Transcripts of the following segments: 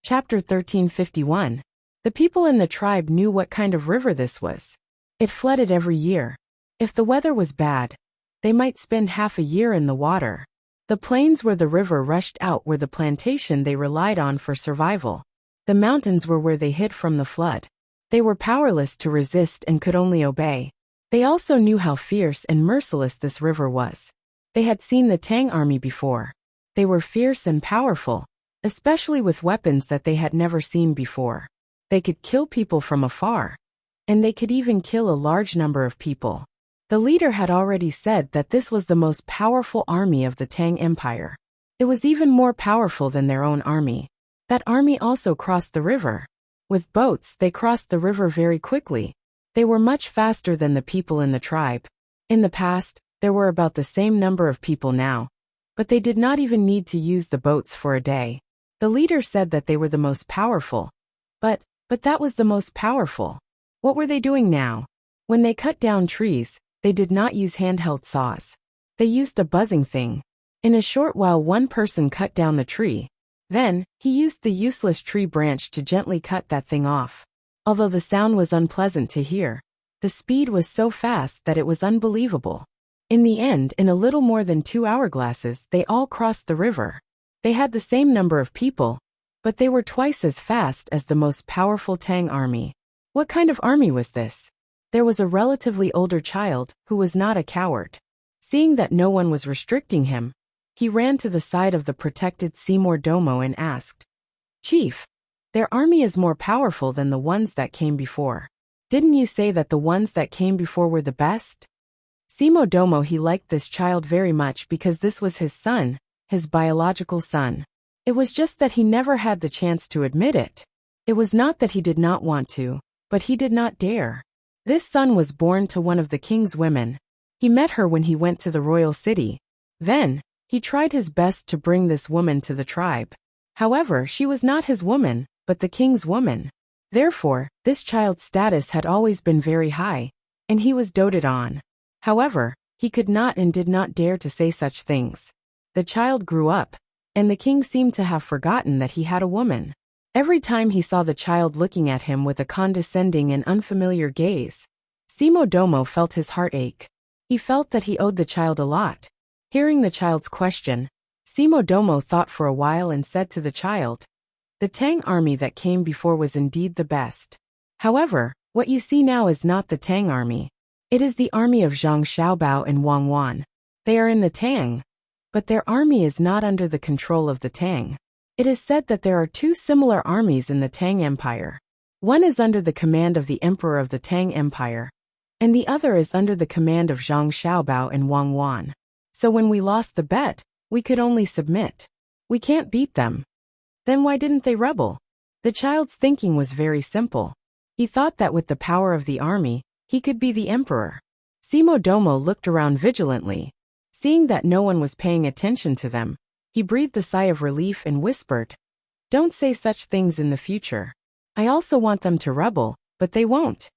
Chapter 1351. The people in the tribe knew what kind of river this was. It flooded every year. If the weather was bad, they might spend half a year in the water. The plains where the river rushed out were the plantation they relied on for survival. The mountains were where they hid from the flood. They were powerless to resist and could only obey. They also knew how fierce and merciless this river was. They had seen the Tang army before. They were fierce and powerful, especially with weapons that they had never seen before. They could kill people from afar, and they could even kill a large number of people. The leader had already said that this was the most powerful army of the Tang Empire. It was even more powerful than their own army. That army also crossed the river. With boats, they crossed the river very quickly. They were much faster than the people in the tribe. In the past, there were about the same number of people now, but they did not even need to use the boats for a day. The leader said that they were the most powerful. But that was the most powerful. What were they doing now? When they cut down trees, they did not use handheld saws. They used a buzzing thing. In a short while, one person cut down the tree. Then, he used the useless tree branch to gently cut that thing off. Although the sound was unpleasant to hear, the speed was so fast that it was unbelievable. In the end, in a little more than 2 hourglasses, they all crossed the river. They had the same number of people, but they were twice as fast as the most powerful Tang army. What kind of army was this? There was a relatively older child who was not a coward. Seeing that no one was restricting him, he ran to the side of the protected Seymour Domo and asked, "Chief, their army is more powerful than the ones that came before. Didn't you say that the ones that came before were the best?" Seymour Domo, he liked this child very much because this was his son, his biological son. It was just that he never had the chance to admit it. It was not that he did not want to, but he did not dare. This son was born to one of the king's women. He met her when he went to the royal city. Then, he tried his best to bring this woman to the tribe. However, she was not his woman, but the king's woman. Therefore, this child's status had always been very high, and he was doted on. However, he could not and did not dare to say such things. The child grew up, and the king seemed to have forgotten that he had a woman. Every time he saw the child looking at him with a condescending and unfamiliar gaze, Seymour Domo felt his heart ache. He felt that he owed the child a lot. Hearing the child's question, Seymour Domo thought for a while and said to the child, "The Tang army that came before was indeed the best. However, what you see now is not the Tang army. It is the army of Zhang Xiaobao and Wang Wan. They are in the Tang, but their army is not under the control of the Tang. It is said that there are two similar armies in the Tang Empire. One is under the command of the Emperor of the Tang Empire, and the other is under the command of Zhang Xiaobao and Wang Wan. So when we lost the bet, we could only submit. We can't beat them." Then why didn't they rebel? The child's thinking was very simple. He thought that with the power of the army, he could be the emperor. Seymour Domo looked around vigilantly. Seeing that no one was paying attention to them, he breathed a sigh of relief and whispered, "Don't say such things in the future. I also want them to rebel, but they won't.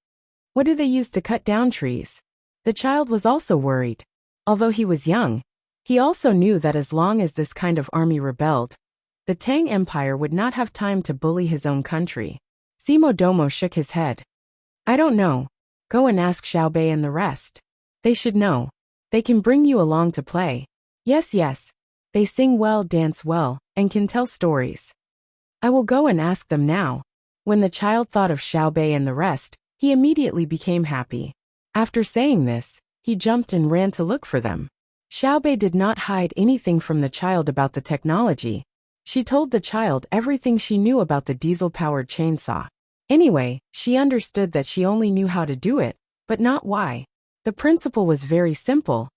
What do they use to cut down trees?" The child was also worried. Although he was young, he also knew that as long as this kind of army rebelled, the Tang Empire would not have time to bully his own country. Seymour Domo shook his head. "I don't know. Go and ask Xiaobei and the rest. They should know. They can bring you along to play. Yes. They sing well, dance well, and can tell stories. I will go and ask them now." When the child thought of Xiaobei and the rest, he immediately became happy. After saying this, he jumped and ran to look for them. Xiaobei did not hide anything from the child about the technology. She told the child everything she knew about the diesel-powered chainsaw. Anyway, she understood that she only knew how to do it, but not why. The principle was very simple,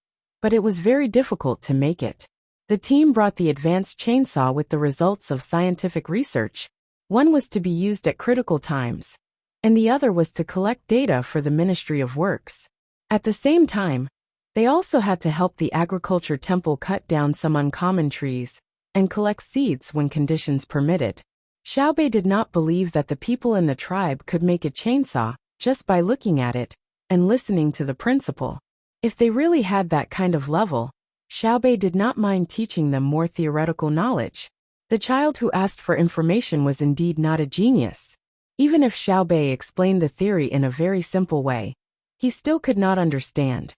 but it was very difficult to make it. The team brought the advanced chainsaw with the results of scientific research. One was to be used at critical times, and the other was to collect data for the Ministry of Works. At the same time, they also had to help the agriculture temple cut down some uncommon trees and collect seeds when conditions permitted. Xiaobei did not believe that the people in the tribe could make a chainsaw just by looking at it and listening to the principle. If they really had that kind of level, Xiaobei did not mind teaching them more theoretical knowledge. The child who asked for information was indeed not a genius. Even if Xiaobei explained the theory in a very simple way, he still could not understand.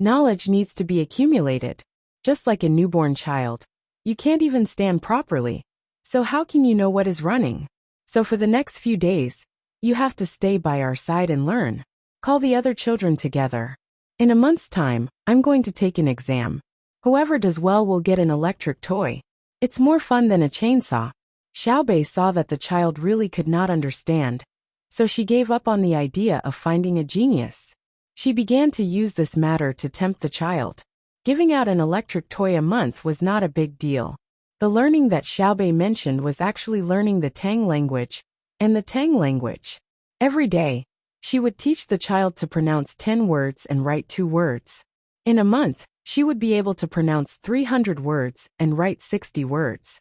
Knowledge needs to be accumulated. Just like a newborn child, you can't even stand properly. So how can you know what is running? So for the next few days, you have to stay by our side and learn. Call the other children together. In a month's time, I'm going to take an exam. Whoever does well will get an electric toy. It's more fun than a chainsaw. Xiaobei saw that the child really could not understand, so she gave up on the idea of finding a genius. She began to use this matter to tempt the child. Giving out an electric toy a month was not a big deal. The learning that Xiaobei mentioned was actually learning the Tang language, and the Tang language. Every day, she would teach the child to pronounce 10 words and write 2 words. In a month, she would be able to pronounce 300 words and write 60 words.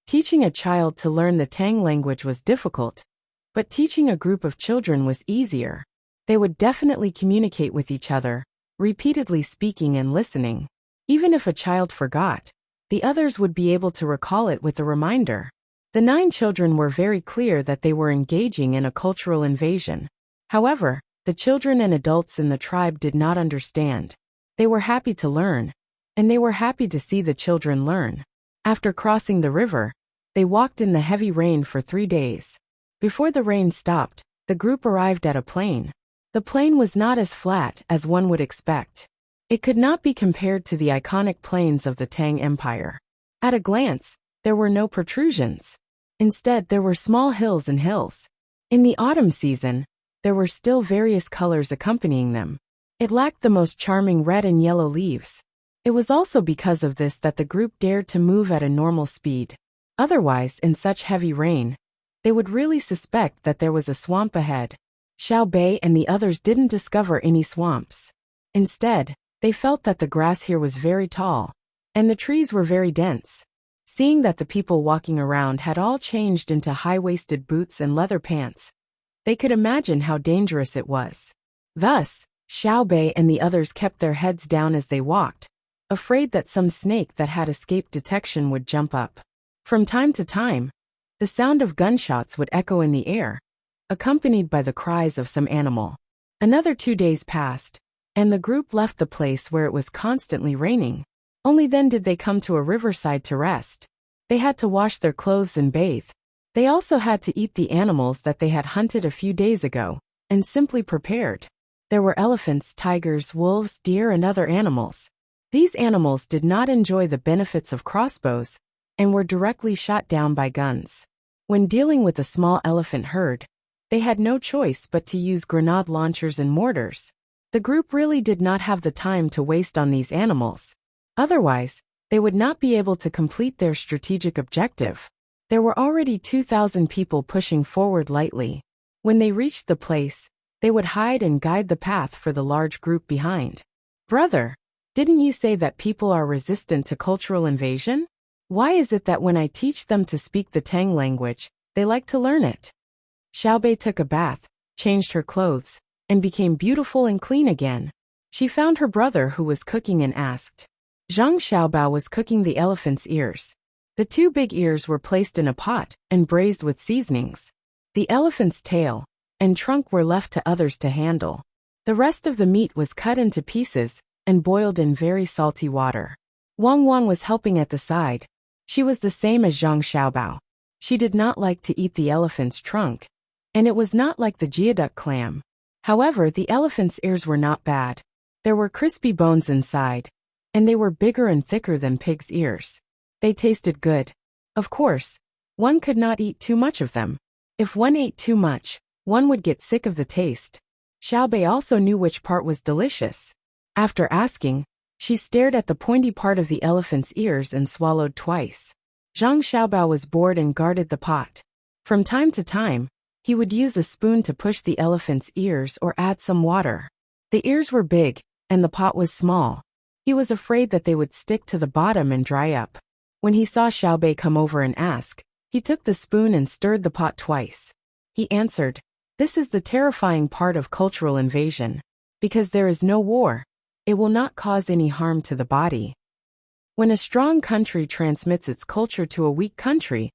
Teaching a child to learn the Tang language was difficult, but teaching a group of children was easier. They would definitely communicate with each other, repeatedly speaking and listening. Even if a child forgot, the others would be able to recall it with a reminder. The 9 children were very clear that they were engaging in a cultural invasion. However, the children and adults in the tribe did not understand. They were happy to learn, and they were happy to see the children learn. After crossing the river, they walked in the heavy rain for 3 days. Before the rain stopped, the group arrived at a plain. The plain was not as flat as one would expect. It could not be compared to the iconic plains of the Tang Empire. At a glance, there were no protrusions. Instead, there were small hills and hills. In the autumn season, there were still various colors accompanying them. It lacked the most charming red and yellow leaves. It was also because of this that the group dared to move at a normal speed. Otherwise, in such heavy rain, they would really suspect that there was a swamp ahead. Xiaobei and the others didn't discover any swamps. Instead, they felt that the grass here was very tall, and the trees were very dense. Seeing that the people walking around had all changed into high-waisted boots and leather pants, they could imagine how dangerous it was. Thus, Xiaobei and the others kept their heads down as they walked, afraid that some snake that had escaped detection would jump up. From time to time, the sound of gunshots would echo in the air, accompanied by the cries of some animal. Another 2 days passed, and the group left the place where it was constantly raining. Only then did they come to a riverside to rest. They had to wash their clothes and bathe. They also had to eat the animals that they had hunted a few days ago, and simply prepared. There were elephants, tigers, wolves, deer, and other animals. These animals did not enjoy the benefits of crossbows, and were directly shot down by guns. When dealing with a small elephant herd, they had no choice but to use grenade launchers and mortars. The group really did not have the time to waste on these animals. Otherwise, they would not be able to complete their strategic objective. There were already 2,000 people pushing forward lightly. When they reached the place, they would hide and guide the path for the large group behind. Brother, didn't you say that people are resistant to cultural invasion? Why is it that when I teach them to speak the Tang language, they like to learn it? Xiaobei took a bath, changed her clothes, and became beautiful and clean again. She found her brother who was cooking and asked. Zhang Xiaobao was cooking the elephant's ears. The two big ears were placed in a pot and braised with seasonings. The elephant's tail and trunk were left to others to handle. The rest of the meat was cut into pieces and boiled in very salty water. Wang Wang was helping at the side. She was the same as Zhang Xiaobao. She did not like to eat the elephant's trunk, and it was not like the geoduck clam. However, the elephant's ears were not bad. There were crispy bones inside, and they were bigger and thicker than pig's ears. They tasted good. Of course, one could not eat too much of them. If one ate too much, one would get sick of the taste. Xiaobei also knew which part was delicious. After asking, she stared at the pointy part of the elephant's ears and swallowed twice. Zhang Xiaobao was bored and guarded the pot. From time to time, he would use a spoon to push the elephant's ears or add some water. The ears were big, and the pot was small. He was afraid that they would stick to the bottom and dry up. When he saw Xiaobei come over and ask, he took the spoon and stirred the pot twice. He answered, "This is the terrifying part of cultural invasion. Because there is no war, it will not cause any harm to the body. When a strong country transmits its culture to a weak country,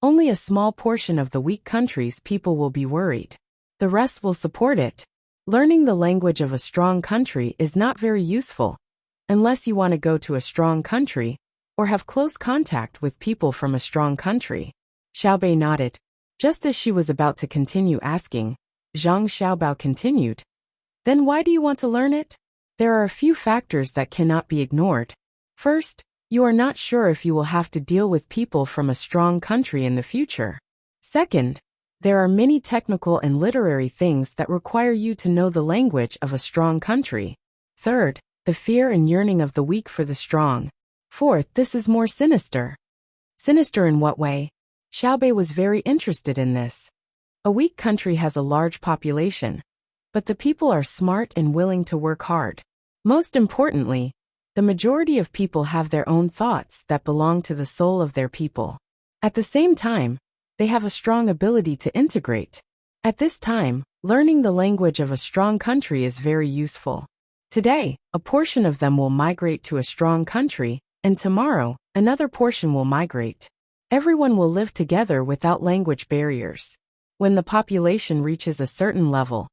only a small portion of the weak country's people will be worried. The rest will support it. Learning the language of a strong country is not very useful, unless you want to go to a strong country, or have close contact with people from a strong country." Xiaobei nodded. Just as she was about to continue asking, Zhang Xiaobao continued, "Then why do you want to learn it? There are a few factors that cannot be ignored. First, you are not sure if you will have to deal with people from a strong country in the future. Second, there are many technical and literary things that require you to know the language of a strong country. Third, the fear and yearning of the weak for the strong. Fourth, this is more sinister." Sinister in what way? Xiaobei was very interested in this. A weak country has a large population, but the people are smart and willing to work hard. Most importantly, the majority of people have their own thoughts that belong to the soul of their people. At the same time, they have a strong ability to integrate. At this time, learning the language of a strong country is very useful. Today, a portion of them will migrate to a strong country, and tomorrow, another portion will migrate. Everyone will live together without language barriers. When the population reaches a certain level,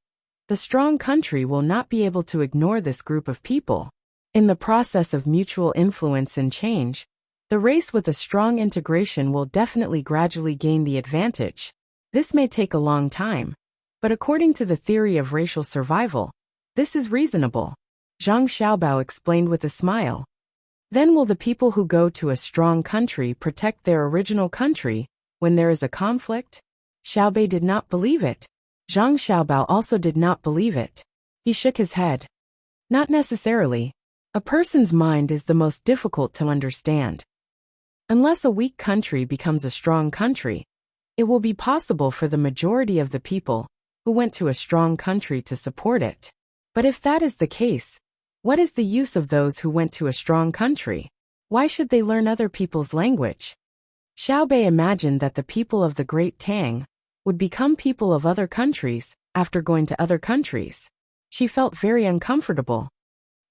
the strong country will not be able to ignore this group of people. In the process of mutual influence and change, the race with a strong integration will definitely gradually gain the advantage. This may take a long time, but according to the theory of racial survival, this is reasonable. Zhang Xiaobao explained with a smile. Then will the people who go to a strong country protect their original country when there is a conflict? Xiaobei did not believe it. Zhang Xiaobao also did not believe it. He shook his head. Not necessarily. A person's mind is the most difficult to understand. Unless a weak country becomes a strong country, it will be possible for the majority of the people who went to a strong country to support it. But if that is the case, what is the use of those who went to a strong country? Why should they learn other people's language? Xiaobei imagined that the people of the Great Tang would become people of other countries after going to other countries. She felt very uncomfortable,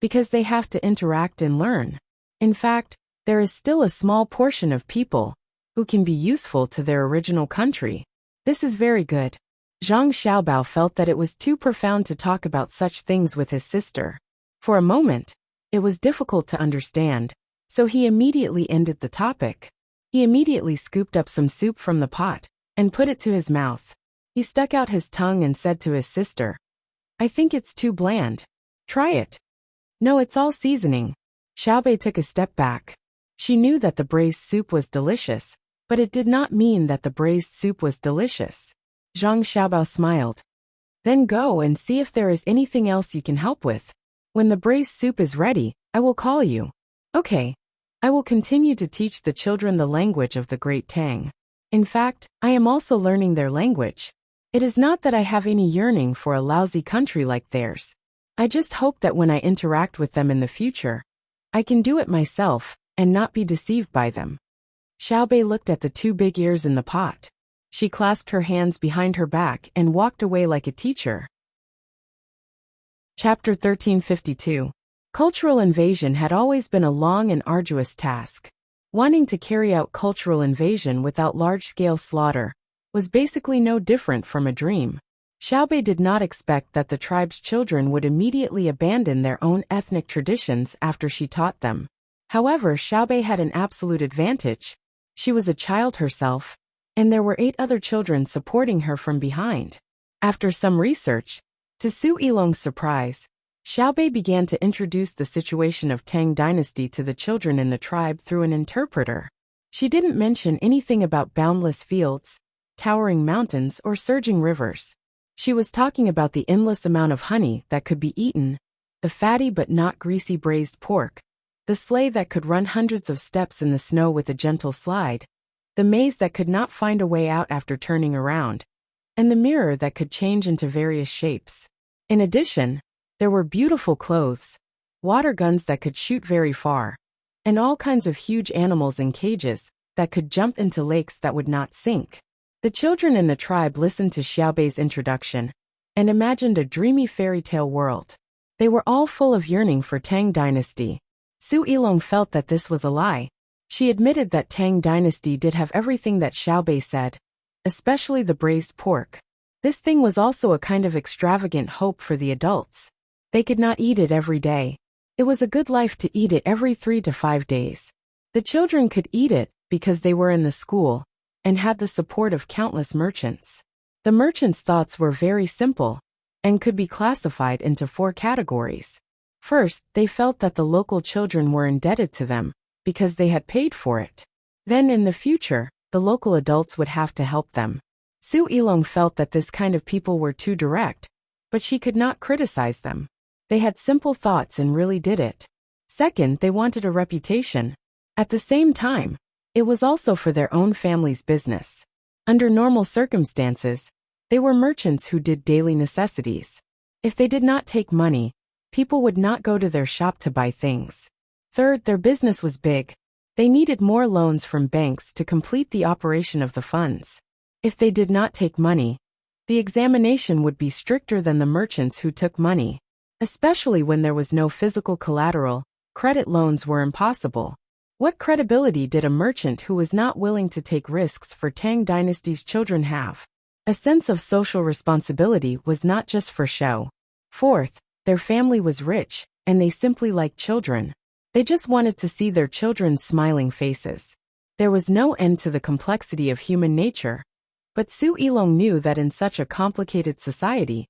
because they have to interact and learn. In fact, there is still a small portion of people who can be useful to their original country. This is very good. Zhang Xiaobao felt that it was too profound to talk about such things with his sister. For a moment, it was difficult to understand, so he immediately ended the topic. He immediately scooped up some soup from the pot and put it to his mouth. He stuck out his tongue and said to his sister, "I think it's too bland. Try it." "No, it's all seasoning." Xiaobei took a step back. She knew that the braised soup was delicious, but it did not mean that the braised soup was delicious. Zhang Xiaobao smiled. Then go and see if there is anything else you can help with. When the braised soup is ready, I will call you. Okay. I will continue to teach the children the language of the great Tang. In fact, I am also learning their language. It is not that I have any yearning for a lousy country like theirs. I just hope that when I interact with them in the future, I can do it myself and not be deceived by them. Xiaobei looked at the two big ears in the pot. She clasped her hands behind her back and walked away like a teacher. Chapter 1352. Cultural invasion had always been a long and arduous task. Wanting to carry out cultural invasion without large-scale slaughter was basically no different from a dream. Xiaobei did not expect that the tribe's children would immediately abandon their own ethnic traditions after she taught them. However, Xiaobei had an absolute advantage. She was a child herself, and there were 8 other children supporting her from behind. After some research, to Su Yilong's surprise, Xiaobei began to introduce the situation of Tang dynasty to the children in the tribe through an interpreter. She didn't mention anything about boundless fields, towering mountains, or surging rivers. She was talking about the endless amount of honey that could be eaten, the fatty but not greasy braised pork, the sleigh that could run hundreds of steps in the snow with a gentle slide, the maze that could not find a way out after turning around, and the mirror that could change into various shapes. In addition, there were beautiful clothes, water guns that could shoot very far, and all kinds of huge animals in cages that could jump into lakes that would not sink. The children in the tribe listened to Xiaobei's introduction and imagined a dreamy fairy tale world. They were all full of yearning for Tang dynasty. Su Yilong felt that this was a lie. She admitted that Tang dynasty did have everything that Xiaobei said, especially the braised pork. This thing was also a kind of extravagant hope for the adults. They could not eat it every day. It was a good life to eat it every 3 to 5 days. The children could eat it because they were in the school and had the support of countless merchants. The merchants' thoughts were very simple and could be classified into 4 categories. First, they felt that the local children were indebted to them because they had paid for it. Then in the future, the local adults would have to help them. Su Yilong felt that this kind of people were too direct, but she could not criticize them. They had simple thoughts and really did it. Second, they wanted a reputation. At the same time, it was also for their own family's business. Under normal circumstances, they were merchants who did daily necessities. If they did not take money, people would not go to their shop to buy things. Third, their business was big. They needed more loans from banks to complete the operation of the funds. If they did not take money, the examination would be stricter than the merchants who took money. Especially when there was no physical collateral, credit loans were impossible. What credibility did a merchant who was not willing to take risks for Tang dynasty's children have? A sense of social responsibility was not just for show. Fourth, their family was rich, and they simply liked children. They just wanted to see their children's smiling faces. There was no end to the complexity of human nature. But Su Yilong knew that in such a complicated society,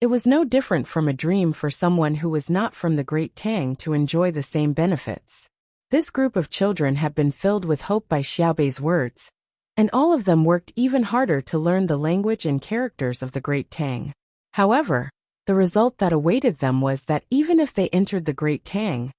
it was no different from a dream for someone who was not from the Great Tang to enjoy the same benefits. This group of children had been filled with hope by Xiaobei's words, and all of them worked even harder to learn the language and characters of the Great Tang. However, the result that awaited them was that even if they entered the Great Tang,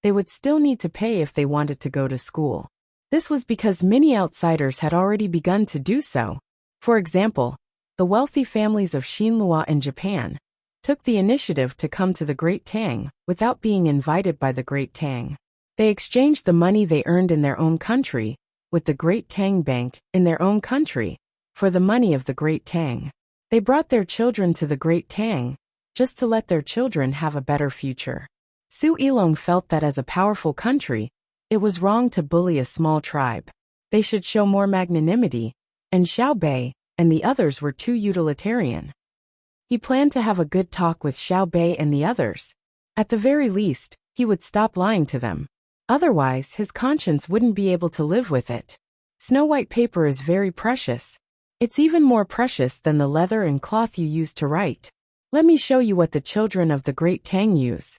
they would still need to pay if they wanted to go to school. This was because many outsiders had already begun to do so. For example, the wealthy families of Xinhua and Japan took the initiative to come to the Great Tang without being invited by the Great Tang. They exchanged the money they earned in their own country with the Great Tang Bank in their own country for the money of the Great Tang. They brought their children to the Great Tang just to let their children have a better future. Su Yilong felt that as a powerful country, it was wrong to bully a small tribe. They should show more magnanimity, and Xiaobei and the others were too utilitarian. He planned to have a good talk with Xiaobei and the others. At the very least, he would stop lying to them. Otherwise, his conscience wouldn't be able to live with it. Snow-white paper is very precious. It's even more precious than the leather and cloth you use to write. Let me show you what the children of the Great Tang use.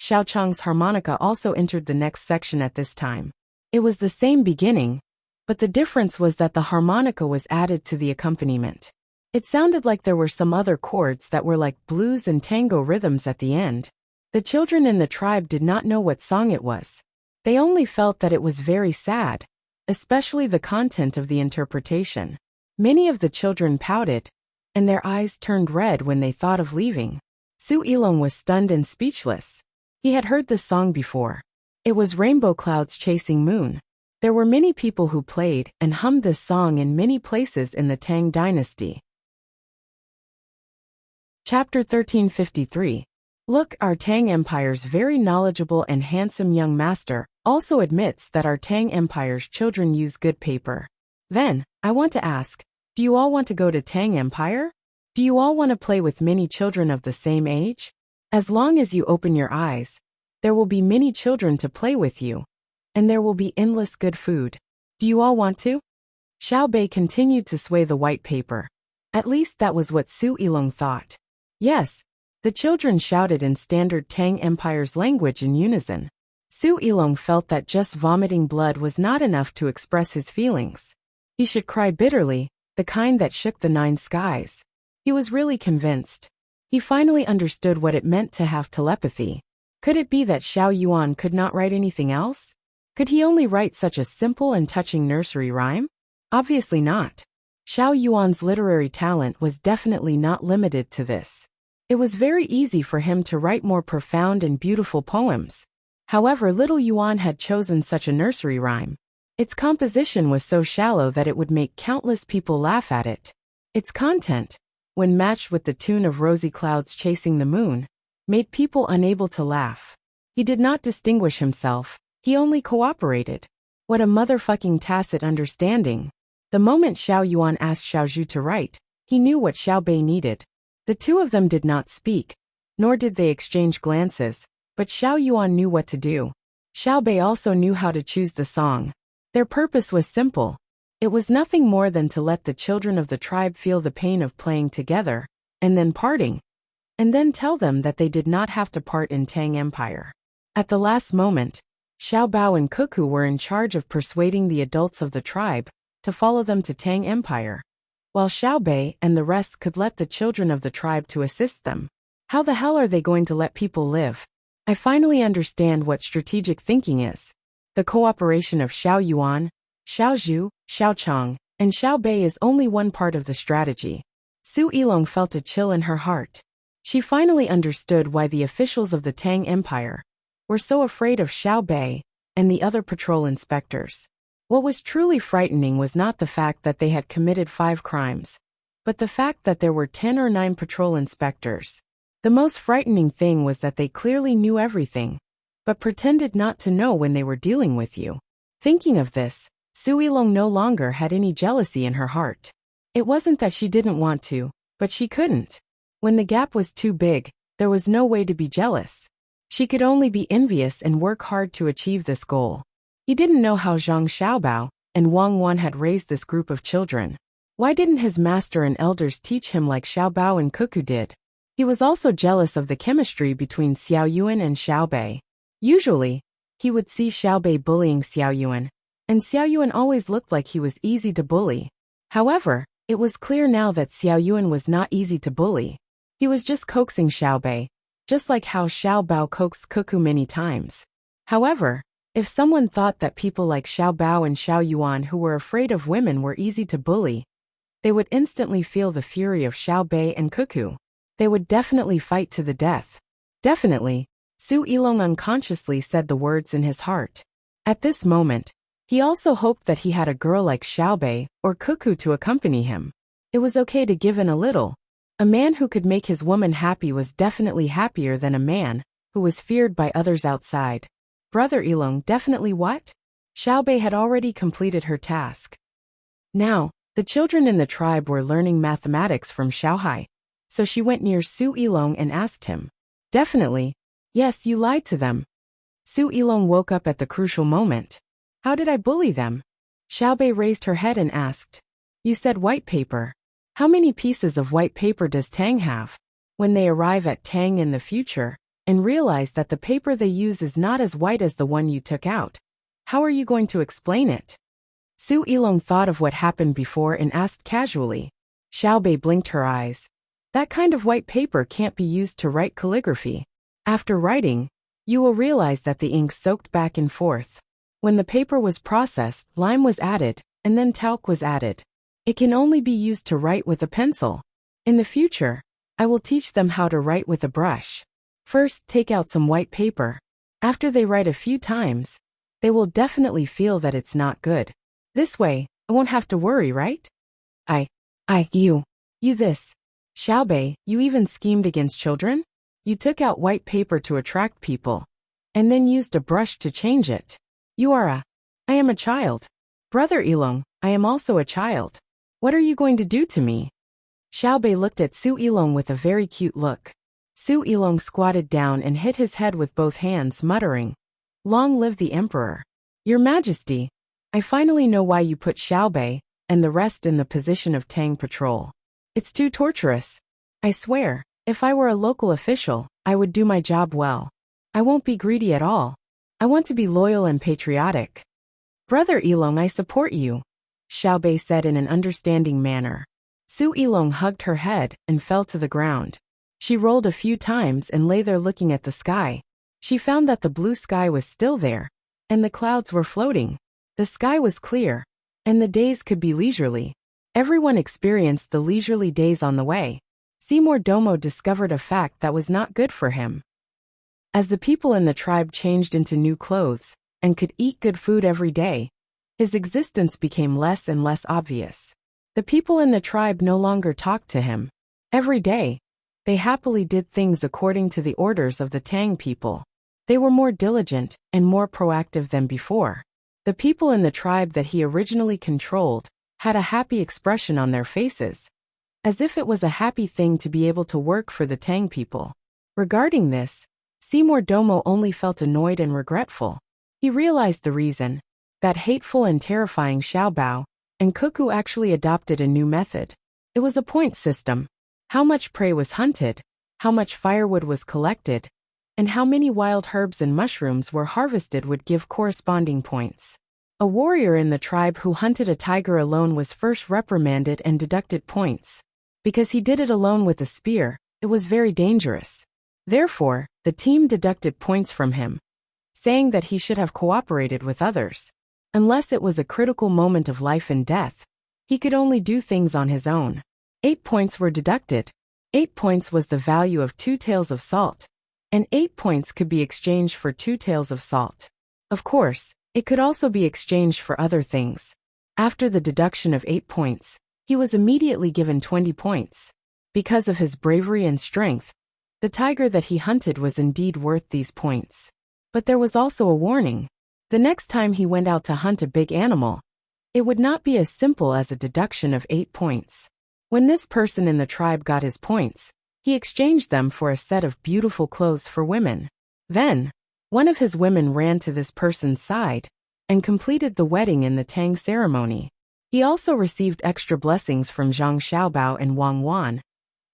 Xiao Chang's harmonica also entered the next section at this time. It was the same beginning, but the difference was that the harmonica was added to the accompaniment. It sounded like there were some other chords that were like blues and tango rhythms at the end. The children in the tribe did not know what song it was. They only felt that it was very sad, especially the content of the interpretation. Many of the children pouted, and their eyes turned red when they thought of leaving. Su Ilong was stunned and speechless. He had heard this song before. It was Rainbow Clouds Chasing Moon. There were many people who played and hummed this song in many places in the Tang dynasty. Chapter 1353. Look, our Tang Empire's very knowledgeable and handsome young master also admits that our Tang Empire's children use good paper. Then, I want to ask, do you all want to go to Tang Empire? Do you all want to play with many children of the same age? As long as you open your eyes, there will be many children to play with you, and there will be endless good food. Do you all want to? Xiao Bei continued to sway the white paper. At least that was what Su Ilong thought. Yes, the children shouted in standard Tang Empire's language in unison. Su Ilong felt that just vomiting blood was not enough to express his feelings. He should cry bitterly, the kind that shook the 9 skies. He was really convinced. He finally understood what it meant to have telepathy. Could it be that Xiao Yuan could not write anything else? Could he only write such a simple and touching nursery rhyme? Obviously not. Xiao Yuan's literary talent was definitely not limited to this. It was very easy for him to write more profound and beautiful poems. However, little Yuan had chosen such a nursery rhyme. Its composition was so shallow that it would make countless people laugh at it. Its content, when matched with the tune of Rosy Clouds Chasing the Moon, made people unable to laugh. He did not distinguish himself, he only cooperated. What a motherfucking tacit understanding. The moment Xiao Yuan asked Xiao Zhu to write, he knew what Xiao Bei needed. The two of them did not speak, nor did they exchange glances, but Xiao Yuan knew what to do. Xiao Bei also knew how to choose the song. Their purpose was simple. It was nothing more than to let the children of the tribe feel the pain of playing together, and then parting, and then tell them that they did not have to part in Tang Empire. At the last moment, Xiao Bao and Cuckoo were in charge of persuading the adults of the tribe to follow them to Tang Empire, while Xiao Bei and the rest could let the children of the tribe to assist them. How the hell are they going to let people live? I finally understand what strategic thinking is. The cooperation of Xiao Yuan, Xiao Zhu, Xiao Chang, and Xiao Bei is only one part of the strategy. Su Ilong felt a chill in her heart. She finally understood why the officials of the Tang Empire were so afraid of Xiao Bei and the other patrol inspectors. What was truly frightening was not the fact that they had committed 5 crimes, but the fact that there were 10 or 9 patrol inspectors. The most frightening thing was that they clearly knew everything, but pretended not to know when they were dealing with you. Thinking of this, Su Ilong no longer had any jealousy in her heart. It wasn't that she didn't want to, but she couldn't. When the gap was too big, there was no way to be jealous. She could only be envious and work hard to achieve this goal. He didn't know how Zhang Xiaobao and Wang Wan had raised this group of children. Why didn't his master and elders teach him like Xiaobao and Cuckoo did? He was also jealous of the chemistry between Xiao Yuan and Xiao Bei. Usually, he would see Xiao Bei bullying Xiao Yuan, and Xiao Yuan always looked like he was easy to bully. However, it was clear now that Xiao Yuan was not easy to bully. He was just coaxing Xiao Bei, just like how Xiao Bao coaxed Cuckoo many times. However, if someone thought that people like Xiao Bao and Xiao Yuan who were afraid of women were easy to bully, they would instantly feel the fury of Xiao Bei and Cuckoo. They would definitely fight to the death. Definitely, Su Ilong unconsciously said the words in his heart. At this moment, he also hoped that he had a girl like Xiao Bei or Cuckoo to accompany him. It was okay to give in a little. A man who could make his woman happy was definitely happier than a man who was feared by others outside. Brother Ilong definitely what? Xiao Bei had already completed her task. Now, the children in the tribe were learning mathematics from Xiaohai, so she went near Su Ilong and asked him. Definitely. Yes, you lied to them. Su Ilong woke up at the crucial moment. How did I bully them? Xiao Bei raised her head and asked. You said white paper. How many pieces of white paper does Tang have? When they arrive at Tang in the future, and realize that the paper they use is not as white as the one you took out. How are you going to explain it? Su Ilong thought of what happened before and asked casually. Xiaobei blinked her eyes. That kind of white paper can't be used to write calligraphy. After writing, you will realize that the ink soaked back and forth. When the paper was processed, lime was added, and then talc was added. It can only be used to write with a pencil. In the future, I will teach them how to write with a brush. First, take out some white paper. After they write a few times, they will definitely feel that it's not good. This way, I won't have to worry, right? You this. Xiaobei, you even schemed against children? You took out white paper to attract people, and then used a brush to change it. I am a child. Brother Ilong, I am also a child. What are you going to do to me? Xiaobei looked at Su Ilong with a very cute look. Su Ilong squatted down and hit his head with both hands, muttering, "Long live the emperor. Your Majesty, I finally know why you put Xiaobei and the rest in the position of Tang patrol. It's too torturous. I swear, if I were a local official, I would do my job well. I won't be greedy at all. I want to be loyal and patriotic." "Brother Ilong, I support you," Xiaobei said in an understanding manner. Su Ilong hugged her head and fell to the ground. She rolled a few times and lay there looking at the sky. She found that the blue sky was still there, and the clouds were floating. The sky was clear, and the days could be leisurely. Everyone experienced the leisurely days on the way. Seymour Domo discovered a fact that was not good for him. As the people in the tribe changed into new clothes and could eat good food every day, his existence became less and less obvious. The people in the tribe no longer talked to him. Every day, they happily did things according to the orders of the Tang people. They were more diligent and more proactive than before. The people in the tribe that he originally controlled had a happy expression on their faces, as if it was a happy thing to be able to work for the Tang people. Regarding this, Seymour Domo only felt annoyed and regretful. He realized the reason: that hateful and terrifying Xiaobao and Cuckoo actually adopted a new method. It was a point system. How much prey was hunted, how much firewood was collected, and how many wild herbs and mushrooms were harvested would give corresponding points. A warrior in the tribe who hunted a tiger alone was first reprimanded and deducted points. Because he did it alone with a spear, it was very dangerous. Therefore, the team deducted points from him, saying that he should have cooperated with others. Unless it was a critical moment of life and death, he could only do things on his own. 8 points were deducted. 8 points was the value of 2 taels of salt, and 8 points could be exchanged for 2 taels of salt. Of course, it could also be exchanged for other things. After the deduction of 8 points, he was immediately given 20 points. Because of his bravery and strength, the tiger that he hunted was indeed worth these points. But there was also a warning. The next time he went out to hunt a big animal, it would not be as simple as a deduction of 8 points. When this person in the tribe got his points, he exchanged them for a set of beautiful clothes for women. Then, one of his women ran to this person's side and completed the wedding in the Tang ceremony. He also received extra blessings from Zhang Xiaobao and Wang Wan,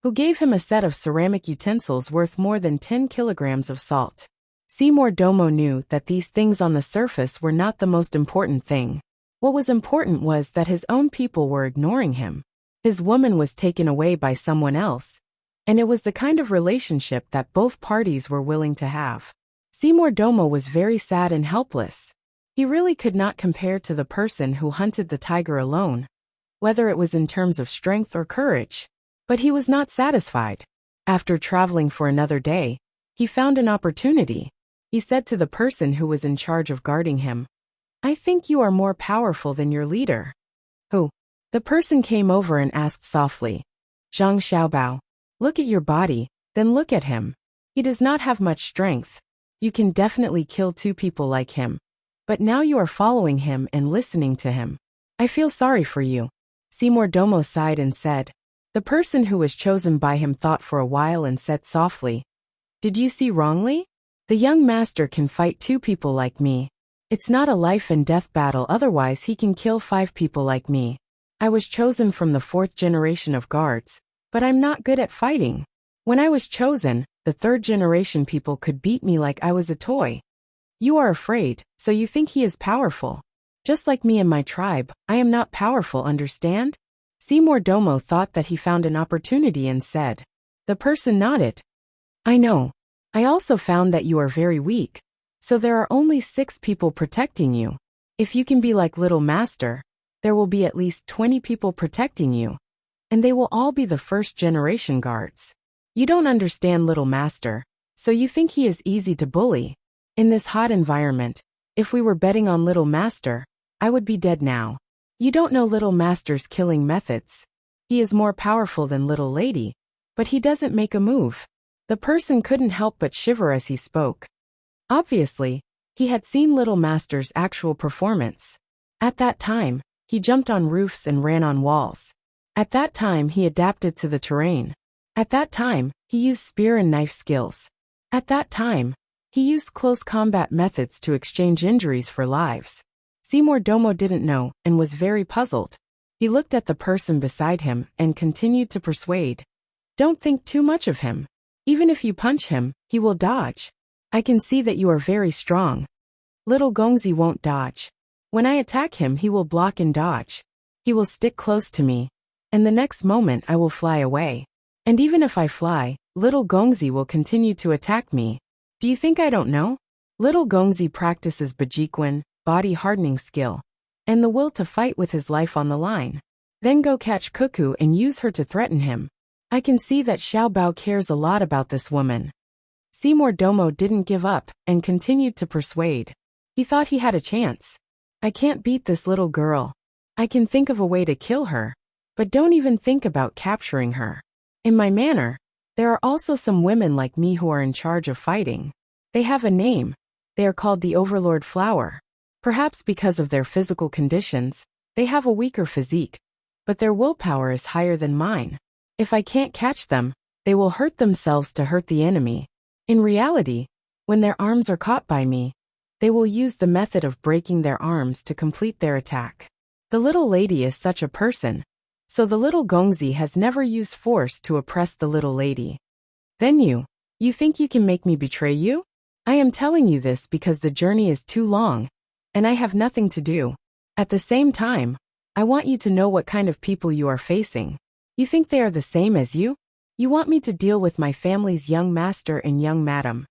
who gave him a set of ceramic utensils worth more than 10 kilograms of salt. Seymour Domo knew that these things on the surface were not the most important thing. What was important was that his own people were ignoring him. His woman was taken away by someone else, and it was the kind of relationship that both parties were willing to have. Seymour Domo was very sad and helpless. He really could not compare to the person who hunted the tiger alone, whether it was in terms of strength or courage. But he was not satisfied. After traveling for another day, he found an opportunity. He said to the person who was in charge of guarding him, "I think you are more powerful than your leader." "Who?" The person came over and asked softly. "Zhang Xiaobao. Look at your body, then look at him. He does not have much strength. You can definitely kill 2 people like him. But now you are following him and listening to him. I feel sorry for you." Seymour Domo sighed and said. The person who was chosen by him thought for a while and said softly, "Did you see wrongly? The young master can fight 2 people like me. It's not a life and death battle, otherwise he can kill 5 people like me. I was chosen from the 4th generation of guards, but I'm not good at fighting. When I was chosen, the third generation people could beat me like I was a toy. You are afraid, so you think he is powerful. Just like me and my tribe, I am not powerful, understand? Seymour Domo thought that he found an opportunity and said. The person nodded. I know. I also found that you are very weak. So there are only 6 people protecting you. If you can be like Little Master, there will be at least 20 people protecting you. And they will all be the first generation guards. You don't understand Little Master, so you think he is easy to bully. In this hot environment, if we were betting on Little Master, I would be dead now. You don't know Little Master's killing methods. He is more powerful than Little Lady, but he doesn't make a move. The person couldn't help but shiver as he spoke. Obviously, he had seen Little Master's actual performance. At that time, he jumped on roofs and ran on walls. At that time, he adapted to the terrain. At that time, he used spear and knife skills. At that time, he used close combat methods to exchange injuries for lives. Seymour Domo didn't know and was very puzzled. He looked at the person beside him and continued to persuade. Don't think too much of him. Even if you punch him, he will dodge. I can see that you are very strong. Little Gongzi won't dodge. When I attack him, he will block and dodge. He will stick close to me, and the next moment I will fly away. And even if I fly, Little Gongzi will continue to attack me. Do you think I don't know? Little Gongzi practices Bajikwan, body hardening skill, and the will to fight with his life on the line. Then go catch Cuckoo and use her to threaten him. I can see that Xiao Bao cares a lot about this woman. Seymour Domo didn't give up and continued to persuade. He thought he had a chance. I can't beat this little girl. I can think of a way to kill her, but don't even think about capturing her. In my manor, there are also some women like me who are in charge of fighting. They have a name. They are called the Overlord Flower. Perhaps because of their physical conditions, they have a weaker physique, but their willpower is higher than mine. If I can't catch them, they will hurt themselves to hurt the enemy. In reality, when their arms are caught by me, they will use the method of breaking their arms to complete their attack. The little lady is such a person, so the little Gongzi has never used force to oppress the little lady. Then you think you can make me betray you? I am telling you this because the journey is too long, and I have nothing to do. At the same time, I want you to know what kind of people you are facing. You think they are the same as you? You want me to deal with my family's young master and young madam.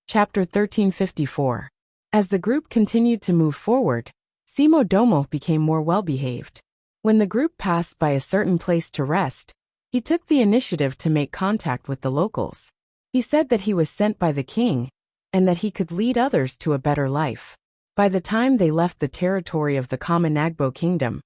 Chapter 1354. As the group continued to move forward, Seymour Domo became more well-behaved. When the group passed by a certain place to rest, he took the initiative to make contact with the locals. He said that he was sent by the king, and that he could lead others to a better life. By the time they left the territory of the Kamanagbo kingdom,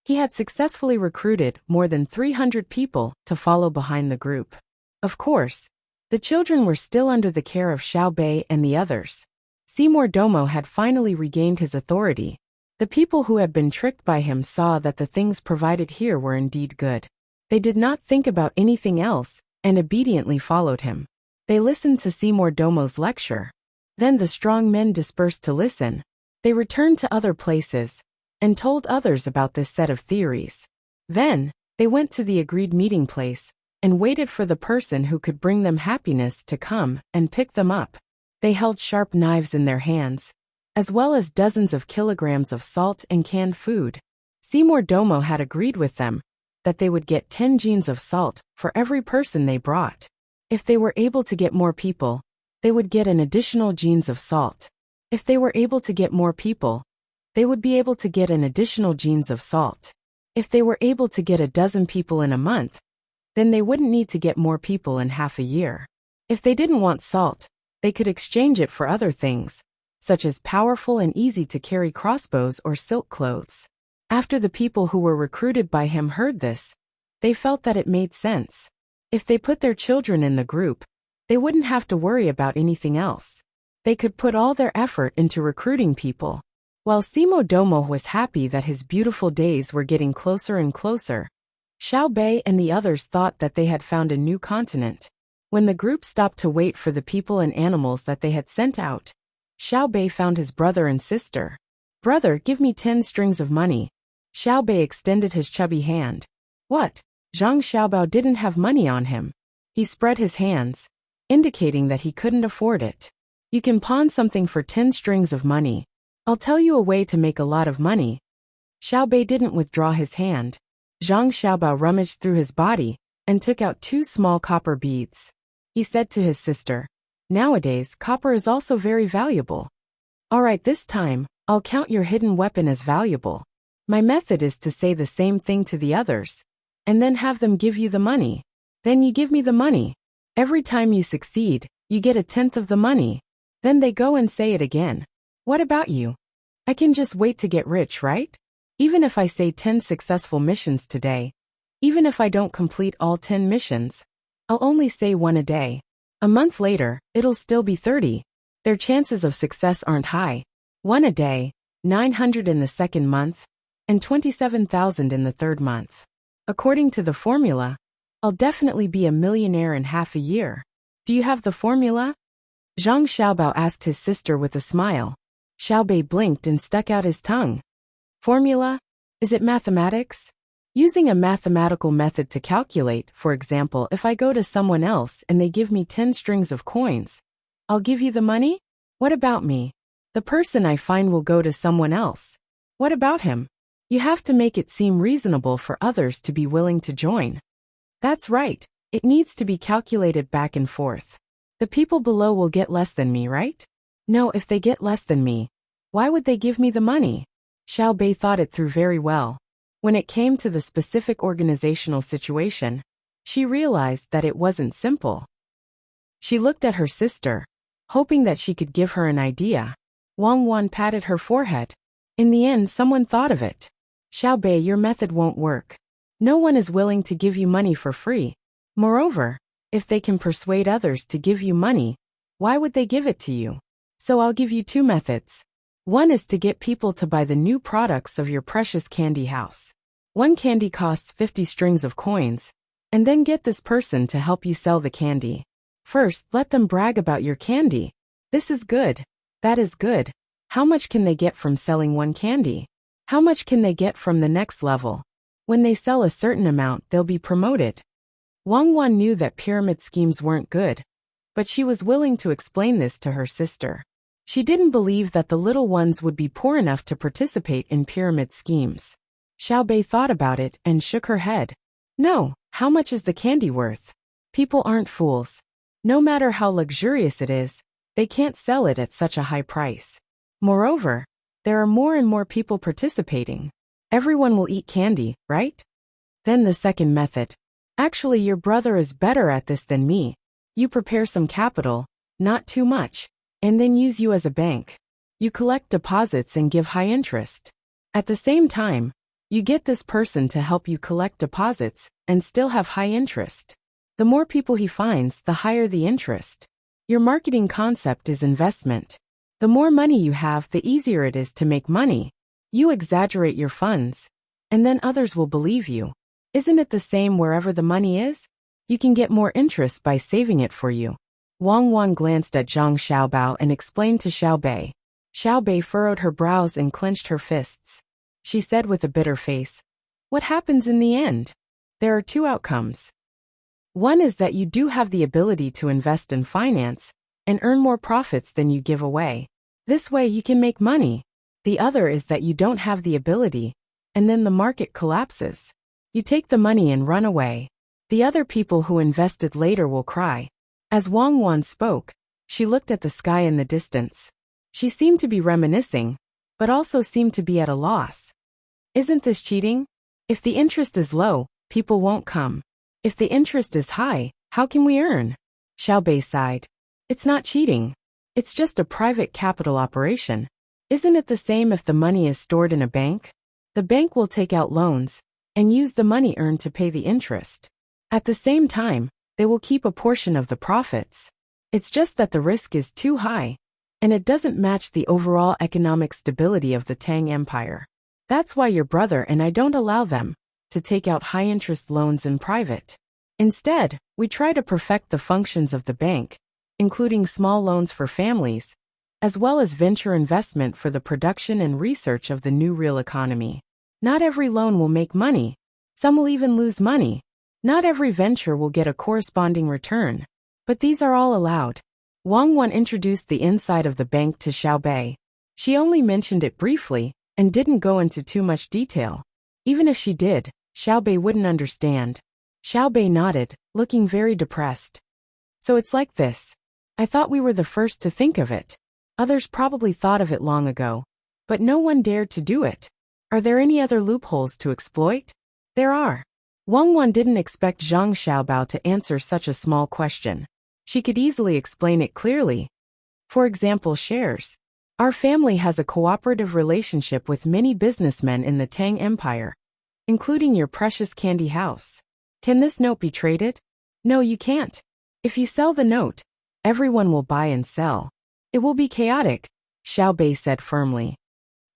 he had successfully recruited more than 300 people to follow behind the group. Of course, the children were still under the care of Xiao Bei and the others. Seymour Domo had finally regained his authority. The people who had been tricked by him saw that the things provided here were indeed good. They did not think about anything else, and obediently followed him. They listened to Seymour Domo's lecture. Then the strong men dispersed to listen. They returned to other places, and told others about this set of theories. Then, they went to the agreed meeting place, and waited for the person who could bring them happiness to come and pick them up. They held sharp knives in their hands, as well as dozens of kilograms of salt and canned food. Seymour Domo had agreed with them that they would get 10 jeans of salt for every person they brought. If they were able to get more people, they would get an additional jeans of salt. If they were able to get more people, they would be able to get an additional jeans of salt. If they were able to get a dozen people in a month, then they wouldn't need to get more people in half a year. If they didn't want salt, they could exchange it for other things, such as powerful and easy-to-carry crossbows or silk clothes. After the people who were recruited by him heard this, they felt that it made sense. If they put their children in the group, they wouldn't have to worry about anything else. They could put all their effort into recruiting people. While Seymour Domo was happy that his beautiful days were getting closer and closer, Xiao Bei and the others thought that they had found a new continent. When the group stopped to wait for the people and animals that they had sent out, Xiao Bei found his brother and sister. "Brother, give me 10 strings of money." Xiao Bei extended his chubby hand. What? Zhang Xiaobao didn't have money on him. He spread his hands, indicating that he couldn't afford it. You can pawn something for 10 strings of money. I'll tell you a way to make a lot of money. Xiaobei didn't withdraw his hand. Zhang Xiaobao rummaged through his body and took out 2 small copper beads. He said to his sister, "Nowadays, copper is also very valuable. All right, this time, I'll count your hidden weapon as valuable. My method is to say the same thing to the others, and then have them give you the money. Then you give me the money. Every time you succeed, you get 1/10 of the money. Then they go and say it again. What about you? I can just wait to get rich, right? Even if I say 10 successful missions today, even if I don't complete all 10 missions, I'll only say 1 a day. A month later, it'll still be 30. Their chances of success aren't high. 1 a day, 900 in the second month, and 27,000 in the third month. According to the formula, I'll definitely be a millionaire in half a year. Do you have the formula?" Zhang Xiaobao asked his sister with a smile. Xiaobei blinked and stuck out his tongue. Formula? Is it mathematics? Using a mathematical method to calculate, for example, if I go to someone else and they give me 10 strings of coins, I'll give you the money? What about me? The person I find will go to someone else. What about him? You have to make it seem reasonable for others to be willing to join. That's right. It needs to be calculated back and forth. The people below will get less than me, right? No, if they get less than me, why would they give me the money? Xiaobei thought it through very well. When it came to the specific organizational situation, she realized that it wasn't simple. She looked at her sister, hoping that she could give her an idea. Wang Wan patted her forehead. In the end, someone thought of it. Xiaobei, your method won't work. No one is willing to give you money for free. Moreover, if they can persuade others to give you money, why would they give it to you? So I'll give you 2 methods. One is to get people to buy the new products of your precious candy house. 1 candy costs 50 strings of coins, and then get this person to help you sell the candy. First, let them brag about your candy. This is good. That is good. How much can they get from selling 1 candy? How much can they get from the next level? When they sell a certain amount, they'll be promoted. Wang Wan knew that pyramid schemes weren't good, but she was willing to explain this to her sister. She didn't believe that the little ones would be poor enough to participate in pyramid schemes. Xiaobei thought about it and shook her head. No, how much is the candy worth? People aren't fools. No matter how luxurious it is, they can't sell it at such a high price. Moreover, there are more and more people participating. Everyone will eat candy, right? Then the second method. Actually, your brother is better at this than me. You prepare some capital, not too much, and then use you as a bank. You collect deposits and give high interest. At the same time, you get this person to help you collect deposits and still have high interest. The more people he finds, the higher the interest. Your marketing concept is investment. The more money you have, the easier it is to make money. You exaggerate your funds, and then others will believe you. Isn't it the same wherever the money is? You can get more interest by saving it for you. Wang Wan glanced at Zhang Xiaobao and explained to Xiaobei. Xiaobei furrowed her brows and clenched her fists. She said with a bitter face, "What happens in the end? There are 2 outcomes. One is that you do have the ability to invest in finance and earn more profits than you give away. This way you can make money. The other is that you don't have the ability, and then the market collapses. You take the money and run away. The other people who invested later will cry." As Wang Wan spoke, she looked at the sky in the distance. She seemed to be reminiscing, but also seemed to be at a loss. Isn't this cheating? If the interest is low, people won't come. If the interest is high, how can we earn? Xiaobei sighed. It's not cheating. It's just a private capital operation. Isn't it the same if the money is stored in a bank? The bank will take out loans and use the money earned to pay the interest. At the same time, they will keep a portion of the profits. It's just that the risk is too high, and it doesn't match the overall economic stability of the Tang Empire. That's why your brother and I don't allow them to take out high-interest loans in private. Instead, we try to perfect the functions of the bank, including small loans for families, as well as venture investment for the production and research of the new real economy. Not every loan will make money. Some will even lose money. Not every venture will get a corresponding return, but these are all allowed. Wang Wan introduced the inside of the bank to Xiao Bei. She only mentioned it briefly and didn't go into too much detail. Even if she did, Xiao Bei wouldn't understand. Xiao Bei nodded, looking very depressed. So it's like this. I thought we were the first to think of it. Others probably thought of it long ago, but no one dared to do it. Are there any other loopholes to exploit? There are. Wang Wan didn't expect Zhang Xiaobao to answer such a small question. She could easily explain it clearly. For example, shares. Our family has a cooperative relationship with many businessmen in the Tang Empire, including your precious candy house. Can this note be traded? No, you can't. If you sell the note, everyone will buy and sell. It will be chaotic, Xiao Bei said firmly.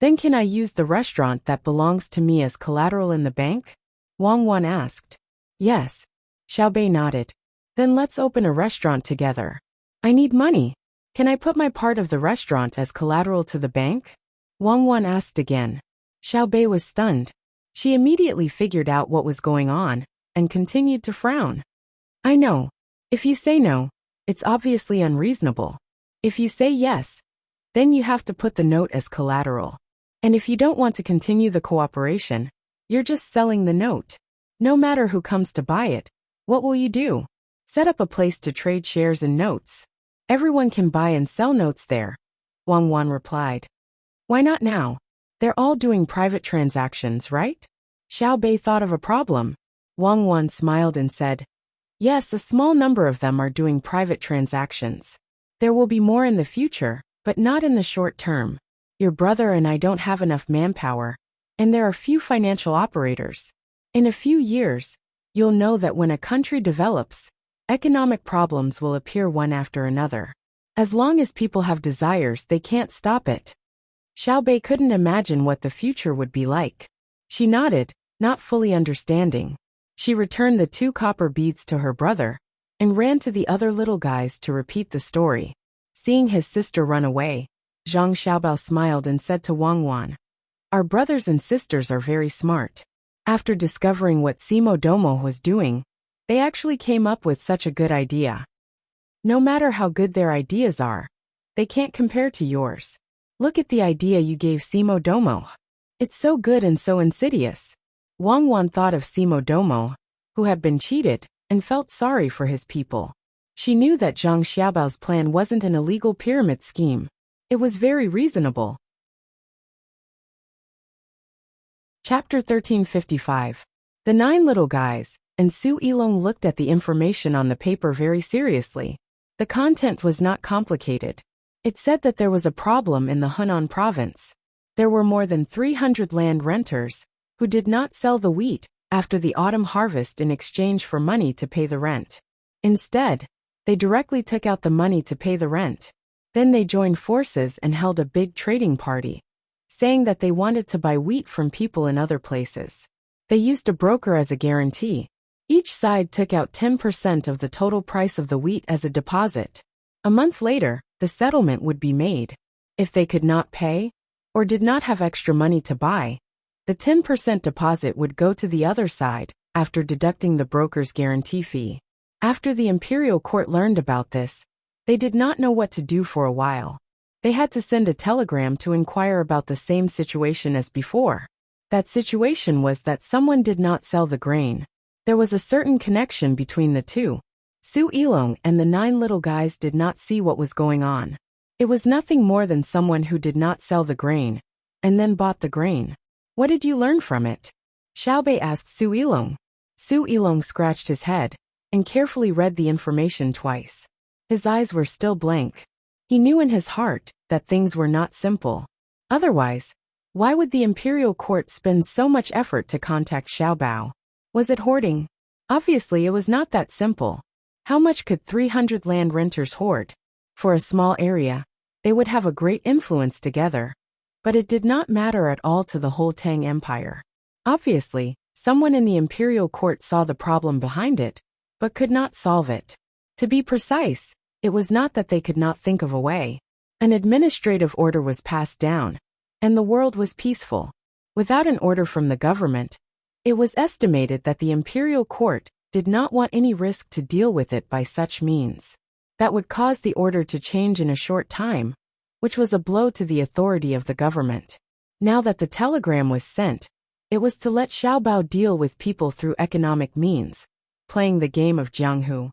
Then can I use the restaurant that belongs to me as collateral in the bank? Wang Wan asked. Yes. Xiao Bei nodded. Then let's open a restaurant together. I need money. Can I put my part of the restaurant as collateral to the bank? Wang Wan asked again. Xiao Bei was stunned. She immediately figured out what was going on and continued to frown. I know. If you say no, it's obviously unreasonable. If you say yes, then you have to put the note as collateral. And if you don't want to continue the cooperation, you're just selling the note. No matter who comes to buy it, what will you do? Set up a place to trade shares and notes. Everyone can buy and sell notes there, Wang Wan replied. Why not now? They're all doing private transactions, right? Xiao Bei thought of a problem. Wang Wan smiled and said, yes, a small number of them are doing private transactions. There will be more in the future, but not in the short term. Your brother and I don't have enough manpower, and there are few financial operators. In a few years, you'll know that when a country develops, economic problems will appear one after another. As long as people have desires, they can't stop it. Xiao Bei couldn't imagine what the future would be like. She nodded, not fully understanding. She returned the 2 copper beads to her brother and ran to the other little guys to repeat the story. Seeing his sister run away, Zhang Xiaobao smiled and said to Wang Wan, our brothers and sisters are very smart. After discovering what Simo Domo was doing, they actually came up with such a good idea. No matter how good their ideas are, they can't compare to yours. Look at the idea you gave Simo Domo. It's so good and so insidious. Wang Wan thought of Simo Domo, who had been cheated, and felt sorry for his people. She knew that Zhang Xiaobao's plan wasn't an illegal pyramid scheme. It was very reasonable. Chapter 1355. The 9 little guys, and Su Yilong looked at the information on the paper very seriously. The content was not complicated. It said that there was a problem in the Hunan province. There were more than 300 land renters who did not sell the wheat after the autumn harvest in exchange for money to pay the rent. Instead, they directly took out the money to pay the rent. Then they joined forces and held a big trading party, saying that they wanted to buy wheat from people in other places. They used a broker as a guarantee. Each side took out 10% of the total price of the wheat as a deposit. A month later, the settlement would be made. If they could not pay, or did not have extra money to buy, the 10% deposit would go to the other side, after deducting the broker's guarantee fee. After the imperial court learned about this, they did not know what to do for a while. They had to send a telegram to inquire about the same situation as before. That situation was that someone did not sell the grain. There was a certain connection between the two. Su Yilong and the 9 little guys did not see what was going on. It was nothing more than someone who did not sell the grain, and then bought the grain. What did you learn from it? Xiao Bei asked Su Yilong. Su Yilong scratched his head and carefully read the information twice. His eyes were still blank. He knew in his heart that things were not simple. Otherwise, why would the imperial court spend so much effort to contact Xiaobao? Was it hoarding? Obviously, it was not that simple. How much could 300 land renters hoard? For a small area, they would have a great influence together. But it did not matter at all to the whole Tang Empire. Obviously, someone in the imperial court saw the problem behind it, but could not solve it. To be precise, it was not that they could not think of a way. An administrative order was passed down, and the world was peaceful. Without an order from the government, it was estimated that the imperial court did not want any risk to deal with it by such means. That would cause the order to change in a short time, which was a blow to the authority of the government. Now that the telegram was sent, it was to let Xiaobao deal with people through economic means, playing the game of Jianghu,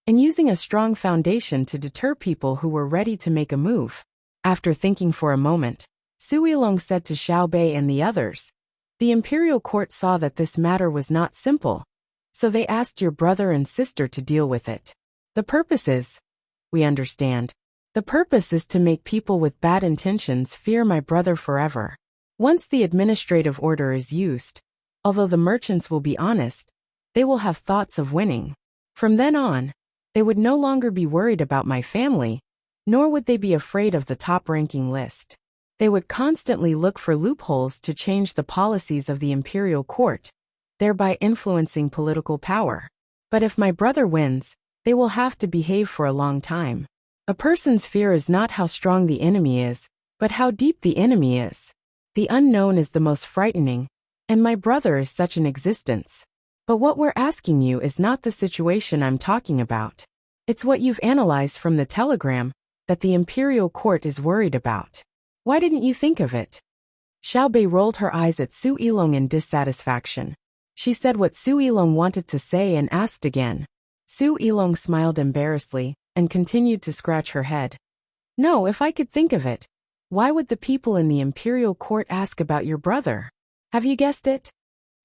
and using a strong foundation to deter people who were ready to make a move. After thinking for a moment, Su Yilong said to Xiaobei and the others, "The imperial court saw that this matter was not simple, so they asked your brother and sister to deal with it. The purpose is, we understand. The purpose is to make people with bad intentions fear my brother forever. Once the administrative order is used, although the merchants will be honest, they will have thoughts of winning. From then on, they would no longer be worried about my family, nor would they be afraid of the top-ranking list. They would constantly look for loopholes to change the policies of the imperial court, thereby influencing political power. But if my brother wins, they will have to behave for a long time. A person's fear is not how strong the enemy is, but how deep the enemy is. The unknown is the most frightening, and my brother is such an existence. But what we're asking you is not the situation I'm talking about. It's what you've analyzed from the telegram that the imperial court is worried about. Why didn't you think of it?" Xiaobei rolled her eyes at Su Yilong in dissatisfaction. She said what Su Yilong wanted to say and asked again. Su Yilong smiled embarrassedly and continued to scratch her head. "No, if I could think of it, why would the people in the imperial court ask about your brother? Have you guessed it?"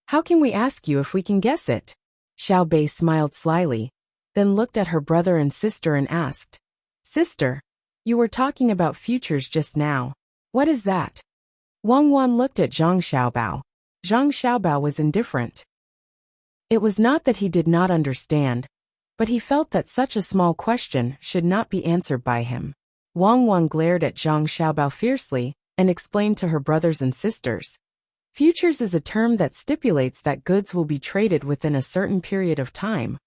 "How can we ask you if we can guess it?" Xiaobei smiled slyly, then looked at her brother and sister and asked, "Sister, you were talking about futures just now. What is that?" Wang Wan looked at Zhang Xiaobao. Zhang Xiaobao was indifferent. It was not that he did not understand, but he felt that such a small question should not be answered by him. Wang Wan glared at Zhang Xiaobao fiercely and explained to her brothers and sisters. Futures is a term that stipulates that goods will be traded within a certain period of time,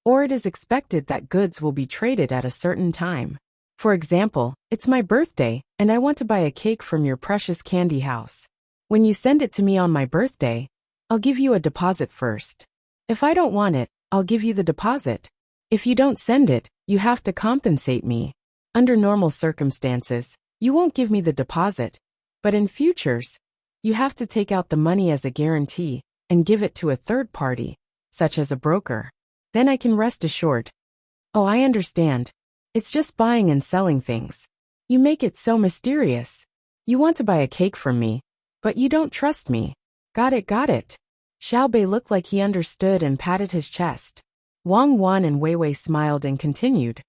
or it is expected that goods will be traded at a certain time. For example, it's my birthday, and I want to buy a cake from your precious candy house. When you send it to me on my birthday, I'll give you a deposit first. If I don't want it, I'll give you the deposit. If you don't send it, you have to compensate me. Under normal circumstances, you won't give me the deposit, but in futures, you have to take out the money as a guarantee and give it to a third party, such as a broker. Then I can rest assured." "Oh, I understand. It's just buying and selling things. You make it so mysterious. You want to buy a cake from me, but you don't trust me." Got it, got it." Xiaobei looked like he understood and patted his chest. Wang Wan and Wei Wei smiled and continued.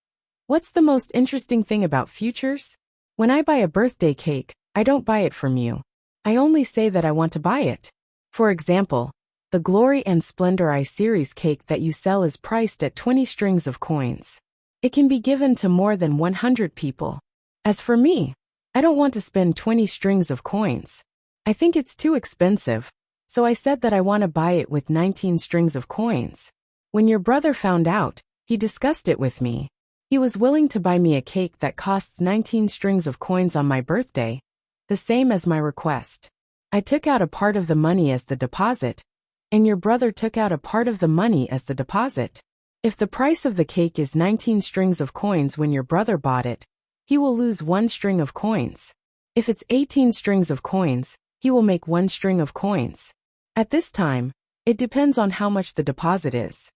"What's the most interesting thing about futures? When I buy a birthday cake, I don't buy it from you. I only say that I want to buy it. For example, the Glory and Splendor I series cake that you sell is priced at 20 strings of coins. It can be given to more than 100 people. As for me, I don't want to spend 20 strings of coins. I think it's too expensive, so I said that I want to buy it with 19 strings of coins. When your brother found out, he discussed it with me. He was willing to buy me a cake that costs 19 strings of coins on my birthday, the same as my request. I took out a part of the money as the deposit, and your brother took out a part of the money as the deposit. If the price of the cake is 19 strings of coins when your brother bought it, he will lose 1 string of coins. If it's 18 strings of coins, he will make 1 string of coins. At this time, it depends on how much the deposit is.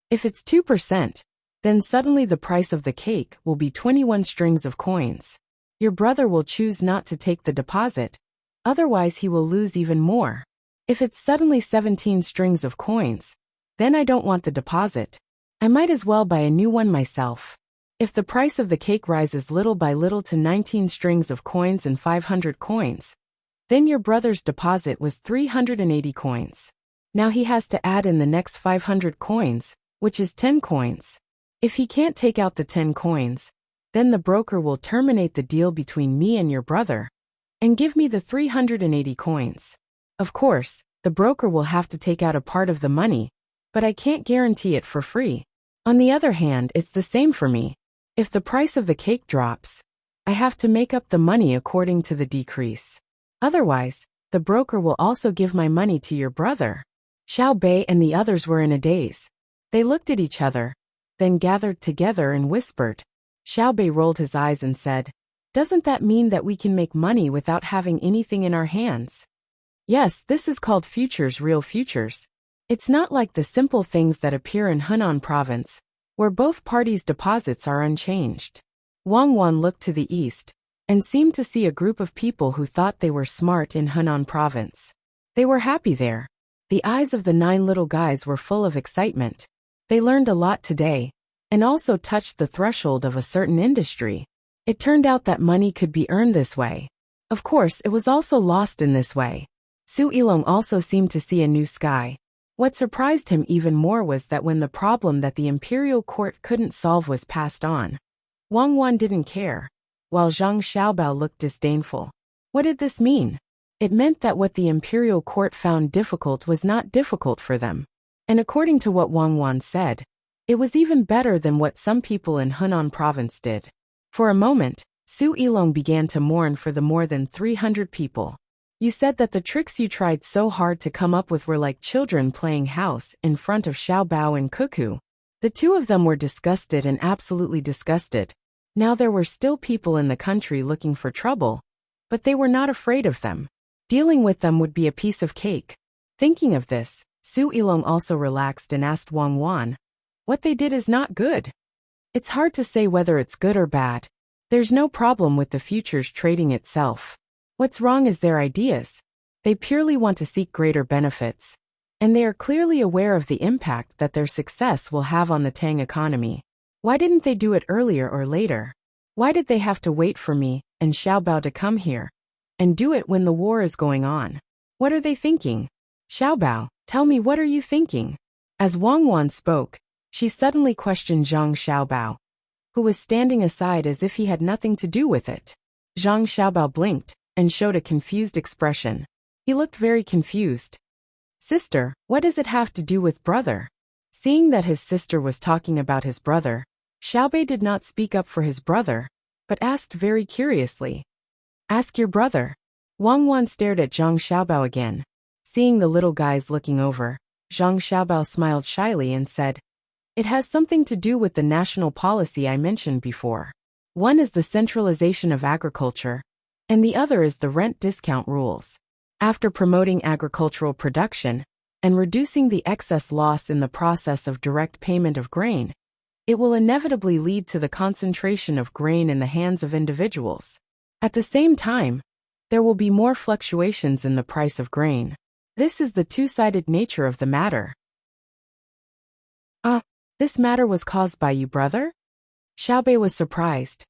If it's 2%, then suddenly the price of the cake will be 21 strings of coins. Your brother will choose not to take the deposit, otherwise he will lose even more. If it's suddenly 17 strings of coins, then I don't want the deposit. I might as well buy a new one myself. If the price of the cake rises little by little to 19 strings of coins and 500 coins, then your brother's deposit was 380 coins. Now he has to add in the next 500 coins, which is 10 coins. If he can't take out the 10 coins, then the broker will terminate the deal between me and your brother and give me the 380 coins. Of course, the broker will have to take out a part of the money, but I can't guarantee it for free. On the other hand, it's the same for me. If the price of the cake drops, I have to make up the money according to the decrease. Otherwise, the broker will also give my money to your brother. Xiao Bei and the others were in a daze. They looked at each other, then gathered together and whispered. Xiao Bei rolled his eyes and said, "Doesn't that mean that we can make money without having anything in our hands?" Yes, this is called futures, real futures. It's not like the simple things that appear in Hunan province, where both parties' deposits are unchanged. Wang Wan looked to the east, and seemed to see a group of people who thought they were smart in Hunan province. They were happy there. The eyes of the 9 little guys were full of excitement. They learned a lot today, and also touched the threshold of a certain industry. It turned out that money could be earned this way. Of course, it was also lost in this way. Su Yilong also seemed to see a new sky. What surprised him even more was that when the problem that the imperial court couldn't solve was passed on, Wang Wan didn't care, while Zhang Xiaobao looked disdainful. What did this mean? It meant that what the imperial court found difficult was not difficult for them. And according to what Wang Wan said, it was even better than what some people in Hunan province did. For a moment, Su Yilong began to mourn for the more than 300 people. You said that the tricks you tried so hard to come up with were like children playing house in front of Xiao Bao and Cuckoo. The two of them were disgusted and absolutely disgusted. Now there were still people in the country looking for trouble, but they were not afraid of them. Dealing with them would be a piece of cake. Thinking of this, Su Yilong also relaxed and asked Wang Wan, "What they did is not good." It's hard to say whether it's good or bad. There's no problem with the futures trading itself. What's wrong is their ideas. They purely want to seek greater benefits. And they are clearly aware of the impact that their success will have on the Tang economy. Why didn't they do it earlier or later? Why did they have to wait for me and Xiao Bao to come here and do it when the war is going on? What are they thinking? Xiao Bao, tell me, what are you thinking? As Wang Wan spoke, she suddenly questioned Zhang Xiaobao, who was standing aside as if he had nothing to do with it. Zhang Xiaobao blinked and showed a confused expression. He looked very confused. "Sister, what does it have to do with brother?" Seeing that his sister was talking about his brother, Xiaobei did not speak up for his brother, but asked very curiously, "Ask your brother." Wang Wan stared at Zhang Xiaobao again. Seeing the little guys looking over, Zhang Xiaobao smiled shyly and said, "It has something to do with the national policy I mentioned before. One is the centralization of agriculture, and the other is the rent discount rules. After promoting agricultural production and reducing the excess loss in the process of direct payment of grain, it will inevitably lead to the concentration of grain in the hands of individuals. At the same time, there will be more fluctuations in the price of grain. This is the two-sided nature of the matter." This matter was caused by you, brother?" Xiaobei was surprised.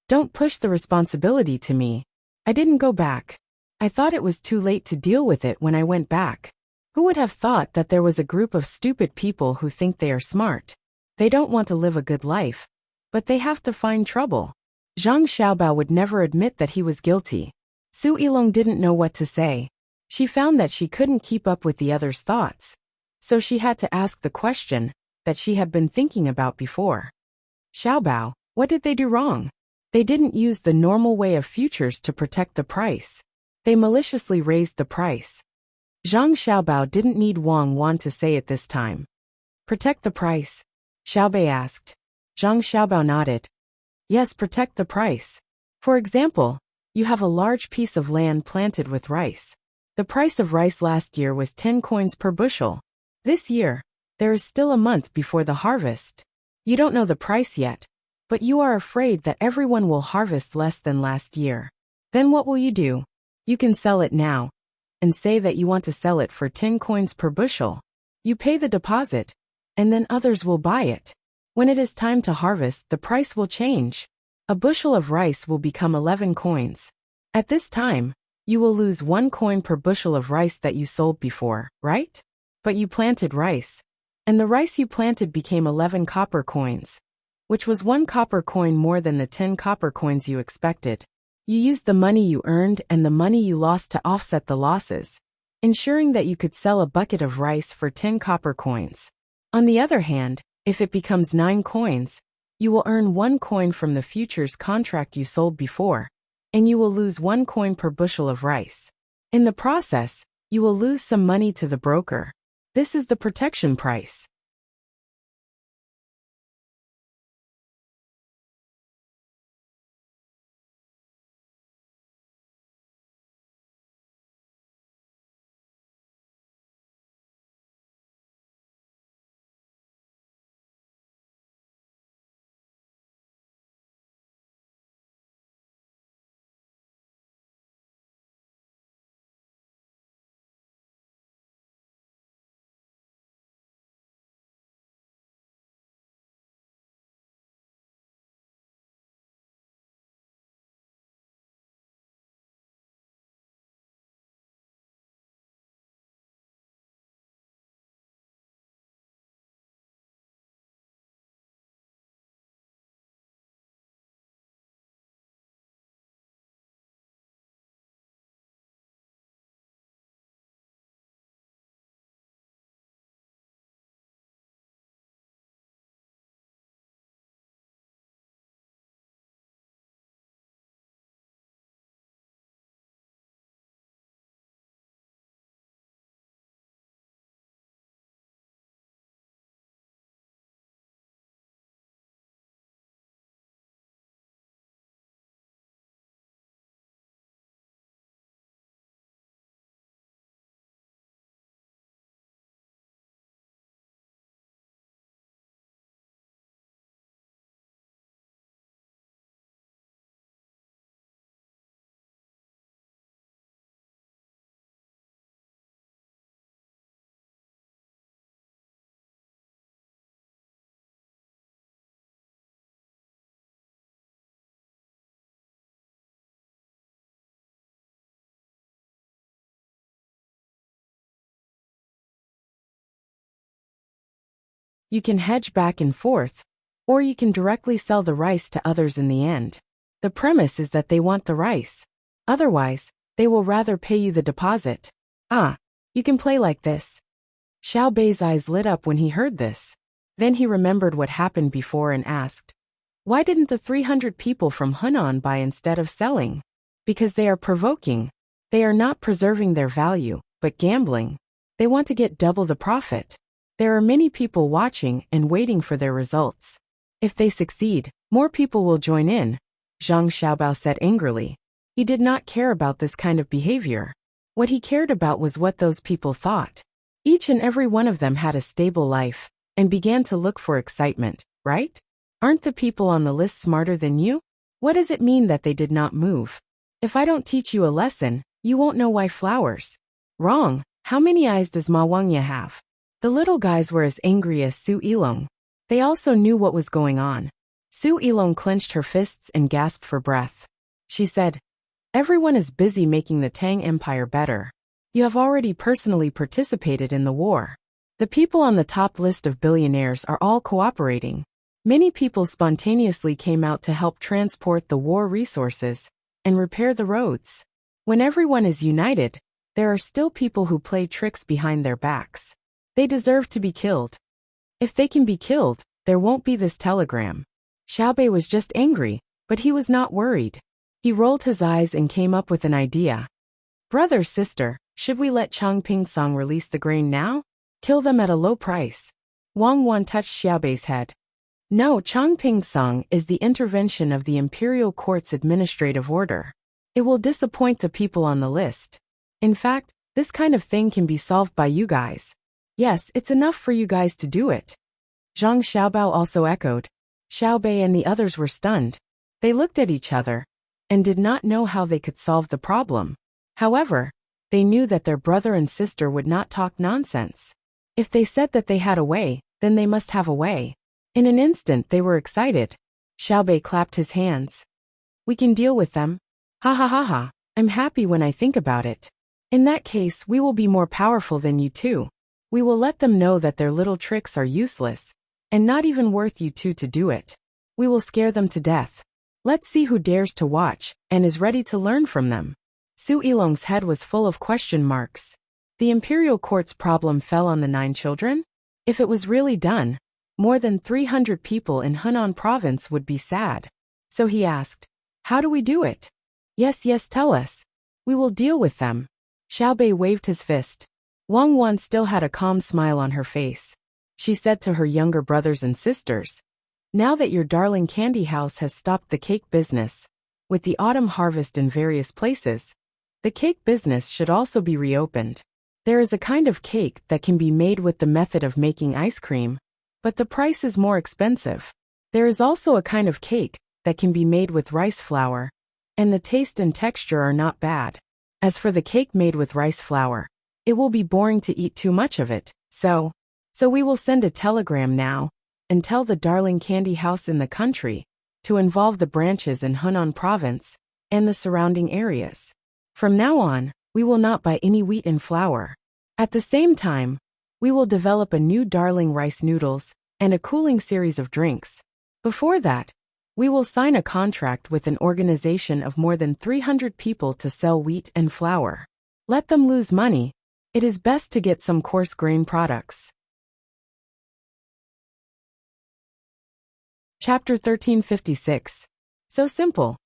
"Don't push the responsibility to me. I didn't go back. I thought it was too late to deal with it when I went back. Who would have thought that there was a group of stupid people who think they are smart? They don't want to live a good life, but they have to find trouble." Zhang Xiaobao would never admit that he was guilty. Su Yilong didn't know what to say. She found that she couldn't keep up with the others' thoughts, so she had to ask the question that she had been thinking about before. "Xiaobao, what did they do wrong?" "They didn't use the normal way of futures to protect the price. They maliciously raised the price." Zhang Xiaobao didn't need Wang Wan to say it this time. "Protect the price?" Xiaobei asked. Zhang Xiaobao nodded. "Yes, protect the price. For example, you have a large piece of land planted with rice. The price of rice last year was 10 coins per bushel. This year, there is still a month before the harvest. You don't know the price yet, but you are afraid that everyone will harvest less than last year. Then what will you do? You can sell it now, and say that you want to sell it for 10 coins per bushel. You pay the deposit, and then others will buy it. When it is time to harvest, the price will change. A bushel of rice will become 11 coins. At this time, you will lose 1 coin per bushel of rice that you sold before, right? But you planted rice, and the rice you planted became 11 copper coins, which was 1 copper coin more than the 10 copper coins you expected. You used the money you earned and the money you lost to offset the losses, ensuring that you could sell a bucket of rice for 10 copper coins. On the other hand, if it becomes 9 coins, you will earn 1 coin from the futures contract you sold before, and you will lose 1 coin per bushel of rice. In the process, you will lose some money to the broker. This is the protection price. You can hedge back and forth, or you can directly sell the rice to others in the end. The premise is that they want the rice. Otherwise, they will rather pay you the deposit. Ah, you can play like this. Xiao Bei's eyes lit up when he heard this. Then he remembered what happened before and asked, why didn't the 300 people from Hunan buy instead of selling? Because they are provoking. They are not preserving their value, but gambling. They want to get double the profit. There are many people watching and waiting for their results. If they succeed, more people will join in, Zhang Xiaobao said angrily. He did not care about this kind of behavior. What he cared about was what those people thought. Each and every one of them had a stable life, and began to look for excitement, right? Aren't the people on the list smarter than you? What does it mean that they did not move? If I don't teach you a lesson, you won't know why flowers. Wrong. How many eyes does Ma Wangya have? The little guys were as angry as Su Yilong. They also knew what was going on. Su Yilong clenched her fists and gasped for breath. She said, everyone is busy making the Tang Empire better. You have already personally participated in the war. The people on the top list of billionaires are all cooperating. Many people spontaneously came out to help transport the war resources and repair the roads. When everyone is united, there are still people who play tricks behind their backs. They deserve to be killed. If they can be killed, there won't be this telegram. Xiaobei was just angry, but he was not worried. He rolled his eyes and came up with an idea. Brother, sister, should we let Chang Pingsong release the grain now? Kill them at a low price. Wang Wan touched Xiaobei's head. No, Chang Pingsong is the intervention of the Imperial Court's administrative order. It will disappoint the people on the list. In fact, this kind of thing can be solved by you guys. Yes, it's enough for you guys to do it. Zhang Xiaobao also echoed. Xiaobei and the others were stunned. They looked at each other and did not know how they could solve the problem. However, they knew that their brother and sister would not talk nonsense. If they said that they had a way, then they must have a way. In an instant they were excited. Xiaobei clapped his hands. We can deal with them. Ha ha ha ha, I'm happy when I think about it. In that case, we will be more powerful than you two. We will let them know that their little tricks are useless, and not even worth you two to do it. We will scare them to death. Let's see who dares to watch, and is ready to learn from them. Su Yilong's head was full of question marks. The Imperial Court's problem fell on the 9 children? If it was really done, more than 300 people in Hunan province would be sad. So he asked, how do we do it? Yes, tell us. We will deal with them. Xiaobei waved his fist. Wang Wan still had a calm smile on her face. She said to her younger brothers and sisters, "Now that your darling candy house has stopped the cake business, with the autumn harvest in various places, the cake business should also be reopened. There is a kind of cake that can be made with the method of making ice cream, but the price is more expensive. There is also a kind of cake that can be made with rice flour, and the taste and texture are not bad. As for the cake made with rice flour, it will be boring to eat too much of it, so we will send a telegram now and tell the darling candy house in the country to involve the branches in Hunan province and the surrounding areas. From now on, we will not buy any wheat and flour. At the same time, we will develop a new darling rice noodles and a cooling series of drinks. Before that, we will sign a contract with an organization of more than 300 people to sell wheat and flour. Let them lose money. It is best to get some coarse grain products." Chapter 1356. So simple.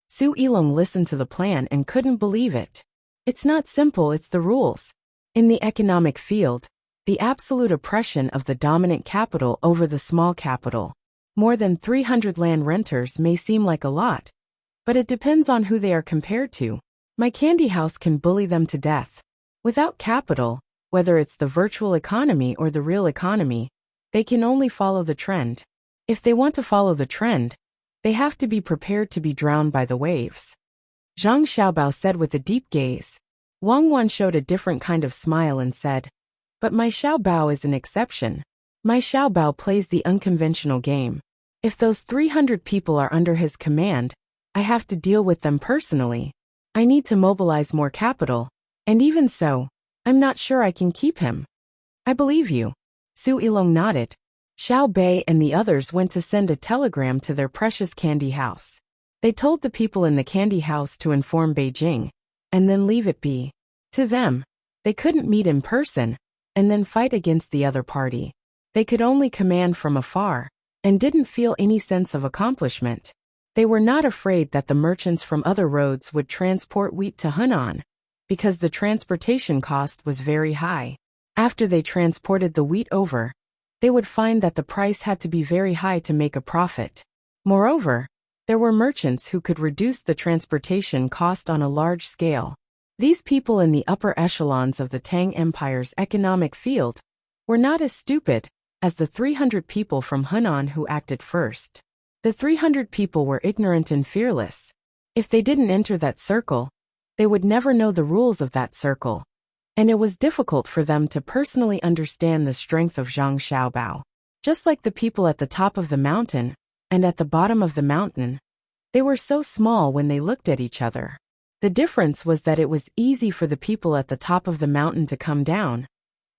Su Ilong listened to the plan and couldn't believe it. It's not simple, it's the rules. In the economic field, the absolute oppression of the dominant capital over the small capital. More than 300 land renters may seem like a lot, but it depends on who they are compared to. My candy house can bully them to death. Without capital, whether it's the virtual economy or the real economy, they can only follow the trend. If they want to follow the trend, they have to be prepared to be drowned by the waves. Zhang Xiaobao said with a deep gaze. Wang Wan showed a different kind of smile and said, "But my Xiaobao is an exception. My Xiaobao plays the unconventional game. If those 300 people are under his command, I have to deal with them personally. I need to mobilize more capital, and even so, I'm not sure I can keep him." "I believe you." Su Ilong nodded. Xiao Bei and the others went to send a telegram to their precious candy house. They told the people in the candy house to inform Beijing, and then leave it be. To them, they couldn't meet in person, and then fight against the other party. They could only command from afar, and didn't feel any sense of accomplishment. They were not afraid that the merchants from other roads would transport wheat to Hunan, because the transportation cost was very high. After they transported the wheat over, they would find that the price had to be very high to make a profit. Moreover, there were merchants who could reduce the transportation cost on a large scale. These people in the upper echelons of the Tang Empire's economic field were not as stupid as the 300 people from Hunan who acted first. The 300 people were ignorant and fearless. If they didn't enter that circle, they would never know the rules of that circle, and it was difficult for them to personally understand the strength of Zhang Xiaobao. Just like the people at the top of the mountain and at the bottom of the mountain, they were so small when they looked at each other. The difference was that it was easy for the people at the top of the mountain to come down,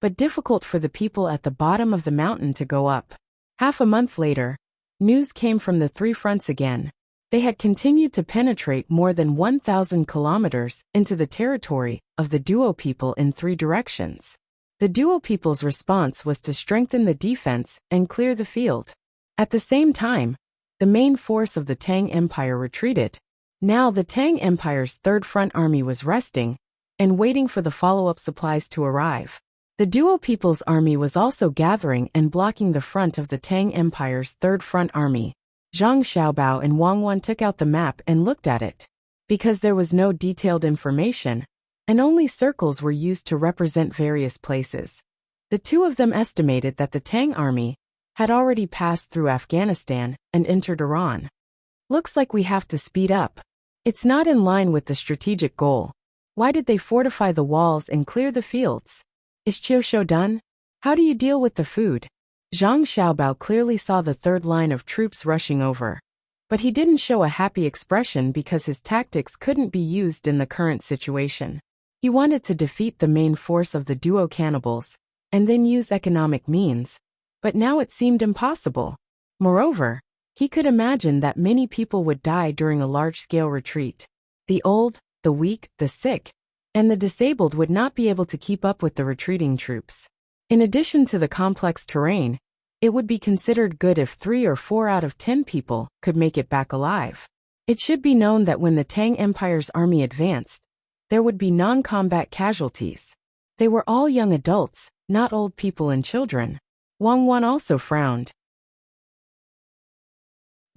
but difficult for the people at the bottom of the mountain to go up. Half a month later, news came from the three fronts again. They had continued to penetrate more than 1,000 kilometers into the territory of the Duo people in three directions. The Duo people's response was to strengthen the defense and clear the field. At the same time, the main force of the Tang Empire retreated. Now the Tang Empire's Third Front Army was resting and waiting for the follow-up supplies to arrive. The Duo people's army was also gathering and blocking the front of the Tang Empire's Third Front Army. Zhang Xiaobao and Wang Wan took out the map and looked at it. Because there was no detailed information, and only circles were used to represent various places, the two of them estimated that the Tang army had already passed through Afghanistan and entered Iran. "Looks like we have to speed up. It's not in line with the strategic goal. Why did they fortify the walls and clear the fields? Is Qiushu done? How do you deal with the food?" Zhang Xiaobao clearly saw the third line of troops rushing over, but he didn't show a happy expression because his tactics couldn't be used in the current situation. He wanted to defeat the main force of the Duo cannibals, and then use economic means, but now it seemed impossible. Moreover, he could imagine that many people would die during a large-scale retreat. The old, the weak, the sick, and the disabled would not be able to keep up with the retreating troops. In addition to the complex terrain, it would be considered good if 3 or 4 out of 10 people could make it back alive. It should be known that when the Tang Empire's army advanced, there would be non-combat casualties. They were all young adults, not old people and children. Wang Wan also frowned.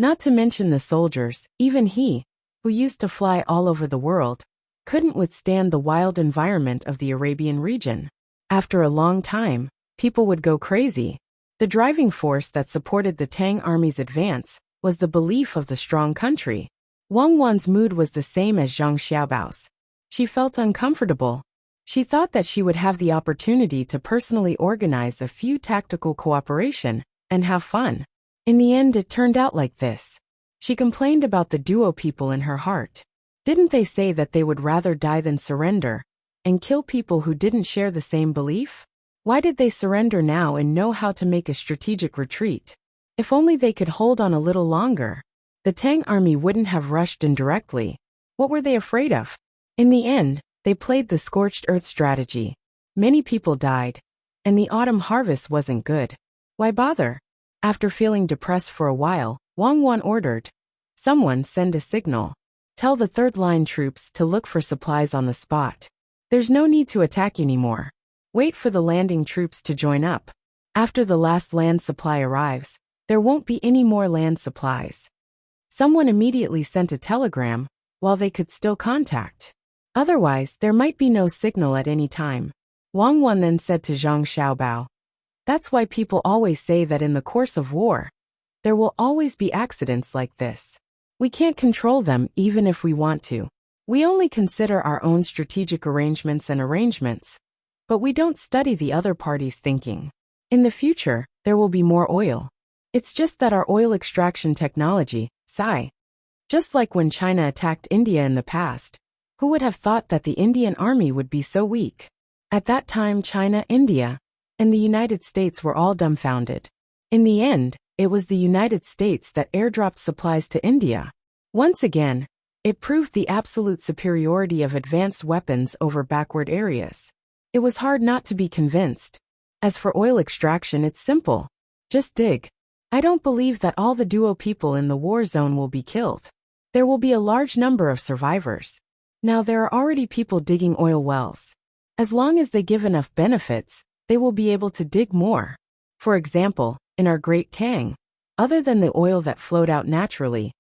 Not to mention the soldiers, even he, who used to fly all over the world, couldn't withstand the wild environment of the Arabian region. After a long time, people would go crazy. The driving force that supported the Tang army's advance was the belief of the strong country. Wang Wan's mood was the same as Zhang Xiaobao's. She felt uncomfortable. She thought that she would have the opportunity to personally organize a few tactical cooperation and have fun. In the end, it turned out like this. She complained about the duo people in her heart. Didn't they say that they would rather die than surrender and kill people who didn't share the same belief? Why did they surrender now and know how to make a strategic retreat? If only they could hold on a little longer. The Tang army wouldn't have rushed in directly. What were they afraid of? In the end, they played the scorched earth strategy. Many people died, and the autumn harvest wasn't good. Why bother? After feeling depressed for a while, Wang Wan ordered, "Someone send a signal. Tell the third-line troops to look for supplies on the spot. There's no need to attack anymore. Wait for the landing troops to join up. After the last land supply arrives, there won't be any more land supplies." Someone immediately sent a telegram, while they could still contact. Otherwise, there might be no signal at any time. Wang Wan then said to Zhang Xiaobao, "That's why people always say that in the course of war, there will always be accidents like this. We can't control them even if we want to. We only consider our own strategic arrangements, but we don't study the other party's thinking. In the future, there will be more oil. It's just that our oil extraction technology, just like when China attacked India in the past, who would have thought that the Indian army would be so weak? At that time, China, India, and the United States were all dumbfounded. In the end, it was the United States that airdropped supplies to India. Once again, it proved the absolute superiority of advanced weapons over backward areas. It was hard not to be convinced. As for oil extraction, it's simple. Just dig. I don't believe that all the duo people in the war zone will be killed. There will be a large number of survivors. Now there are already people digging oil wells. As long as they give enough benefits, they will be able to dig more. For example, in our Great Tang, other than the oil that flowed out naturally,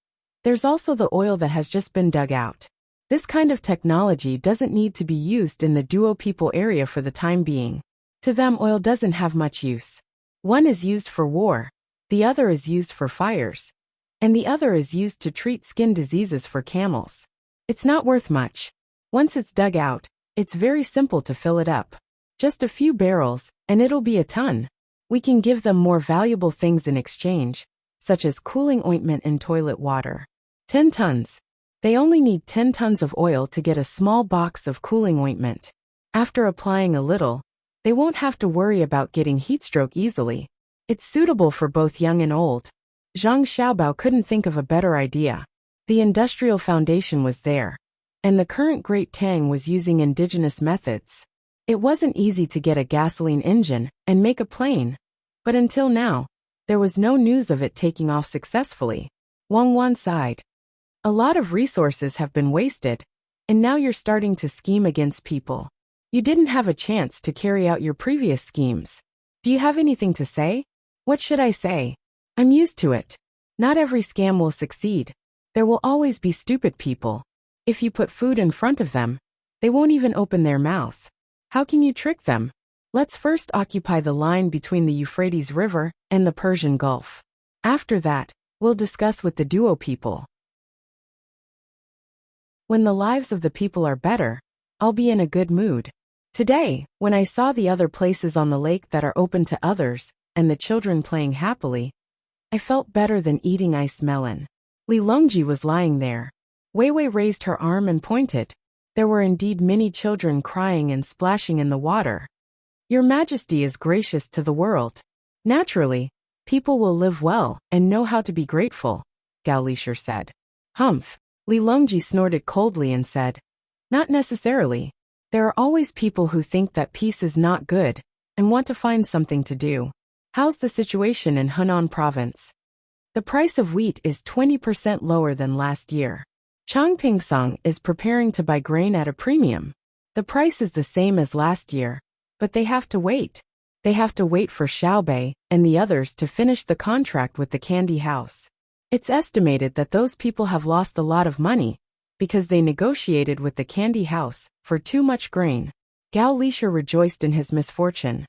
there's also the oil that has just been dug out. This kind of technology doesn't need to be used in the duo people area for the time being. To them, oil doesn't have much use. One is used for war, the other is used for fires, and the other is used to treat skin diseases for camels. It's not worth much. Once it's dug out, it's very simple to fill it up. Just a few barrels, and it'll be a ton. We can give them more valuable things in exchange, such as cooling ointment and toilet water. 10 tons. They only need 10 tons of oil to get a small box of cooling ointment. After applying a little, they won't have to worry about getting heatstroke easily. It's suitable for both young and old. Zhang Xiaobao couldn't think of a better idea. The industrial foundation was there, and the current Great Tang was using indigenous methods. It wasn't easy to get a gasoline engine and make a plane, but until now, there was no news of it taking off successfully. Wang Wan sighed. A lot of resources have been wasted, and now you're starting to scheme against people. You didn't have a chance to carry out your previous schemes. Do you have anything to say? What should I say? I'm used to it. Not every scam will succeed. There will always be stupid people. If you put food in front of them, they won't even open their mouth. How can you trick them? Let's first occupy the line between the Euphrates River and the Persian Gulf. After that, we'll discuss with the duo people. When the lives of the people are better, I'll be in a good mood. Today, when I saw the other places on the lake that are open to others, and the children playing happily, I felt better than eating iced melon. Li Longji was lying there. Wei Wei raised her arm and pointed. There were indeed many children crying and splashing in the water. Your Majesty is gracious to the world. Naturally, people will live well and know how to be grateful, Gao Lishir said. Humph. Li Longji snorted coldly and said, Not necessarily. There are always people who think that peace is not good and want to find something to do. How's the situation in Hunan province? The price of wheat is 20% lower than last year. Changpingsang is preparing to buy grain at a premium. The price is the same as last year, But they have to wait. They have to wait for Xiaobei and the others to finish the contract with the candy house. It's estimated that those people have lost a lot of money because they negotiated with the candy house for too much grain. Gao Lisha rejoiced in his misfortune.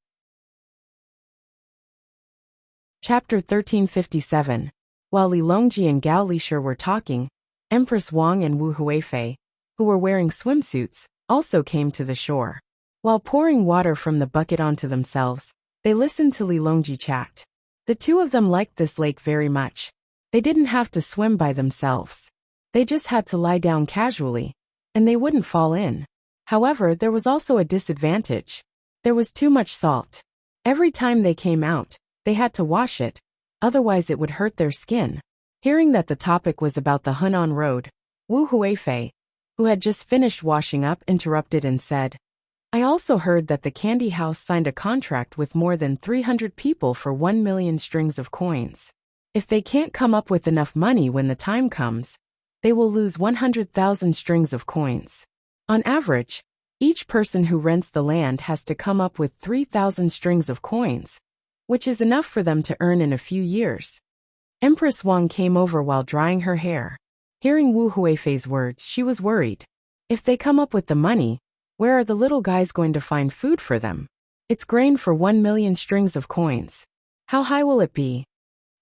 Chapter 1357. While Li Longji and Gao Lisha were talking, Empress Wang and Wu Huifei, who were wearing swimsuits, also came to the shore. While pouring water from the bucket onto themselves, they listened to Li Longji chat. The two of them liked this lake very much. They didn't have to swim by themselves. They just had to lie down casually, and they wouldn't fall in. However, there was also a disadvantage. There was too much salt. Every time they came out, they had to wash it, otherwise it would hurt their skin. Hearing that the topic was about the Henan Road, Wu Huifei, who had just finished washing up, interrupted and said, I also heard that the candy house signed a contract with more than 300 people for 1 million strings of coins. If they can't come up with enough money when the time comes, they will lose 100,000 strings of coins. On average, each person who rents the land has to come up with 3,000 strings of coins, which is enough for them to earn in a few years. Empress Wang came over while drying her hair. Hearing Wu Huifei's words, she was worried. If they come up with the money, where are the little guys going to find food for them? It's grain for 1 million strings of coins. How high will it be?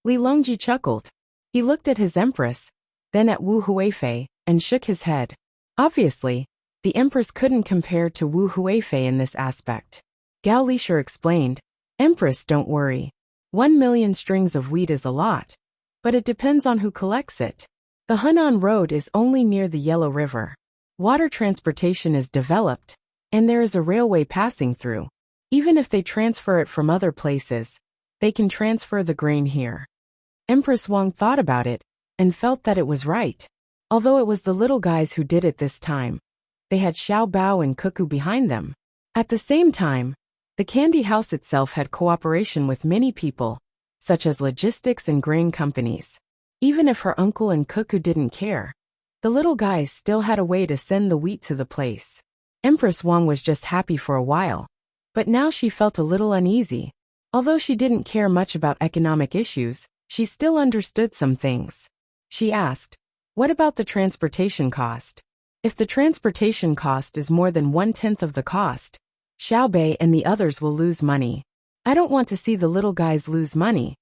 Li Longji chuckled. He looked at his empress, then at Wu Huifei, and shook his head. Obviously, the empress couldn't compare to Wu Huifei in this aspect. Gao Lisha explained, Empress, don't worry. 1 million strings of wheat is a lot, but it depends on who collects it. The Henan Road is only near the Yellow River. Water transportation is developed, and there is a railway passing through. Even if they transfer it from other places, they can transfer the grain here. Empress Wang thought about it, and felt that it was right. Although it was the little guys who did it this time, they had Xiao Bao and Cuckoo behind them. At the same time, the candy house itself had cooperation with many people, such as logistics and grain companies. Even if her uncle and Cuckoo didn't care, the little guys still had a way to send the wheat to the place. Empress Wang was just happy for a while, but now she felt a little uneasy. Although she didn't care much about economic issues, she still understood some things. She asked, what about the transportation cost? If the transportation cost is more than 1/10 of the cost, Xiaobei and the others will lose money. I don't want to see the little guys lose money.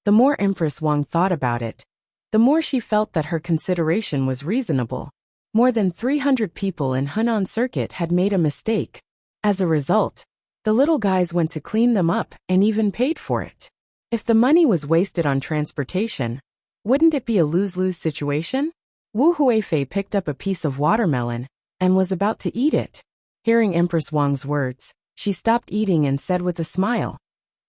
The more Empress Wang thought about it, the more she felt that her consideration was reasonable. More than 300 people in Henan Circuit had made a mistake. As a result, the little guys went to clean them up and even paid for it. If the money was wasted on transportation, wouldn't it be a lose-lose situation? Wu Huifei picked up a piece of watermelon and was about to eat it. Hearing Empress Wang's words, she stopped eating and said with a smile,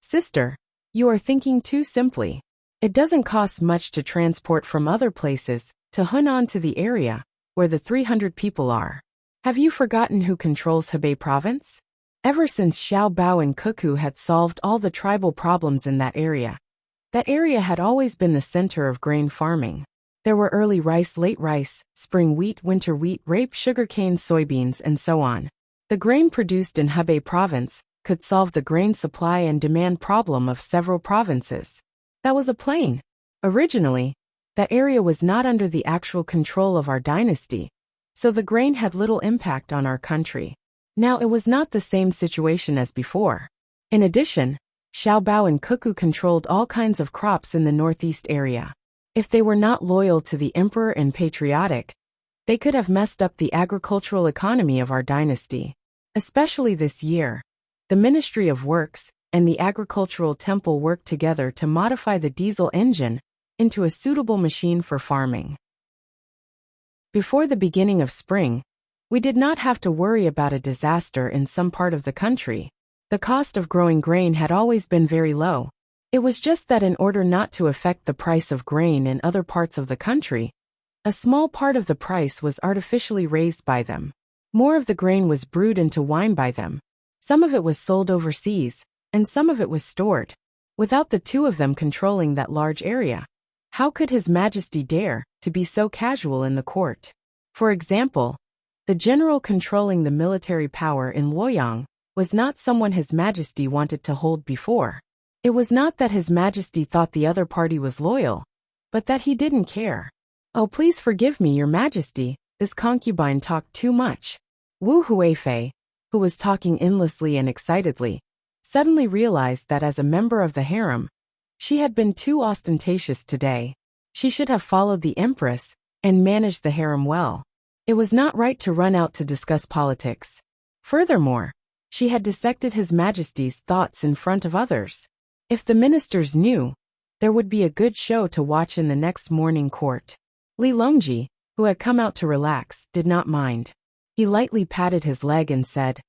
Sister, you are thinking too simply. It doesn't cost much to transport from other places to Henan to the area where the 300 people are. Have you forgotten who controls Hebei province? Ever since Xiao Bao and Cuckoo had solved all the tribal problems in that area had always been the center of grain farming. There were early rice, late rice, spring wheat, winter wheat, rape, sugarcane, soybeans, and so on. The grain produced in Hebei province could solve the grain supply and demand problem of several provinces. That was a plain. Originally, that area was not under the actual control of our dynasty, so the grain had little impact on our country. Now it was not the same situation as before. In addition, Xiao Bao and Cuckoo controlled all kinds of crops in the northeast area. If they were not loyal to the emperor and patriotic, they could have messed up the agricultural economy of our dynasty. Especially this year, the Ministry of Works and the Agricultural Temple worked together to modify the diesel engine into a suitable machine for farming. Before the beginning of spring, we did not have to worry about a disaster in some part of the country. The cost of growing grain had always been very low. It was just that in order not to affect the price of grain in other parts of the country, a small part of the price was artificially raised by them. More of the grain was brewed into wine by them. Some of it was sold overseas, and some of it was stored. Without the two of them controlling that large area, how could His Majesty dare to be so casual in the court? For example, the general controlling the military power in Luoyang was not someone His Majesty wanted to hold before. It was not that His Majesty thought the other party was loyal, but that he didn't care. "Oh, please forgive me, Your Majesty, this concubine talked too much." Wu Huifei, who was talking endlessly and excitedly, suddenly realized that as a member of the harem, she had been too ostentatious today. She should have followed the empress and managed the harem well. It was not right to run out to discuss politics. Furthermore, she had dissected His Majesty's thoughts in front of others. If the ministers knew, there would be a good show to watch in the next morning court. Li Longji, who had come out to relax, did not mind. He lightly patted his leg and said,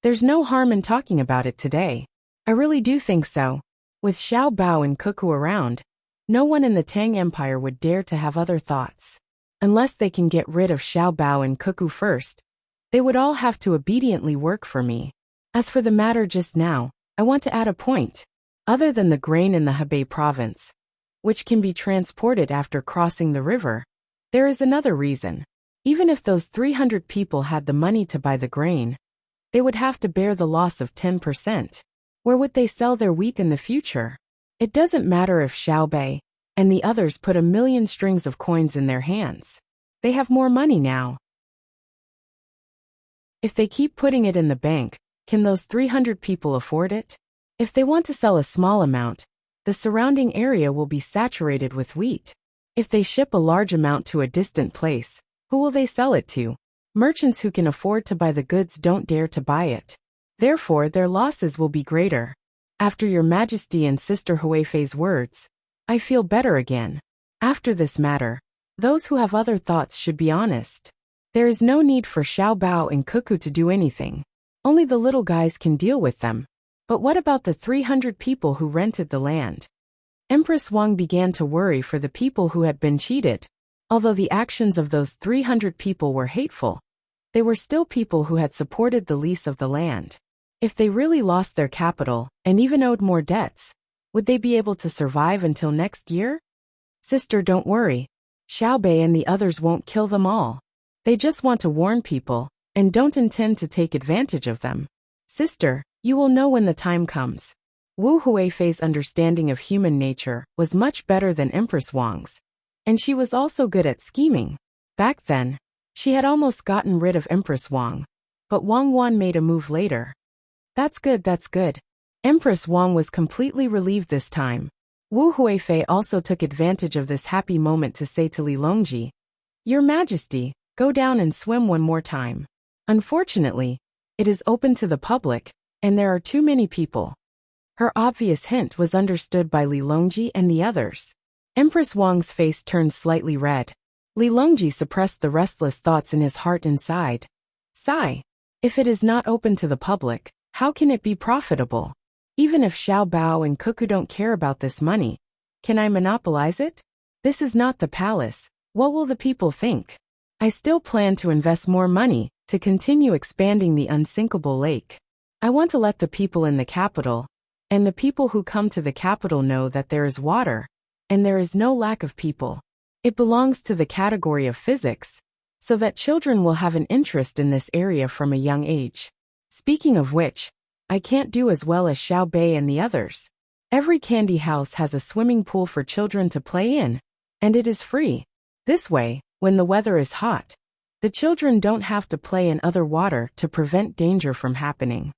"There's no harm in talking about it today. I really do think so." With Xiao Bao and Cuckoo around, no one in the Tang Empire would dare to have other thoughts. Unless they can get rid of Xiao Bao and Cuckoo first, they would all have to obediently work for me. As for the matter just now, I want to add a point. Other than the grain in the Hebei province, which can be transported after crossing the river, there is another reason. Even if those 300 people had the money to buy the grain, they would have to bear the loss of 10%. Where would they sell their wheat in the future? It doesn't matter if Xiao Bei and the others put 1,000,000 strings of coins in their hands. They have more money now. If they keep putting it in the bank, can those 300 people afford it? If they want to sell a small amount, the surrounding area will be saturated with wheat. If they ship a large amount to a distant place, who will they sell it to? Merchants who can afford to buy the goods don't dare to buy it. Therefore, their losses will be greater. After Your Majesty and Sister Huifei's words, I feel better again. After this matter, those who have other thoughts should be honest. There is no need for Xiao Bao and Cuckoo to do anything. Only the little guys can deal with them. But what about the 300 people who rented the land? Empress Wang began to worry for the people who had been cheated. Although the actions of those 300 people were hateful, they were still people who had supported the lease of the land. If they really lost their capital, and even owed more debts, would they be able to survive until next year? Sister, don't worry. Xiao Bei and the others won't kill them all. They just want to warn people, and don't intend to take advantage of them. Sister, you will know when the time comes. Wu Huifei's understanding of human nature was much better than Empress Wang's, and she was also good at scheming. Back then, she had almost gotten rid of Empress Wang, but Wang Wan made a move later. That's good, that's good. Empress Wang was completely relieved this time. Wu Huifei also took advantage of this happy moment to say to Li Longji, "Your Majesty, go down and swim one more time. Unfortunately, it is open to the public, and there are too many people." Her obvious hint was understood by Li Longji and the others. Empress Wang's face turned slightly red. Li Longji suppressed the restless thoughts in his heart inside. Sigh. If it is not open to the public, how can it be profitable? Even if Xiao Bao and Cuckoo don't care about this money, can I monopolize it? This is not the palace. What will the people think? I still plan to invest more money to continue expanding the unsinkable lake. I want to let the people in the capital, and the people who come to the capital know that there is water, and there is no lack of people. It belongs to the category of physics, so that children will have an interest in this area from a young age. Speaking of which, I can't do as well as Xiao Bei and the others. Every candy house has a swimming pool for children to play in, and it is free. This way, when the weather is hot, the children don't have to play in other water to prevent danger from happening.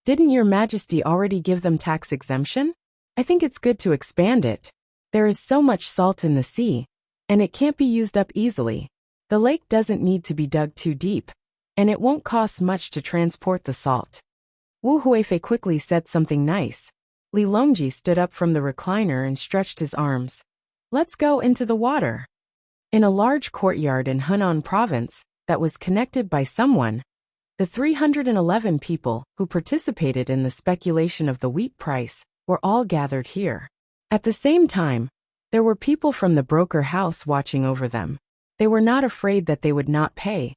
Didn't Your Majesty already give them tax exemption? I think it's good to expand it. There is so much salt in the sea, and it can't be used up easily. The lake doesn't need to be dug too deep, and it won't cost much to transport the salt. Wu Huifei quickly said something nice. Li Longji stood up from the recliner and stretched his arms. Let's go into the water. In a large courtyard in Henan province that was connected by someone, the 311 people who participated in the speculation of the wheat price were all gathered here. At the same time, there were people from the broker house watching over them. They were not afraid that they would not pay,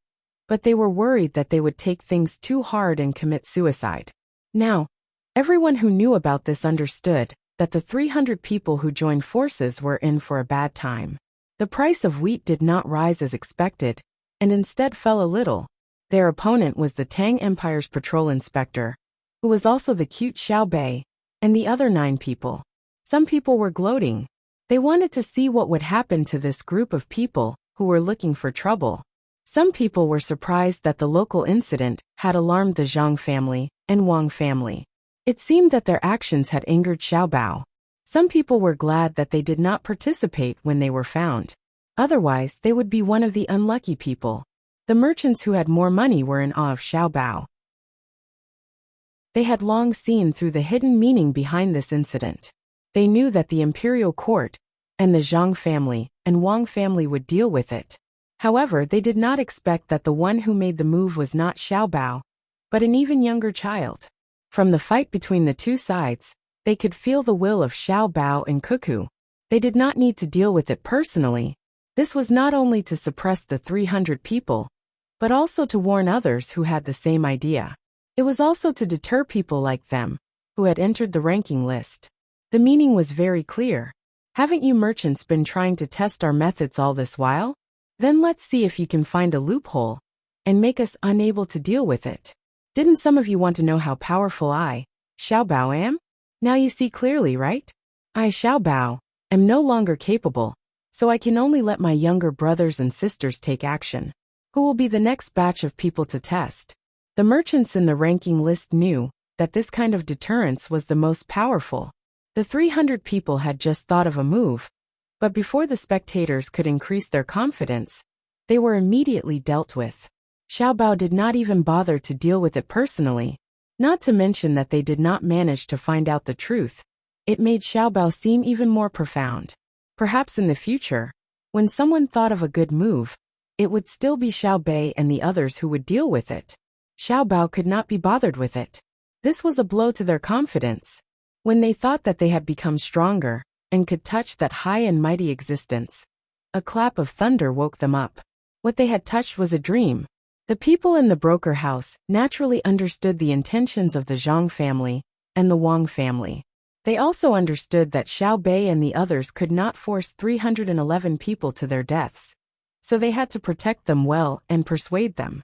but they were worried that they would take things too hard and commit suicide. Now, everyone who knew about this understood that the 300 people who joined forces were in for a bad time. The price of wheat did not rise as expected, and instead fell a little. Their opponent was the Tang Empire's patrol inspector, who was also the cute Xiao Bei, and the other 9 people. Some people were gloating. They wanted to see what would happen to this group of people who were looking for trouble. Some people were surprised that the local incident had alarmed the Zhang family and Wang family. It seemed that their actions had angered Xiao Bao. Some people were glad that they did not participate when they were found. Otherwise, they would be one of the unlucky people. The merchants who had more money were in awe of Xiao Bao. They had long seen through the hidden meaning behind this incident. They knew that the imperial court and the Zhang family and Wang family would deal with it. However, they did not expect that the one who made the move was not Xiao Bao, but an even younger child. From the fight between the two sides, they could feel the will of Xiao Bao and Cuckoo. They did not need to deal with it personally. This was not only to suppress the 300 people, but also to warn others who had the same idea. It was also to deter people like them, who had entered the ranking list. The meaning was very clear. Haven't you merchants been trying to test our methods all this while? Then let's see if you can find a loophole and make us unable to deal with it. Didn't some of you want to know how powerful I, Xiao Bao, am? Now you see clearly, right? I, Xiao Bao, am no longer capable, so I can only let my younger brothers and sisters take action. Who will be the next batch of people to test? The merchants in the ranking list knew that this kind of deterrence was the most powerful. The 300 people had just thought of a move, but before the spectators could increase their confidence, they were immediately dealt with. Xiao Bao did not even bother to deal with it personally, not to mention that they did not manage to find out the truth. It made Xiao Bao seem even more profound. Perhaps in the future, when someone thought of a good move, it would still be Xiao Bei and the others who would deal with it. Xiao Bao could not be bothered with it. This was a blow to their confidence. When they thought that they had become stronger and could touch that high and mighty existence, a clap of thunder woke them up. What they had touched was a dream. The people in the broker house naturally understood the intentions of the Zhang family and the Wang family. They also understood that Xiao Bei and the others could not force 311 people to their deaths, so they had to protect them well and persuade them.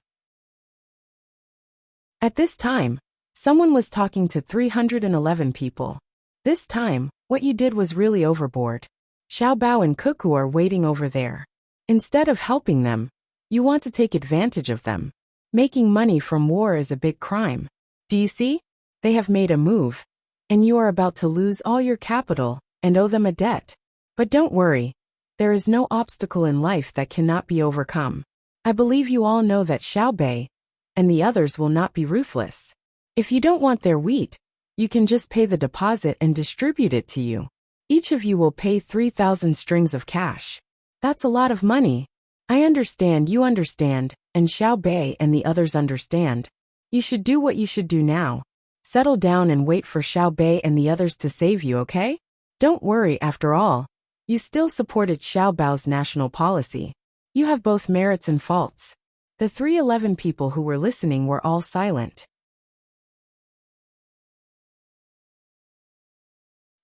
At this time, someone was talking to 311 people. This time, what you did was really overboard. Xiao Bao and Cuckoo are waiting over there. Instead of helping them, you want to take advantage of them. Making money from war is a big crime. Do you see? They have made a move, and you are about to lose all your capital and owe them a debt. But don't worry, there is no obstacle in life that cannot be overcome. I believe you all know that Xiao Bei and the others will not be ruthless. If you don't want their wheat, you can just pay the deposit and distribute it to you. Each of you will pay 3,000 strings of cash. That's a lot of money. I understand, you understand, and Xiao Bei and the others understand. You should do what you should do now. Settle down and wait for Xiao Bei and the others to save you, okay? Don't worry, after all. You still supported Xiao Bao's national policy. You have both merits and faults. The 311 people who were listening were all silent.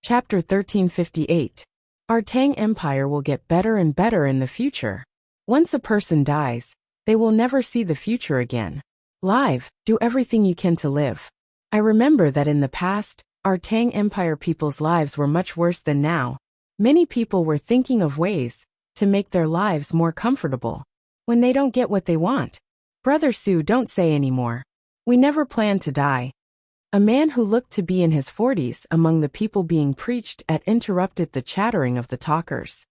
Chapter 1358. Our Tang Empire will get better and better in the future. Once a person dies, they will never see the future again. Live, do everything you can to live. I remember that in the past, our Tang Empire people's lives were much worse than now. Many people were thinking of ways to make their lives more comfortable. When they don't get what they want, Brother Su, don't say anymore. We never planned to die. A man who looked to be in his 40s among the people being preached at interrupted the chattering of the talkers.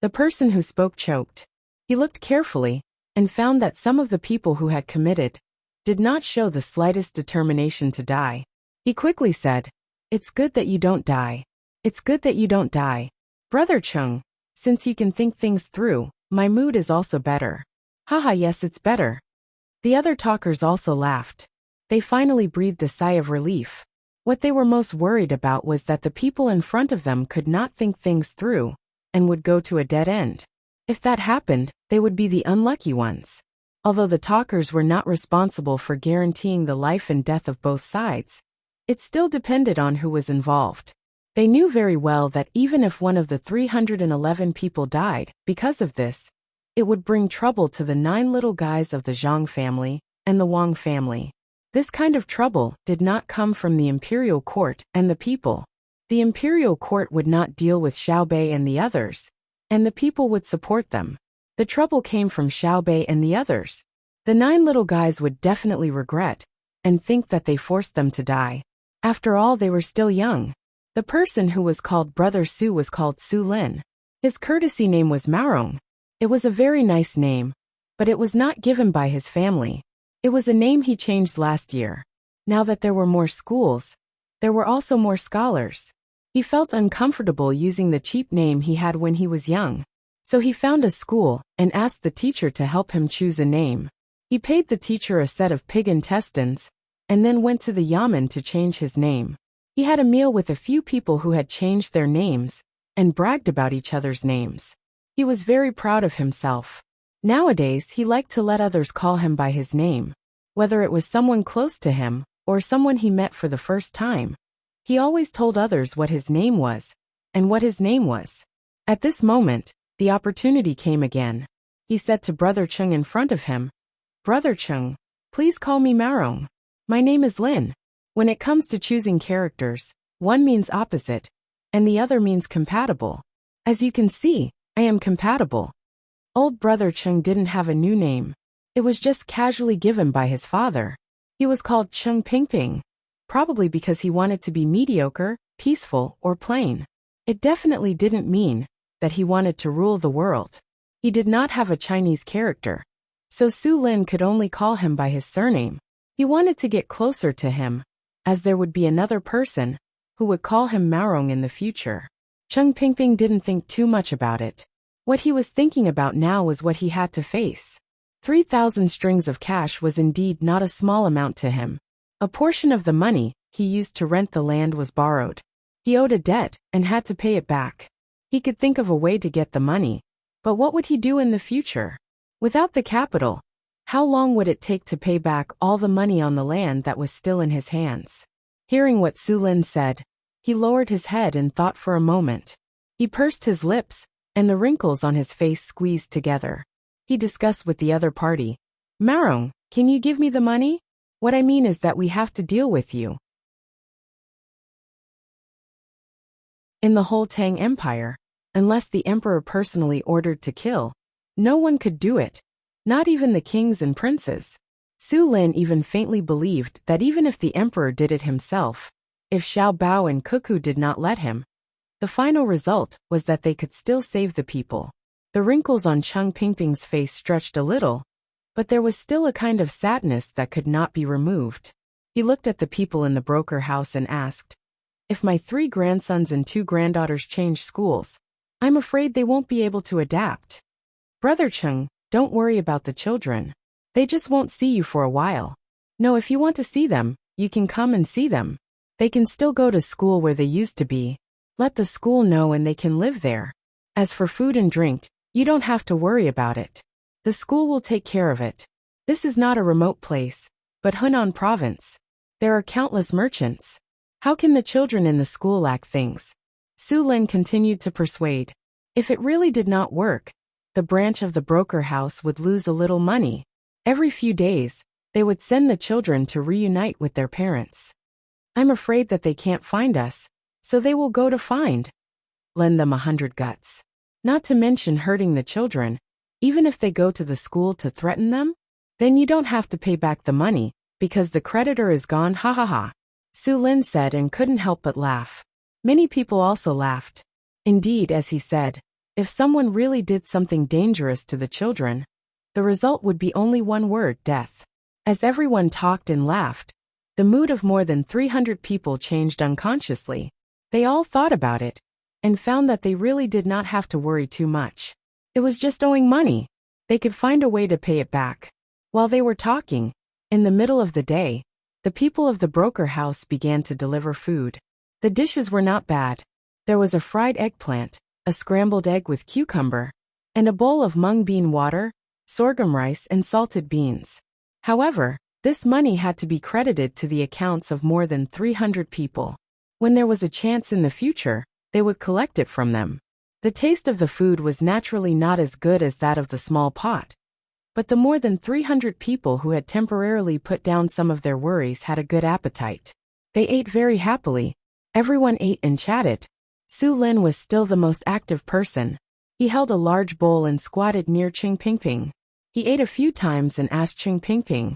The person who spoke choked. He looked carefully and found that some of the people who had committed did not show the slightest determination to die. He quickly said, "It's good that you don't die. It's good that you don't die. Brother Chung, since you can think things through, my mood is also better." Haha, yes, it's better. The other talkers also laughed. They finally breathed a sigh of relief. What they were most worried about was that the people in front of them could not think things through and would go to a dead end. If that happened, they would be the unlucky ones. Although the talkers were not responsible for guaranteeing the life and death of both sides, it still depended on who was involved. They knew very well that even if one of the 311 people died because of this, it would bring trouble to the 9 little guys of the Zhang family and the Wang family. This kind of trouble did not come from the imperial court and the people. The imperial court would not deal with Xiao Bei and the others, and the people would support them. The trouble came from Xiao Bei and the others. The 9 little guys would definitely regret and think that they forced them to die. After all, they were still young. The person who was called Brother Su was called Su Lin. His courtesy name was Marong. It was a very nice name, but it was not given by his family. It was a name he changed last year. Now that there were more schools, there were also more scholars. He felt uncomfortable using the cheap name he had when he was young. So he found a school and asked the teacher to help him choose a name. He paid the teacher a set of pig intestines and then went to the yamen to change his name. He had a meal with a few people who had changed their names and bragged about each other's names. He was very proud of himself. Nowadays, he liked to let others call him by his name, whether it was someone close to him or someone he met for the first time. He always told others what his name was and what his name was. At this moment, the opportunity came again. He said to Brother Chung in front of him, "Brother Chung, please call me Marong. My name is Lin." When it comes to choosing characters, one means opposite, and the other means compatible. As you can see, I am compatible. Old Brother Chung didn't have a new name. It was just casually given by his father. He was called Chung Pingping, probably because he wanted to be mediocre, peaceful, or plain. It definitely didn't mean that he wanted to rule the world. He did not have a Chinese character, so Su Lin could only call him by his surname. He wanted to get closer to him, as there would be another person who would call him Marong in the future. Chung Pingping didn't think too much about it. What he was thinking about now was what he had to face. 3,000 strings of cash was indeed not a small amount to him. A portion of the money he used to rent the land was borrowed. He owed a debt and had to pay it back. He could think of a way to get the money, but what would he do in the future? Without the capital, how long would it take to pay back all the money on the land that was still in his hands? Hearing what Su Lin said, he lowered his head and thought for a moment. He pursed his lips, and the wrinkles on his face squeezed together. He discussed with the other party, "Marong, can you give me the money? What I mean is that we have to deal with you." In the whole Tang Empire, unless the emperor personally ordered to kill, no one could do it, not even the kings and princes. Su Lin even faintly believed that even if the emperor did it himself, if Xiao Bao and Cuckoo did not let him, the final result was that they could still save the people. The wrinkles on Chung Pingping's face stretched a little, but there was still a kind of sadness that could not be removed. He looked at the people in the broker house and asked, "If my 3 grandsons and 2 granddaughters change schools, I'm afraid they won't be able to adapt." "Brother Chung, don't worry about the children. They just won't see you for a while. No, if you want to see them, you can come and see them. They can still go to school where they used to be. Let the school know and they can live there. As for food and drink, you don't have to worry about it. The school will take care of it. This is not a remote place, but Hunan province. There are countless merchants. How can the children in the school lack things?" Su Lin continued to persuade. If it really did not work, the branch of the broker house would lose a little money. Every few days, they would send the children to reunite with their parents. "I'm afraid that they can't find us, so they will go to find. Lend them 100 guts. Not to mention hurting the children, even if they go to the school to threaten them? Then you don't have to pay back the money, because the creditor is gone, ha ha ha." Su Lin said and couldn't help but laugh. Many people also laughed. Indeed, as he said, if someone really did something dangerous to the children, the result would be only one word, death. As everyone talked and laughed, the mood of more than 300 people changed unconsciously. They all thought about it, and found that they really did not have to worry too much. It was just owing money. They could find a way to pay it back. While they were talking, in the middle of the day, the people of the broker house began to deliver food. The dishes were not bad. There was a fried eggplant, a scrambled egg with cucumber, and a bowl of mung bean water, sorghum rice and salted beans. However, this money had to be credited to the accounts of more than 300 people. When there was a chance in the future, they would collect it from them. The taste of the food was naturally not as good as that of the small pot, But the more than 300 people who had temporarily put down some of their worries had a good appetite. They ate very happily. Everyone ate and chatted. Su Lin was still the most active person. He held a large bowl and squatted near Cheng Pingping. He ate a few times and asked Cheng Pingping,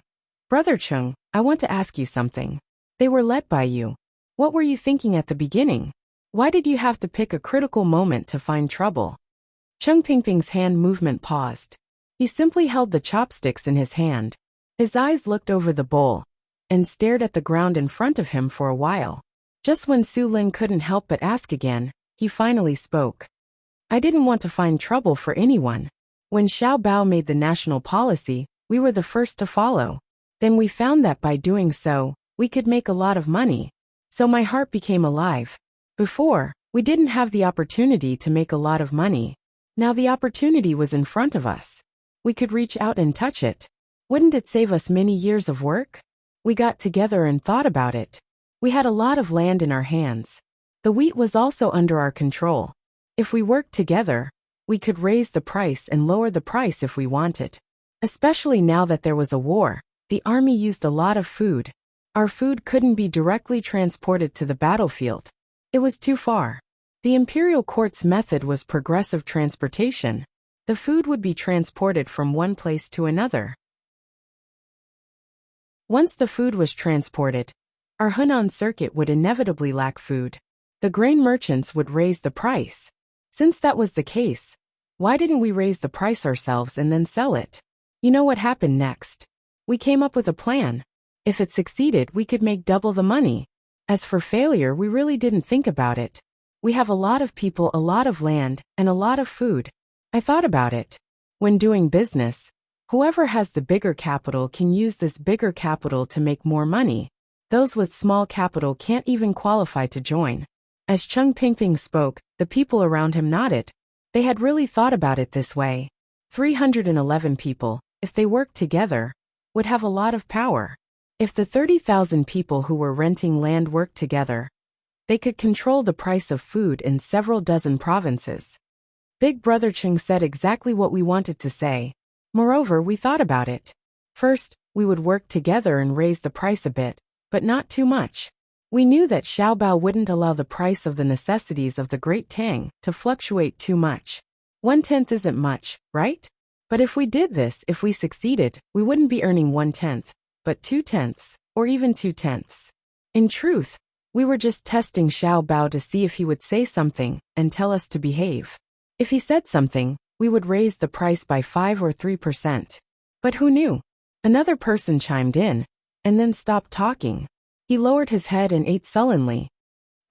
"Brother Cheng, I want to ask you something. They were led by you. What were you thinking at the beginning? Why did you have to pick a critical moment to find trouble?" Cheng Pingping's hand movement paused. He simply held the chopsticks in his hand. His eyes looked over the bowl and stared at the ground in front of him for a while. Just when Su Lin couldn't help but ask again, he finally spoke. "I didn't want to find trouble for anyone. When Xiao Bao made the national policy, we were the first to follow. Then we found that by doing so, we could make a lot of money. So my heart became alive. Before, we didn't have the opportunity to make a lot of money. Now the opportunity was in front of us. We could reach out and touch it. Wouldn't it save us many years of work? We got together and thought about it. We had a lot of land in our hands. The wheat was also under our control. If we worked together, we could raise the price and lower the price if we wanted. Especially now that there was a war, the army used a lot of food. Our food couldn't be directly transported to the battlefield. It was too far. The imperial court's method was progressive transportation. The food would be transported from one place to another. Once the food was transported, our Hunan circuit would inevitably lack food. The grain merchants would raise the price. Since that was the case, why didn't we raise the price ourselves and then sell it? You know what happened next? We came up with a plan. If it succeeded, we could make double the money. As for failure, we really didn't think about it. We have a lot of people, a lot of land, and a lot of food. I thought about it. When doing business, whoever has the bigger capital can use this bigger capital to make more money. Those with small capital can't even qualify to join." As Cheng Pingping spoke, the people around him nodded. They had really thought about it this way. 311 people, if they worked together, would have a lot of power. If the 30,000 people who were renting land worked together, they could control the price of food in several dozen provinces. Big Brother Cheng said exactly what we wanted to say. Moreover, we thought about it. First, we would work together and raise the price a bit, but not too much. We knew that Xiao Bao wouldn't allow the price of the necessities of the Great Tang to fluctuate too much. 1/10 isn't much, right? But if we did this, if we succeeded, we wouldn't be earning 1/10, but 2/10, or even 2/10. In truth, we were just testing Xiao Bao to see if he would say something and tell us to behave. If he said something, we would raise the price by 5 or 3%. But who knew? Another person chimed in, and then stopped talking. He lowered his head and ate sullenly.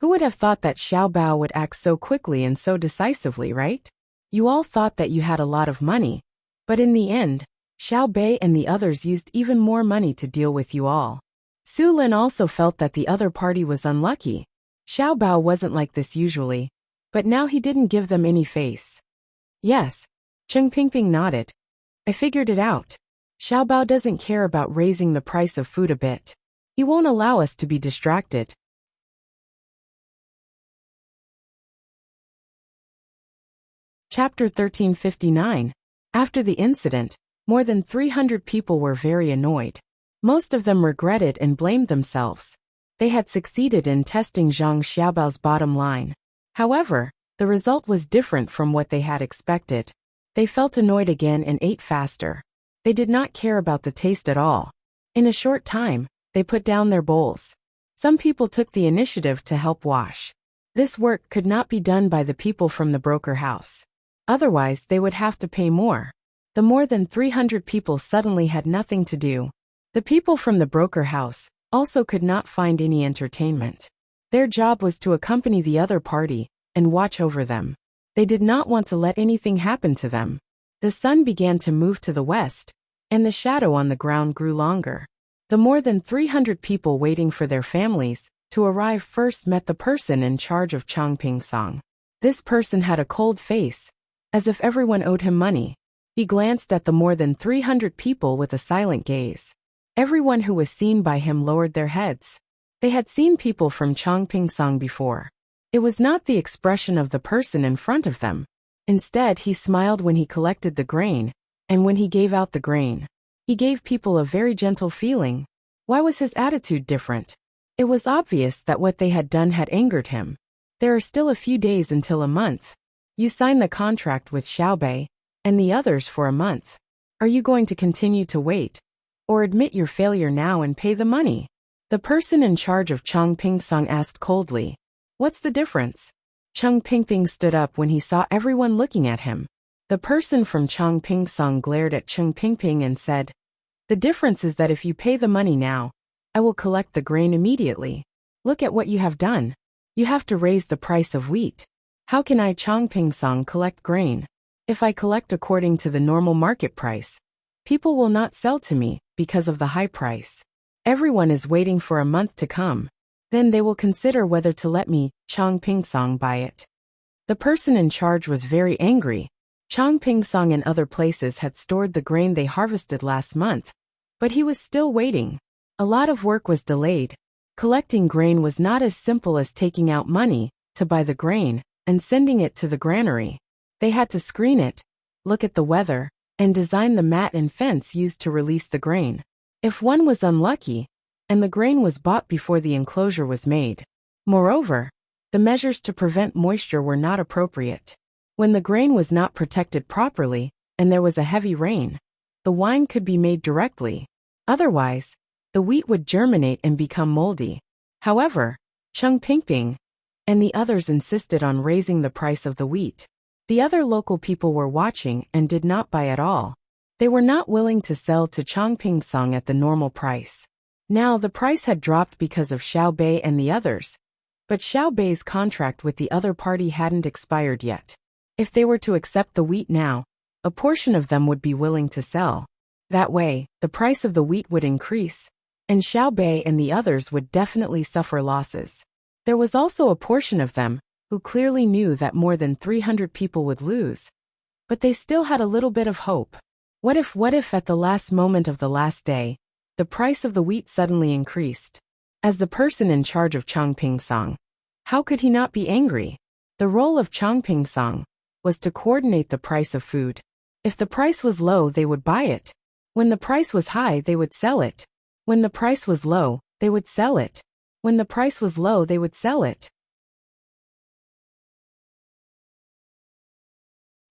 Who would have thought that Xiao Bao would act so quickly and so decisively, right? You all thought that you had a lot of money. But in the end, Xiao Bei and the others used even more money to deal with you all. Su Lin also felt that the other party was unlucky. Xiao Bao wasn't like this usually. But now he didn't give them any face. Yes, Cheng Pingping nodded. I figured it out. Xiao Bao doesn't care about raising the price of food a bit. He won't allow us to be distracted. Chapter 1359. After the incident, more than 300 people were very annoyed. Most of them regretted and blamed themselves. They had succeeded in testing Zhang Xiaobao's bottom line. However, the result was different from what they had expected. They felt annoyed again and ate faster. They did not care about the taste at all. In a short time, they put down their bowls. Some people took the initiative to help wash. This work could not be done by the people from the broker house. Otherwise, they would have to pay more. The more than 300 people suddenly had nothing to do. The people from the broker house also could not find any entertainment. Their job was to accompany the other party and watch over them. They did not want to let anything happen to them. The sun began to move to the west, and the shadow on the ground grew longer. The more than 300 people waiting for their families to arrive first met the person in charge of Chongping Song. This person had a cold face, as if everyone owed him money. He glanced at the more than 300 people with a silent gaze. Everyone who was seen by him lowered their heads. They had seen people from Chongping Song before. It was not the expression of the person in front of them. Instead, he smiled when he collected the grain, And when he gave out the grain, he gave people a very gentle feeling. Why was his attitude different? It was obvious that what they had done had angered him. There are still a few days until a month. You sign the contract with Xiaobei and the others for a month. Are you going to continue to wait? Or admit your failure now and pay the money? The person in charge of Chang Pingsong asked coldly. What's the difference? Chang Pingping stood up when he saw everyone looking at him. The person from Chang Pingsong glared at Chang Pingping and said, the difference is that if you pay the money now, I will collect the grain immediately. Look at what you have done. You have to raise the price of wheat. How can I, Chang Pingsong, collect grain? If I collect according to the normal market price, people will not sell to me because of the high price. Everyone is waiting for a month to come. Then they will consider whether to let me, Chang Pingsong, buy it. The person in charge was very angry. Chang Pingsong and other places had stored the grain they harvested last month, but he was still waiting. A lot of work was delayed. Collecting grain was not as simple as taking out money to buy the grain and sending it to the granary. They had to screen it, look at the weather, and design the mat and fence used to release the grain. If one was unlucky, and the grain was bought before the enclosure was made. Moreover, the measures to prevent moisture were not appropriate. When the grain was not protected properly, and there was a heavy rain, the wine could be made directly. Otherwise, the wheat would germinate and become moldy. However, Chang Pingping and the others insisted on raising the price of the wheat. The other local people were watching and did not buy at all. They were not willing to sell to Chang Pingsong at the normal price. Now the price had dropped because of Xiaobei and the others, but Xiaobei's contract with the other party hadn't expired yet. If they were to accept the wheat now, a portion of them would be willing to sell. That way, the price of the wheat would increase, and Xiaobei and the others would definitely suffer losses. There was also a portion of them who clearly knew that more than 300 people would lose. But they still had a little bit of hope. What if at the last moment of the last day, the price of the wheat suddenly increased? As the person in charge of Chang Pingsong, how could he not be angry? The role of Chang Pingsong was to coordinate the price of food. If the price was low, they would buy it. When the price was high, they would sell it. When the price was low, they would sell it. When the price was low, they would sell it.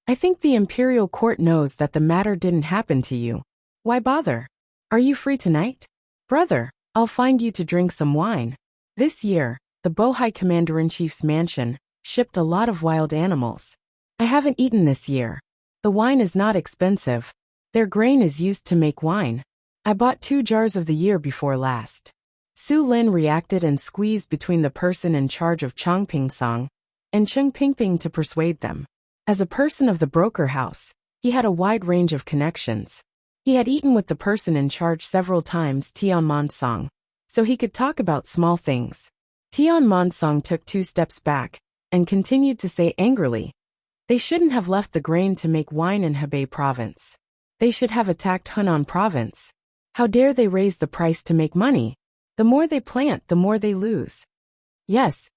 I think the imperial court knows that the matter didn't happen to you. Why bother? Are you free tonight? Brother, I'll find you to drink some wine. This year, the Bohai Commander-in-Chief's mansion shipped a lot of wild animals. I haven't eaten this year. The wine is not expensive. Their grain is used to make wine. I bought 2 jars of the year before last. Su Lin reacted and squeezed between the person in charge of Chang Pingsong and Cheng Pingping to persuade them. As a person of the broker house, he had a wide range of connections. He had eaten with the person in charge several times, Tian Monsong, so he could talk about small things. Tian Monsong took 2 steps back and continued to say angrily, they shouldn't have left the grain to make wine in Hebei province. They should have attacked Hunan province. How dare they raise the price to make money? The more they plant, the more they lose. Yes,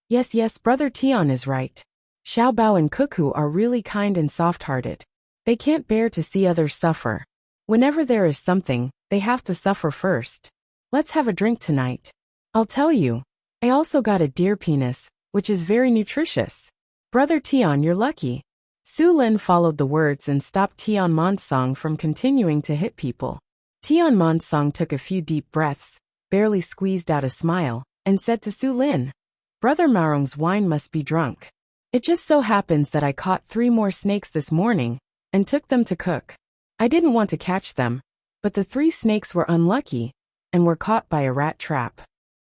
Brother Tian is right. Xiao Bao and Cuckoo are really kind and soft-hearted. They can't bear to see others suffer. Whenever there is something, they have to suffer first. Let's have a drink tonight. I'll tell you. I also got a deer penis, which is very nutritious. Brother Tian, you're lucky. Su Lin followed the words and stopped Tian Monsong from continuing to hit people. Tian Monsong took a few deep breaths, barely squeezed out a smile, and said to Su Lin, Brother Marong's wine must be drunk. It just so happens that I caught 3 more snakes this morning and took them to cook. I didn't want to catch them, but the 3 snakes were unlucky and were caught by a rat trap.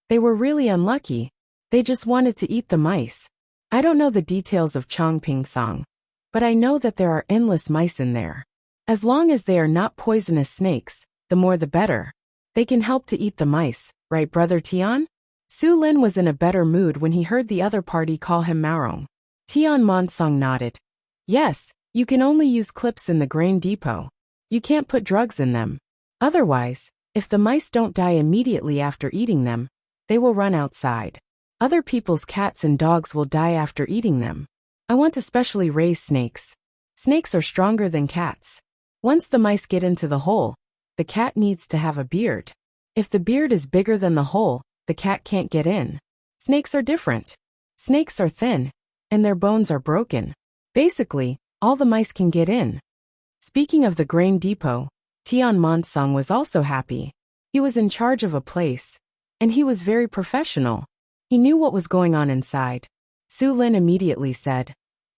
They were really unlucky. They just wanted to eat the mice. I don't know the details of Chang Pingsong, but I know that there are endless mice in there. As long as they are not poisonous snakes, the more the better. They can help to eat the mice, right, Brother Tian? Su Lin was in a better mood when he heard the other party call him Marong. Tian Monsong nodded. Yes, you can only use clips in the grain depot. You can't put drugs in them. Otherwise, if the mice don't die immediately after eating them, they will run outside. Other people's cats and dogs will die after eating them. I want to specially raise snakes. Snakes are stronger than cats. Once the mice get into the hole, the cat needs to have a beard. If the beard is bigger than the hole, the cat can't get in. Snakes are different. Snakes are thin, and their bones are broken. Basically, all the mice can get in. Speaking of the grain depot, Tian Monsong was also happy. He was in charge of a place, and he was very professional. He knew what was going on inside. Su Lin immediately said,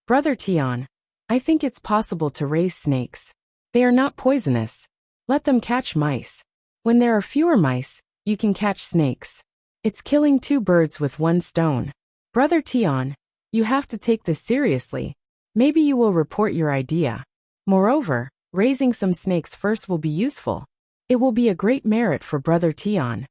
"Brother Tian, I think it's possible to raise snakes. They are not poisonous. Let them catch mice. When there are fewer mice, you can catch snakes. It's killing two birds with one stone. Brother Tian, you have to take this seriously. Maybe you will report your idea. Moreover, raising some snakes first will be useful. It will be a great merit for Brother Tian."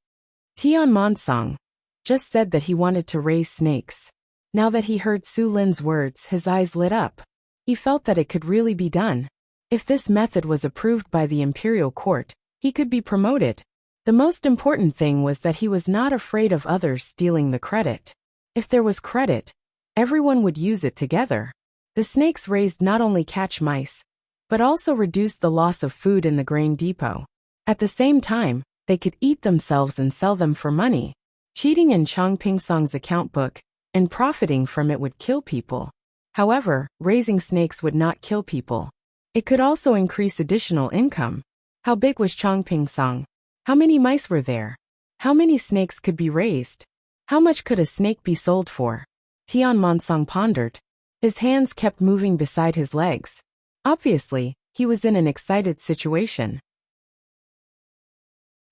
Tian Monsong just said that he wanted to raise snakes. Now that he heard Su Lin's words, his eyes lit up. He felt that it could really be done. If this method was approved by the imperial court, he could be promoted. The most important thing was that he was not afraid of others stealing the credit. If there was credit, everyone would use it together. The snakes raised not only catch mice, but also reduce the loss of food in the grain depot. At the same time, they could eat themselves and sell them for money. Cheating in Chang Pingsong's account book and profiting from it would kill people. However, raising snakes would not kill people. It could also increase additional income. How big was Chang Pingsong? How many mice were there? How many snakes could be raised? How much could a snake be sold for? Tian Monsong pondered. His hands kept moving beside his legs. Obviously, he was in an excited situation.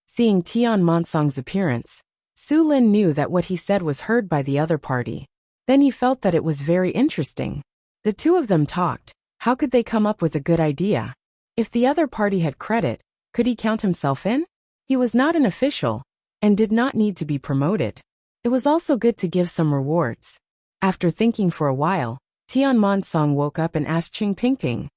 Seeing Tian Monsong's appearance, Su Lin knew that what he said was heard by the other party. Then he felt that it was very interesting. The two of them talked. How could they come up with a good idea? If the other party had credit, could he count himself in? He was not an official, and did not need to be promoted. It was also good to give some rewards. After thinking for a while, Tian Monsong woke up and asked Qing Pingping,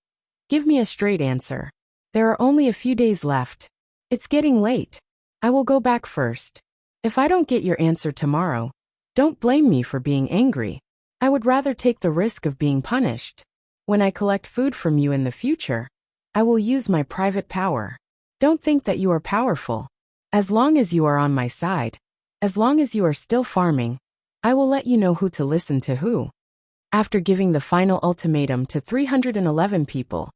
"Give me a straight answer. There are only a few days left. It's getting late. I will go back first. If I don't get your answer tomorrow, don't blame me for being angry. I would rather take the risk of being punished. When I collect food from you in the future, I will use my private power. Don't think that you are powerful. As long as you are on my side, as long as you are still farming, I will let you know who to listen to who." After giving the final ultimatum to 311 people,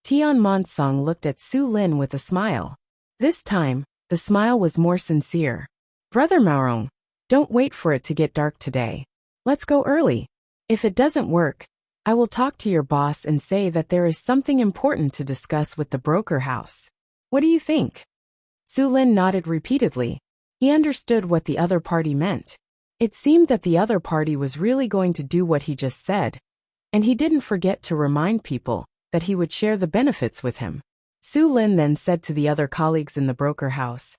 Tian Monsong looked at Su Lin with a smile. This time, the smile was more sincere. "Brother Maorong, don't wait for it to get dark today. Let's go early. If it doesn't work, I will talk to your boss and say that there is something important to discuss with the broker house. What do you think?" Su Lin nodded repeatedly. He understood what the other party meant. It seemed that the other party was really going to do what he just said, and he didn't forget to remind people that he would share the benefits with him. Su Lin then said to the other colleagues in the broker house,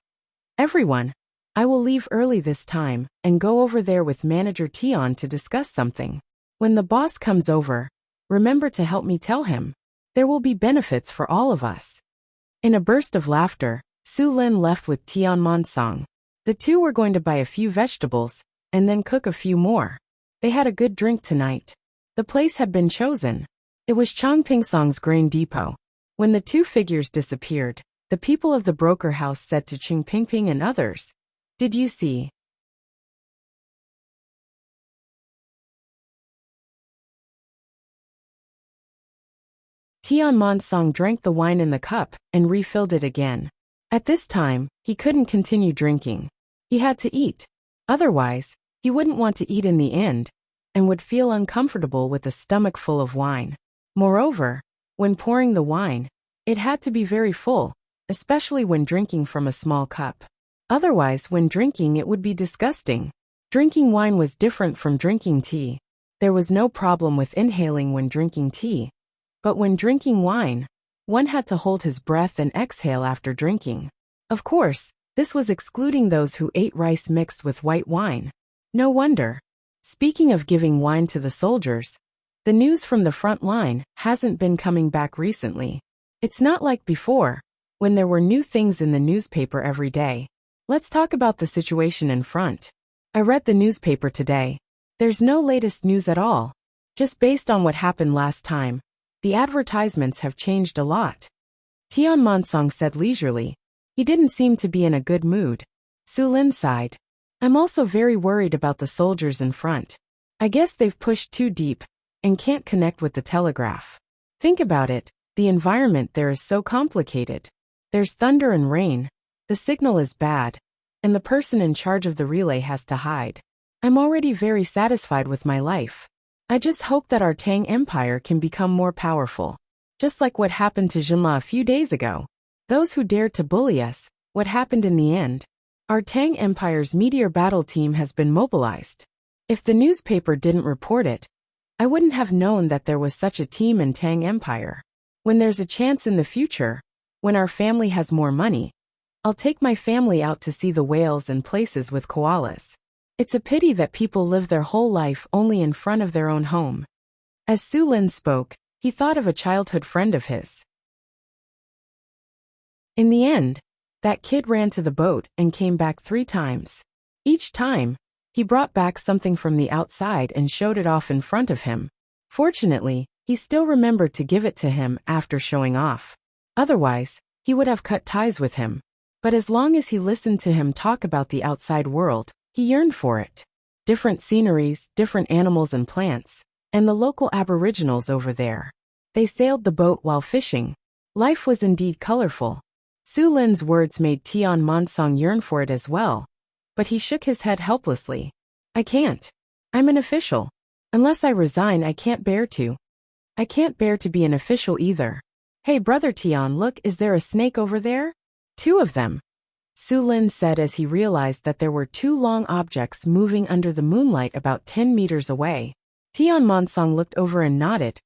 "Everyone, I will leave early this time and go over there with Manager Tian to discuss something. When the boss comes over, remember to help me tell him. There will be benefits for all of us." In a burst of laughter, Su Lin left with Tian Monsong. The two were going to buy a few vegetables and then cook a few more. They had a good drink tonight. The place had been chosen. It was Chang Pingsong's grain depot. When the two figures disappeared, the people of the broker house said to Qing Pingping and others, "Did you see?" Tian Monsong drank the wine in the cup and refilled it again. At this time, he couldn't continue drinking. He had to eat. Otherwise, he wouldn't want to eat in the end, and would feel uncomfortable with a stomach full of wine. Moreover, when pouring the wine, it had to be very full, especially when drinking from a small cup. Otherwise, when drinking, it would be disgusting. Drinking wine was different from drinking tea. There was no problem with inhaling when drinking tea. But when drinking wine, one had to hold his breath and exhale after drinking. Of course, this was excluding those who ate rice mixed with white wine. No wonder. Speaking of giving wine to the soldiers, the news from the front line hasn't been coming back recently. It's not like before, when there were new things in the newspaper every day. Let's talk about the situation in front. I read the newspaper today. There's no latest news at all. Just based on what happened last time, the advertisements have changed a lot. Tian Monsong said leisurely. He didn't seem to be in a good mood. Su Lin sighed. I'm also very worried about the soldiers in front. I guess they've pushed too deep and can't connect with the telegraph. Think about it, the environment there is so complicated. There's thunder and rain, the signal is bad, and the person in charge of the relay has to hide. I'm already very satisfied with my life. I just hope that our Tang Empire can become more powerful. Just like what happened to Jinla a few days ago. Those who dared to bully us, what happened in the end? Our Tang Empire's meteor battle team has been mobilized. If the newspaper didn't report it, I wouldn't have known that there was such a team in Tang Empire. When there's a chance in the future, when our family has more money, I'll take my family out to see the whales and places with koalas. It's a pity that people live their whole life only in front of their own home. As Su Lin spoke, he thought of a childhood friend of his. In the end, that kid ran to the boat and came back 3 times. Each time, he brought back something from the outside and showed it off in front of him. Fortunately, he still remembered to give it to him after showing off. Otherwise, he would have cut ties with him. But as long as he listened to him talk about the outside world, he yearned for it. Different sceneries, different animals and plants, and the local aboriginals over there. They sailed the boat while fishing. Life was indeed colorful. Su Lin's words made Tian Monsong yearn for it as well, but he shook his head helplessly. I can't. I'm an official. Unless I resign, I can't bear to. I can't bear to be an official either. Hey brother Tian, look, is there a snake over there? 2 of them. Su Lin said as he realized that there were 2 long objects moving under the moonlight about 10 meters away. Tian Monsong looked over and nodded.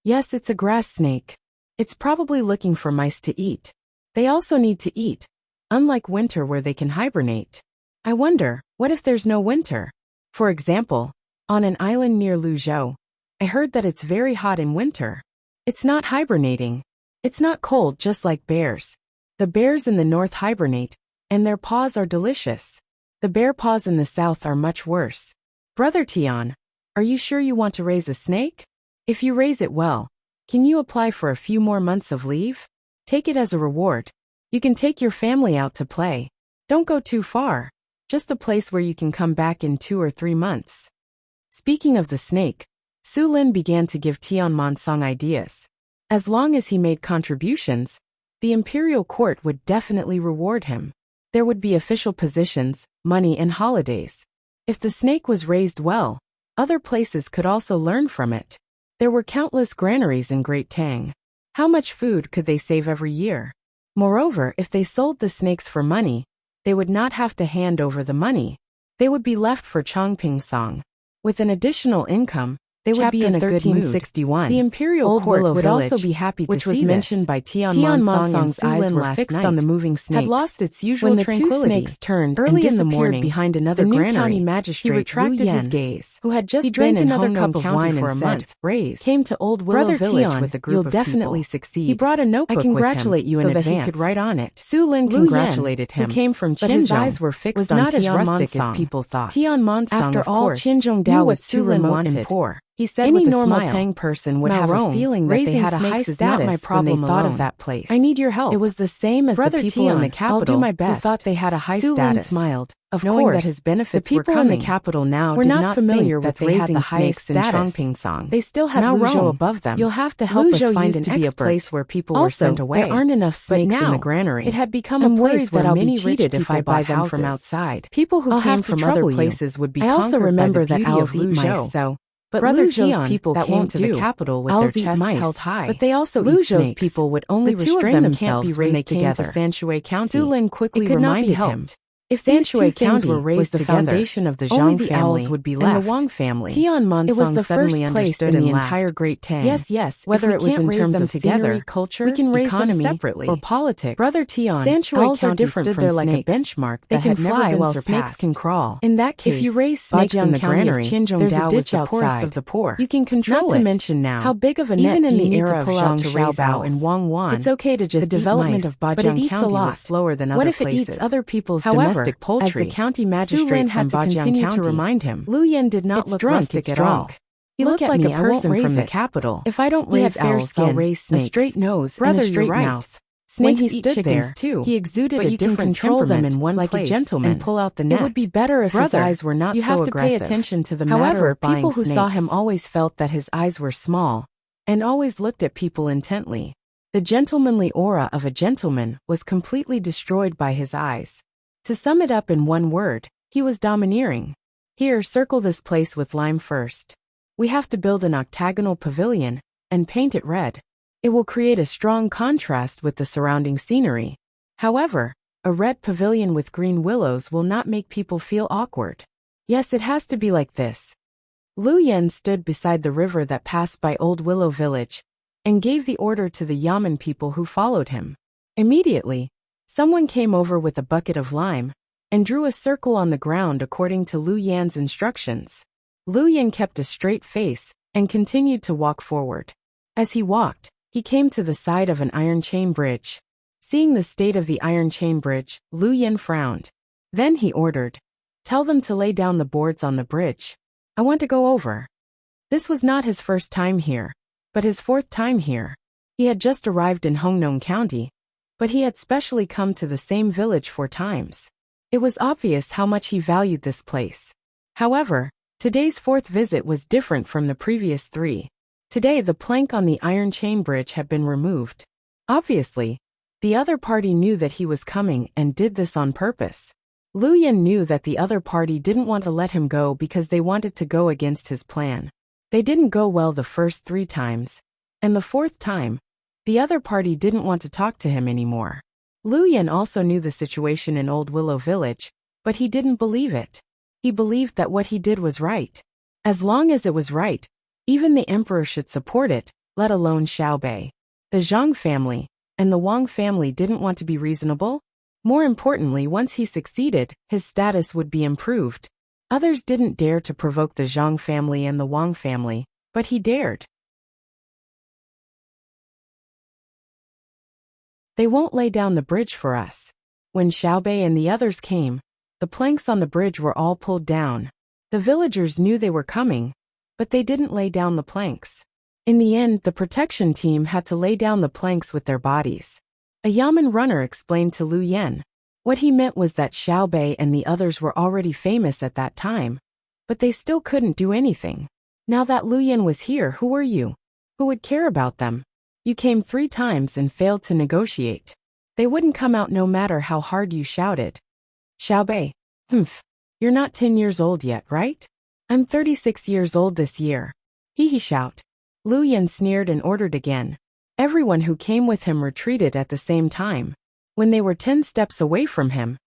Yes, it's a grass snake. It's probably looking for mice to eat. They also need to eat, unlike winter where they can hibernate. I wonder, what if there's no winter? For example, on an island near Luzhou, I heard that it's very hot in winter. It's not hibernating. It's not cold just like bears. The bears in the north hibernate, and their paws are delicious. The bear paws in the south are much worse. Brother Tian, are you sure you want to raise a snake? If you raise it well, can you apply for a few more months of leave? Take it as a reward. You can take your family out to play. Don't go too far. Just a place where you can come back in 2 or 3 months. Speaking of the snake, Su Lin began to give Tian Monsong ideas. As long as he made contributions, the imperial court would definitely reward him. There would be official positions, money and holidays. If the snake was raised well, other places could also learn from it. There were countless granaries in Great Tang. How much food could they save every year? Moreover, if they sold the snakes for money, they would not have to hand over the money. They would be left for Chongping Song. With an additional income, they would be in a good mood. The imperial court would also be happy to see this, which was mentioned by Tian Monsong's eyes were fixed on the moving snakes. Had lost its usual tranquility. When the 2 snakes turned early in the morning behind another granary, county magistrate he retracted his gaze, who had just been in another cup of wine for a month, came to Old Willow Village with a group of people. You'll definitely succeed. He brought a notebook with him, congratulate you in advance, so that he could write on it. Su Lin congratulated him, who came from Qinzhou, but his eyes were fixed on Tian Monsong. Was not as rustic as people thought. Tian Monsong, after all, Qinzhou knew what Su Lin wanted. He said any normal Tang person would have a feeling that they had a high status when they thought of that place. I need your help. It was the same as Brother the people in the capital. I'll do my best. Who thought they had a high status. Su Lin smiled, knowing that his benefits were coming. The people in the capital now were not familiar with that they had the highest status in Chongping Song. They still had Luzhou above them. You'll have to help us find an expert. A place where people were sent away. There aren't enough snakes in the granary. It had become a place where many cheated if I buy them from outside. People who came from other places would be conquered. I also remember that owls eat mice, so. But Luzhou's people that came to the capital with their chests held high. But they also Luzhou's people would only restrain themselves when they came to Sanshui County. Su Lin quickly reminded him. If Sanshui County were raised the foundation of the Zhang family would be left, and the Wang family. Tian Monsong suddenly understood in the entire Great Tang. Yes, whether it was in terms of scenery, culture, we can raise economy, them separately, or politics. Brother Tian, Sanshui County stood there like a benchmark that had never been surpassed. Snakes can crawl. In that case, if you raise snakes in the granary, there's a ditch outside. Of the poor. You can control it. Not to mention now, how big of a net even in the era of Zhang Xiaobao and Wang Wan, it's okay to just the development of Bajiang County was slower than other places. What if it eats other people's domestic poultry? As the county magistrate had to continue to remind him, Lu Yan did not look rustic at all. He looked like a person from the capital. If I don't raise owls, I'll raise snakes. A straight nose and a straight mouth. When Snakes he eat stood chickens there, too, he exuded but a you can different control them temperament in one like place a gentleman. and pull out the net. It would be better if his Brother, eyes were not you so have to aggressive. pay attention to the matter However, of buying people who saw him snakes. always felt that his eyes were small and always looked at people intently. The gentlemanly aura of a gentleman was completely destroyed by his eyes. To sum it up in one word, he was domineering. Here, circle this place with lime first. We have to build an octagonal pavilion and paint it red. It will create a strong contrast with the surrounding scenery. However, a red pavilion with green willows will not make people feel awkward. Yes, it has to be like this. Lu Yen stood beside the river that passed by Old Willow Village and gave the order to the Yamen people who followed him. Immediately, someone came over with a bucket of lime and drew a circle on the ground according to Lu Yan's instructions. Lu Yen kept a straight face and continued to walk forward. As he walked, he came to the side of an iron chain bridge. Seeing the state of the iron chain bridge, Lu Yen frowned. Then he ordered, "Tell them to lay down the boards on the bridge. I want to go over." This was not his first time here, but his fourth time here. He had just arrived in Hongnong County, but he had specially come to the same village 4 times. It was obvious how much he valued this place. However, today's 4th visit was different from the previous 3. Today the plank on the iron chain bridge had been removed. Obviously, the other party knew that he was coming and did this on purpose. Lu Yen knew that the other party didn't want to let him go because they wanted to go against his plan. They didn't go well the first 3 times, and the 4th time, the other party didn't want to talk to him anymore. Lu Yen also knew the situation in Old Willow Village, but he didn't believe it. He believed that what he did was right. As long as it was right, even the emperor should support it, let alone Xiaobei. The Zhang family and the Wang family didn't want to be reasonable. More importantly, once he succeeded, his status would be improved. Others didn't dare to provoke the Zhang family and the Wang family, but he dared. They won't lay down the bridge for us. When Xiaobei and the others came, the planks on the bridge were all pulled down. The villagers knew they were coming, but they didn't lay down the planks. In the end, the protection team had to lay down the planks with their bodies. A Yamen runner explained to Lu Yen. What he meant was that Xiaobei and the others were already famous at that time, but they still couldn't do anything. Now that Lu Yen was here, who were you? Who would care about them? You came 3 times and failed to negotiate. They wouldn't come out no matter how hard you shouted. Xiaobei, you're not 10 years old yet, right? I'm 36 years old this year. He shout. Lu Yen sneered and ordered again. Everyone who came with him retreated at the same time. When they were 10 steps away from him,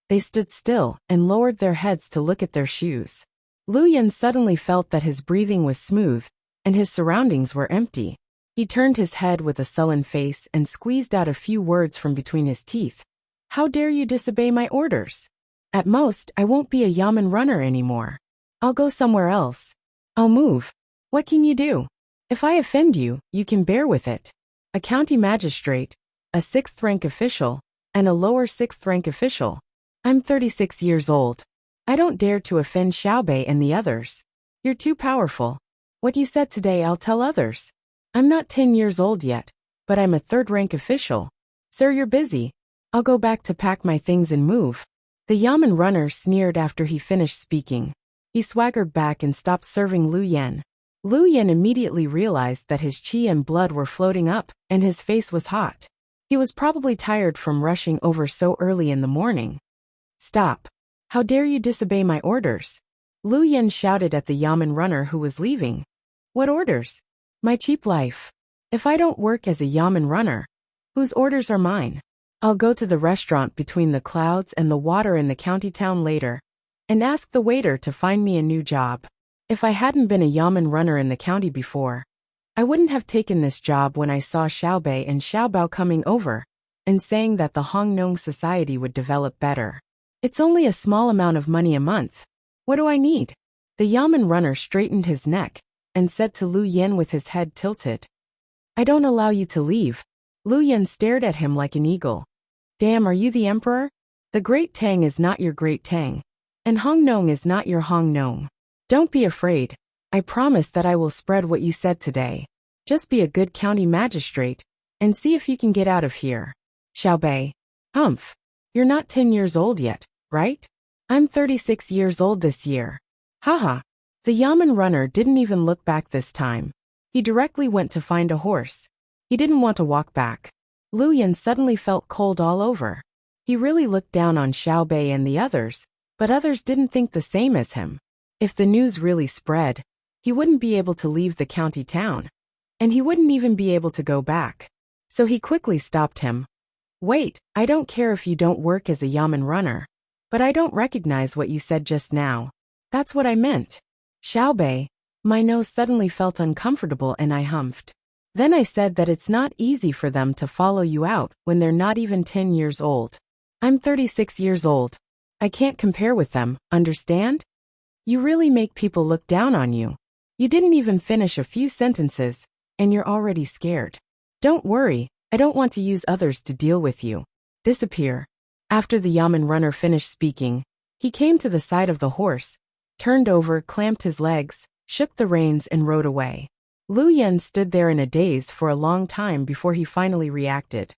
they stood still and lowered their heads to look at their shoes. Lu Yen suddenly felt that his breathing was smooth, and his surroundings were empty. He turned his head with a sullen face and squeezed out a few words from between his teeth. How dare you disobey my orders? At most, I won't be a Yamen runner anymore. I'll go somewhere else. I'll move. What can you do? If I offend you, you can bear with it. A county magistrate, a 6th rank official, and a lower 6th rank official. I'm 36 years old. I don't dare to offend Xiaobei and the others. You're too powerful. What you said today I'll tell others. I'm not 10 years old yet, but I'm a 3rd rank official. Sir, you're busy. I'll go back to pack my things and move. The Yamen runner sneered after he finished speaking. He swaggered back and stopped serving Lu Yen. Lu Yen immediately realized that his qi and blood were floating up, and his face was hot. He was probably tired from rushing over so early in the morning. Stop. How dare you disobey my orders? Lu Yen shouted at the Yamen runner who was leaving. What orders? My cheap life. If I don't work as a Yamen runner, whose orders are mine? I'll go to the restaurant between the clouds and the water in the county town later, and ask the waiter to find me a new job. If I hadn't been a Yamen runner in the county before, I wouldn't have taken this job when I saw Xiaobei and Xiaobao coming over and saying that the Hongnong society would develop better. It's only a small amount of money a month. What do I need? The Yamen runner straightened his neck and said to Lu Yen with his head tilted. I don't allow you to leave. Lu Yen stared at him like an eagle. Damn, are you the emperor? The Great Tang is not your Great Tang, and Hongnong is not your Hongnong. Don't be afraid. I promise that I will spread what you said today. Just be a good county magistrate, and see if you can get out of here. Xiaobei. Humph. You're not 10 years old yet, right? I'm 36 years old this year. Haha. The Yamen runner didn't even look back this time. He directly went to find a horse. He didn't want to walk back. Lu Yan suddenly felt cold all over. He really looked down on Xiaobei and the others, but others didn't think the same as him. If the news really spread, he wouldn't be able to leave the county town. And he wouldn't even be able to go back. So he quickly stopped him. Wait, I don't care if you don't work as a Yamen runner. But I don't recognize what you said just now. That's what I meant. Xiaobei. My nose suddenly felt uncomfortable and I humphed. Then I said that it's not easy for them to follow you out when they're not even 10 years old. I'm 36 years old. I can't compare with them, understand? You really make people look down on you. You didn't even finish a few sentences, and you're already scared. Don't worry, I don't want to use others to deal with you. Disappear. After the Yamen runner finished speaking, he came to the side of the horse, turned over, clamped his legs, shook the reins and rode away. Lu Yan stood there in a daze for a long time before he finally reacted.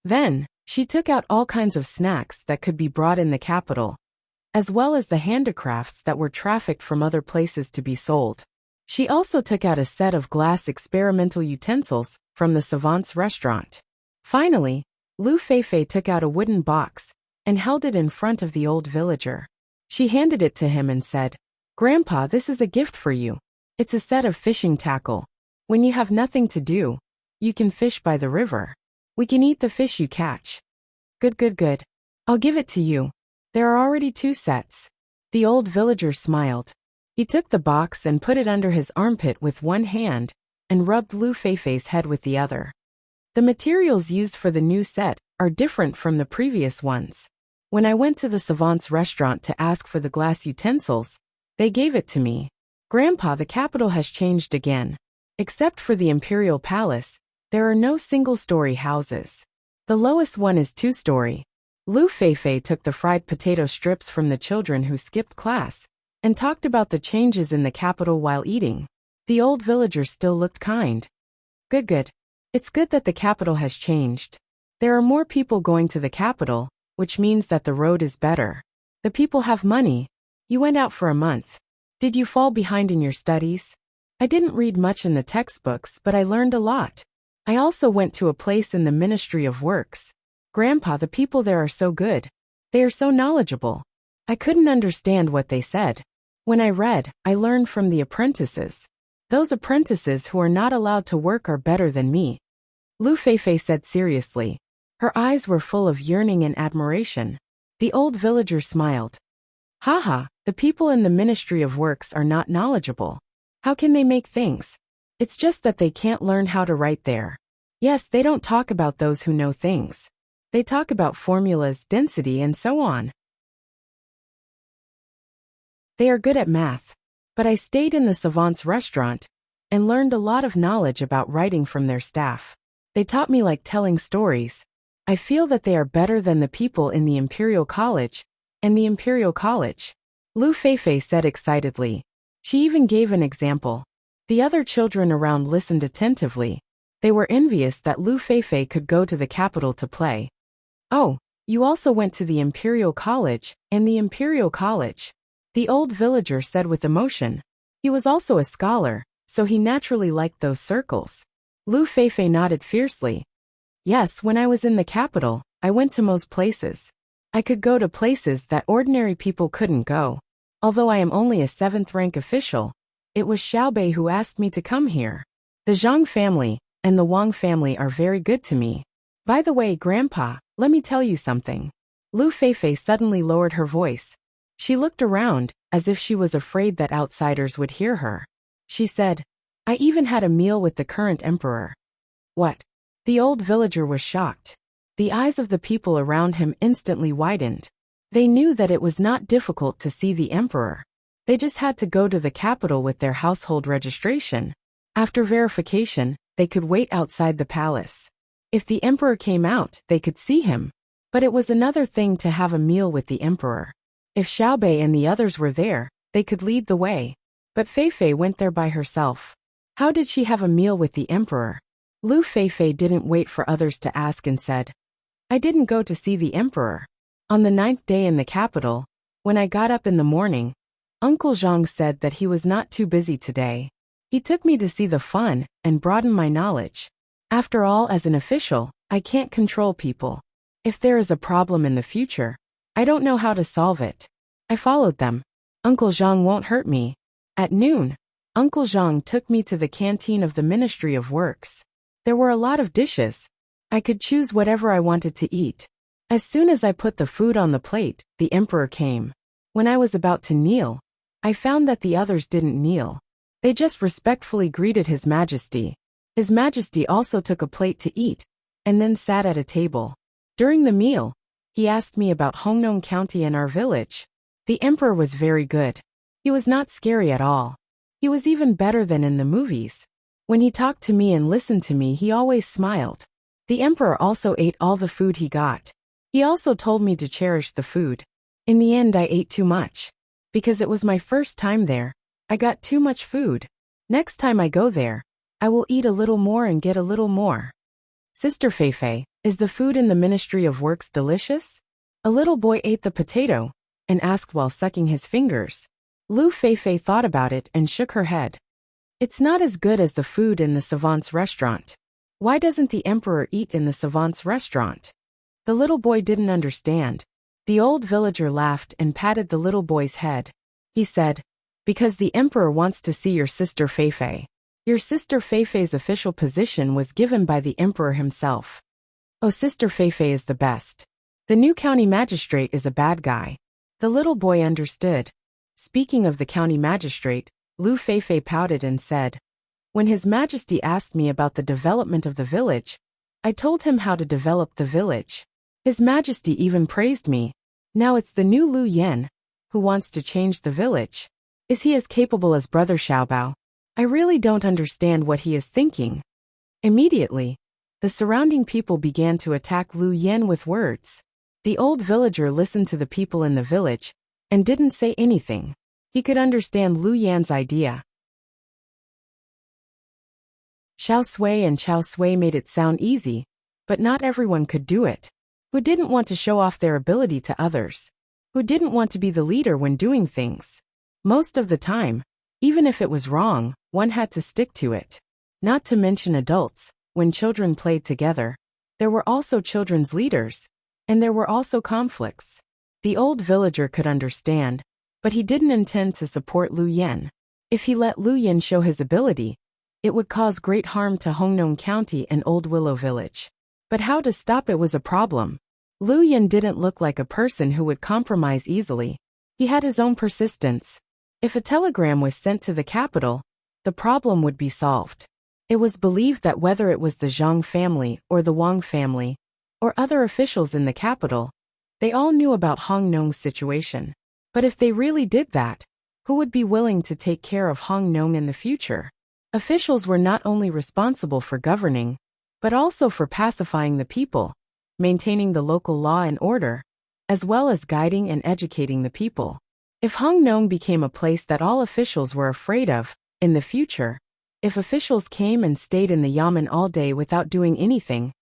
Then, she took out all kinds of snacks that could be brought in the capital, as well as the handicrafts that were trafficked from other places to be sold. She also took out a set of glass experimental utensils from the savant's restaurant. Finally, Lu Feifei took out a wooden box and held it in front of the old villager. She handed it to him and said, "Grandpa, this is a gift for you. It's a set of fishing tackle. When you have nothing to do, you can fish by the river. We can eat the fish you catch." Good. I'll give it to you. There are already 2 sets. The old villager smiled. He took the box and put it under his armpit with one hand and rubbed Lu Feifei's head with the other. The materials used for the new set are different from the previous ones. When I went to the savant's restaurant to ask for the glass utensils, they gave it to me. Grandpa, the capital has changed again. Except for the imperial palace, there are no single-story houses. The lowest one is 2-story. Lu Feifei took the fried potato strips from the children who skipped class and talked about the changes in the capital while eating. The old villager still looked kind. Good. It's good that the capital has changed. There are more people going to the capital, which means that the road is better. The people have money. You went out for a month. Did you fall behind in your studies? I didn't read much in the textbooks, but I learned a lot. I also went to a place in the Ministry of Works. Grandpa, the people there are so good. They are so knowledgeable. I couldn't understand what they said. When I read, I learned from the apprentices. Those apprentices who are not allowed to work are better than me. Lu Feifei said seriously. Her eyes were full of yearning and admiration. The old villager smiled. Haha, the people in the Ministry of Works are not knowledgeable. How can they make things? It's just that they can't learn how to write there. Yes, they don't talk about those who know things. They talk about formulas, density, and so on. They are good at math. But I stayed in the savant's restaurant and learned a lot of knowledge about writing from their staff. They taught me like telling stories. I feel that they are better than the people in the Imperial College and the Imperial College. Lu Feifei said excitedly. She even gave an example. The other children around listened attentively. They were envious that Lu Feifei could go to the capital to play. Oh, you also went to the Imperial College and the Imperial College. The old villager said with emotion. He was also a scholar, so he naturally liked those circles. Lu Feifei nodded fiercely. Yes, when I was in the capital, I went to most places. I could go to places that ordinary people couldn't go. Although I am only a 7th rank official, it was Xiaobei who asked me to come here. The Zhang family and the Wang family are very good to me. By the way, Grandpa, let me tell you something. Lu Feifei suddenly lowered her voice. She looked around, as if she was afraid that outsiders would hear her. She said, I even had a meal with the current emperor. What? The old villager was shocked. The eyes of the people around him instantly widened. They knew that it was not difficult to see the emperor. They just had to go to the capital with their household registration. After verification, they could wait outside the palace. If the emperor came out, they could see him. But it was another thing to have a meal with the emperor. If Xiaobei and the others were there, they could lead the way. But Feifei went there by herself. How did she have a meal with the emperor? Lu Feifei didn't wait for others to ask and said, I didn't go to see the emperor. On the 9th day in the capital, when I got up in the morning, Uncle Zhang said that he was not too busy today. He took me to see the fun and broaden my knowledge. After all, as an official, I can't control people. If there is a problem in the future, I don't know how to solve it. I followed them. Uncle Zhang won't hurt me. At noon, Uncle Zhang took me to the canteen of the Ministry of Works. There were a lot of dishes. I could choose whatever I wanted to eat. As soon as I put the food on the plate, the emperor came. When I was about to kneel, I found that the others didn't kneel. They just respectfully greeted His Majesty. His Majesty also took a plate to eat, and then sat at a table. During the meal, he asked me about Hongnong County and our village. The emperor was very good. He was not scary at all. He was even better than in the movies. When he talked to me and listened to me, he always smiled. The emperor also ate all the food he got. He also told me to cherish the food. In the end, I ate too much. Because it was my first time there, I got too much food. Next time I go there, I will eat a little more and get a little more. Sister Feifei, is the food in the Ministry of Works delicious? A little boy ate the potato and asked while sucking his fingers. Lu Feifei thought about it and shook her head. It's not as good as the food in the savant's restaurant. Why doesn't the emperor eat in the savant's restaurant? The little boy didn't understand. The old villager laughed and patted the little boy's head. He said, because the emperor wants to see your sister Feifei. Your sister Feifei's official position was given by the emperor himself. Oh, Sister Feifei is the best. The new county magistrate is a bad guy. The little boy understood. Speaking of the county magistrate, Lu Feifei pouted and said, when His Majesty asked me about the development of the village, I told him how to develop the village. His Majesty even praised me. Now it's the new Lu Yan, who wants to change the village. Is he as capable as Brother Xiaobao? I really don't understand what he is thinking. Immediately, the surrounding people began to attack Lu Yan with words. The old villager listened to the people in the village and didn't say anything. He could understand Lu Yan's idea. Xiao Sui and Xiao Sui made it sound easy, but not everyone could do it. Who didn't want to show off their ability to others? Who didn't want to be the leader when doing things? Most of the time, even if it was wrong, one had to stick to it. Not to mention adults, when children played together, there were also children's leaders, and there were also conflicts. The old villager could understand, but he didn't intend to support Lu Yan. If he let Lu Yan show his ability, it would cause great harm to Hongnong County and Old Willow Village. But how to stop it was a problem. Lu Yan didn't look like a person who would compromise easily. He had his own persistence. If a telegram was sent to the capital, the problem would be solved. It was believed that whether it was the Zhang family or the Wang family, or other officials in the capital, they all knew about Hongnong's situation. But if they really did that, who would be willing to take care of Hongnong in the future? Officials were not only responsible for governing, but also for pacifying the people, maintaining the local law and order, as well as guiding and educating the people. If Hongnong became a place that all officials were afraid of, in the future, if officials came and stayed in the yamen all day without doing anything,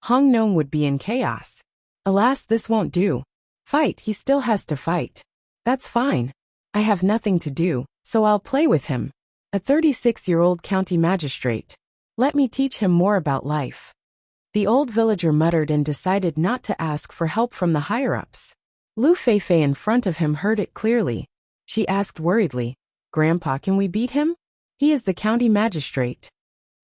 Hongnong would be in chaos. Alas, this won't do. Fight, he still has to fight. That's fine. I have nothing to do, so I'll play with him. A 36-year-old county magistrate. Let me teach him more about life. The old villager muttered and decided not to ask for help from the higher-ups. Lu Feifei in front of him heard it clearly. She asked worriedly, Grandpa, can we beat him? He is the county magistrate.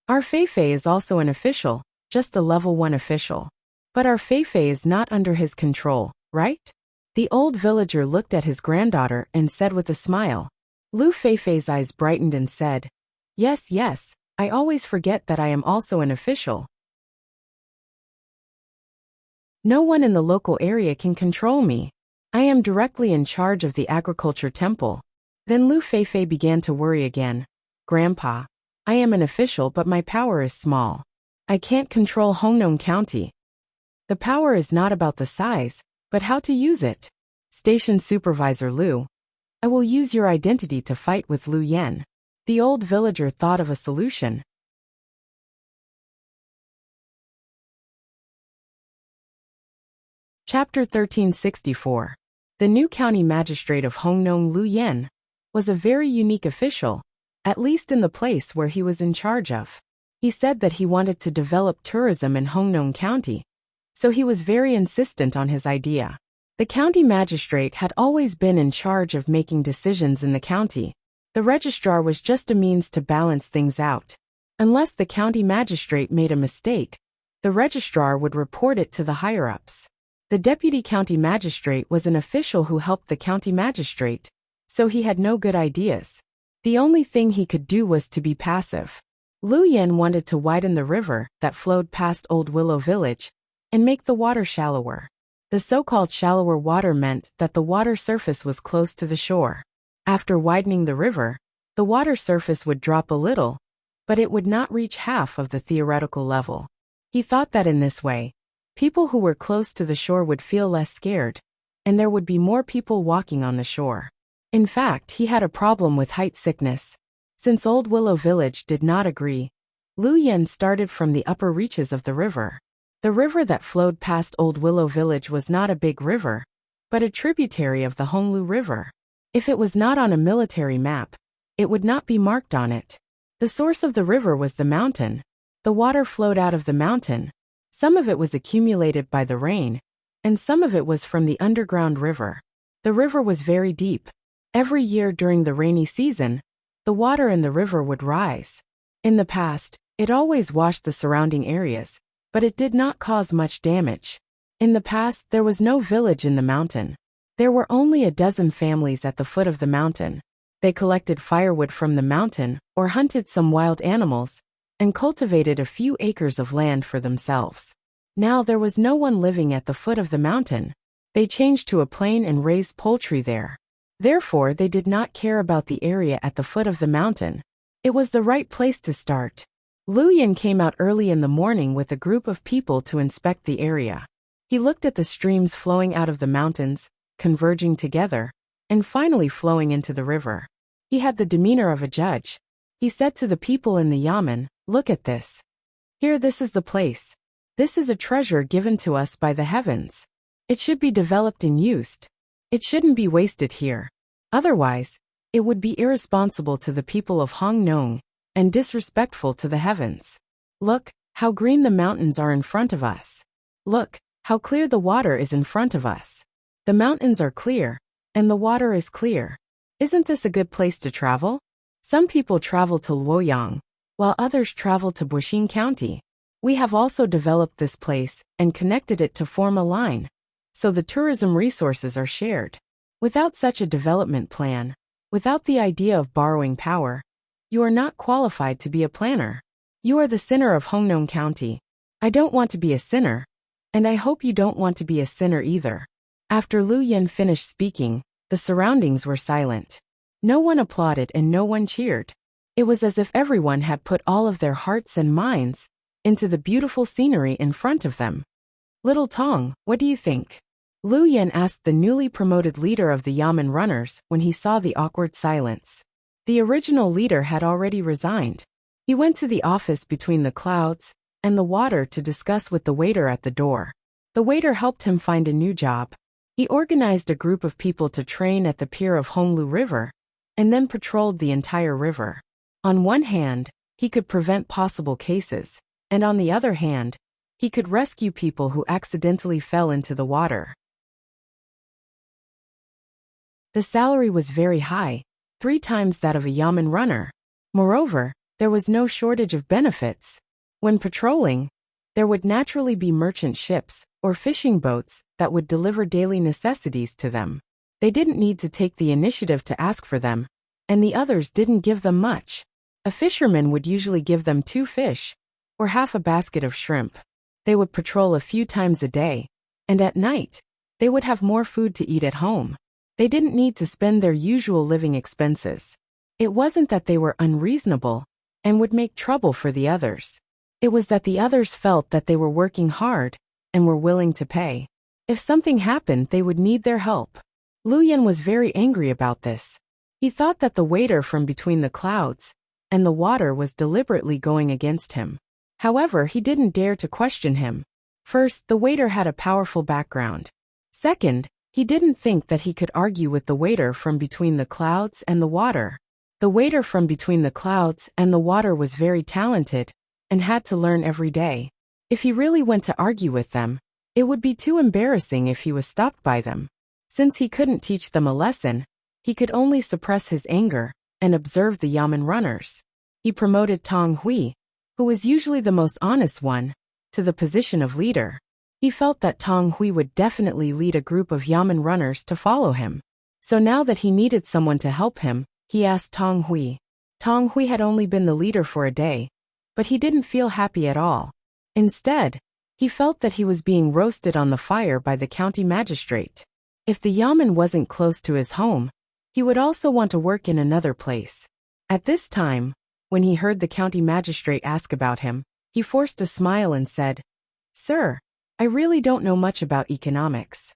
Our Feifei is also an official, just a level 1 official. But our Feifei is not under his control, right? The old villager looked at his granddaughter and said with a smile. Lu Feifei's eyes brightened and said, Yes, yes, I always forget that I am also an official. No one in the local area can control me. I am directly in charge of the agriculture temple. Then Lu Feifei began to worry again. Grandpa, I am an official, but my power is small. I can't control Hongnong County. The power is not about the size, but how to use it. Station Supervisor Lu. I will use your identity to fight with Lu Yen. The old villager thought of a solution. Chapter 1364. The new county magistrate of Hongnong, Lu Yen, was a very unique official, at least in the place where he was in charge of. He said that he wanted to develop tourism in Hongnong County, so he was very insistent on his idea. The county magistrate had always been in charge of making decisions in the county. The registrar was just a means to balance things out. Unless the county magistrate made a mistake, the registrar would report it to the higher-ups. The deputy county magistrate was an official who helped the county magistrate, so he had no good ideas. The only thing he could do was to be passive. Lu Yen wanted to widen the river that flowed past Old Willow Village and make the water shallower. The so-called shallower water meant that the water surface was close to the shore. After widening the river, the water surface would drop a little, but it would not reach half of the theoretical level. He thought that in this way, people who were close to the shore would feel less scared, and there would be more people walking on the shore. In fact, he had a problem with height sickness. Since Old Willow Village did not agree, Lu Yen started from the upper reaches of the river. The river that flowed past Old Willow Village was not a big river, but a tributary of the Honglu River. If it was not on a military map, it would not be marked on it. The source of the river was the mountain. The water flowed out of the mountain. Some of it was accumulated by the rain, and some of it was from the underground river. The river was very deep. Every year during the rainy season, the water in the river would rise. In the past, it always washed the surrounding areas, but it did not cause much damage. In the past, there was no village in the mountain. There were only a dozen families at the foot of the mountain. They collected firewood from the mountain or hunted some wild animals and cultivated a few acres of land for themselves. Now there was no one living at the foot of the mountain. They changed to a plain and raised poultry there. Therefore, they did not care about the area at the foot of the mountain. It was the right place to start. Lu Yen came out early in the morning with a group of people to inspect the area. He looked at the streams flowing out of the mountains, converging together, and finally flowing into the river. He had the demeanor of a judge. He said to the people in the yamen, "Look at this. Here, this is the place. This is a treasure given to us by the heavens. It should be developed and used. It shouldn't be wasted here. Otherwise, it would be irresponsible to the people of Hongnong and disrespectful to the heavens. Look, how green the mountains are in front of us. Look, how clear the water is in front of us. The mountains are clear, and the water is clear. Isn't this a good place to travel? Some people travel to Luoyang, while others travel to Buxing County. We have also developed this place and connected it to form a line, so the tourism resources are shared. Without such a development plan, without the idea of borrowing power, you are not qualified to be a planner. You are the sinner of Hongnong County. I don't want to be a sinner, and I hope you don't want to be a sinner either." After Lu Yen finished speaking, the surroundings were silent. No one applauded and no one cheered. It was as if everyone had put all of their hearts and minds into the beautiful scenery in front of them. "Little Tang, what do you think?" Lu Yen asked the newly promoted leader of the Yamen runners when he saw the awkward silence. The original leader had already resigned. He went to the office between the clouds and the water to discuss with the waiter at the door. The waiter helped him find a new job. He organized a group of people to train at the pier of Honglu River and then patrolled the entire river. On one hand, he could prevent possible cases, and on the other hand, he could rescue people who accidentally fell into the water. The salary was very high, 3 times that of a yamen runner. Moreover, there was no shortage of benefits. When patrolling, there would naturally be merchant ships or fishing boats that would deliver daily necessities to them. They didn't need to take the initiative to ask for them, and the others didn't give them much. A fisherman would usually give them 2 fish, or half a basket of shrimp. They would patrol a few times a day, and at night, they would have more food to eat at home. They didn't need to spend their usual living expenses. It wasn't that they were unreasonable, and would make trouble for the others. It was that the others felt that they were working hard and were willing to pay. If something happened, they would need their help. Luyan was very angry about this. He thought that the waiter from between the clouds and the water was deliberately going against him. However, he didn't dare to question him. First, the waiter had a powerful background. Second, he didn't think that he could argue with the waiter from between the clouds and the water. The waiter from between the clouds and the water was very talented and had to learn every day. If he really went to argue with them, it would be too embarrassing if he was stopped by them. Since he couldn't teach them a lesson, he could only suppress his anger and observe the Yamen runners. He promoted Tang Hui, who was usually the most honest one, to the position of leader. He felt that Tang Hui would definitely lead a group of Yamen runners to follow him. So now that he needed someone to help him, he asked Tang Hui. Tang Hui had only been the leader for a day, but he didn't feel happy at all. Instead, he felt that he was being roasted on the fire by the county magistrate. If the Yamen wasn't close to his home, he would also want to work in another place. At this time, when he heard the county magistrate ask about him, he forced a smile and said, "Sir, I really don't know much about economics.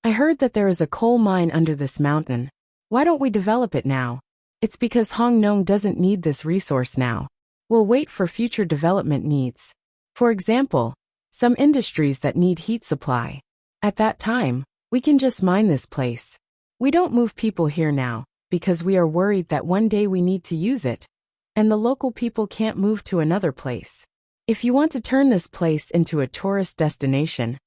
I heard that there is a coal mine under this mountain. Why don't we develop it now? It's because Hongnong doesn't need this resource now. We'll wait for future development needs. For example, some industries that need heat supply. At that time, we can just mine this place. We don't move people here now, because we are worried that one day we need to use it, and the local people can't move to another place. If you want to turn this place into a tourist destination,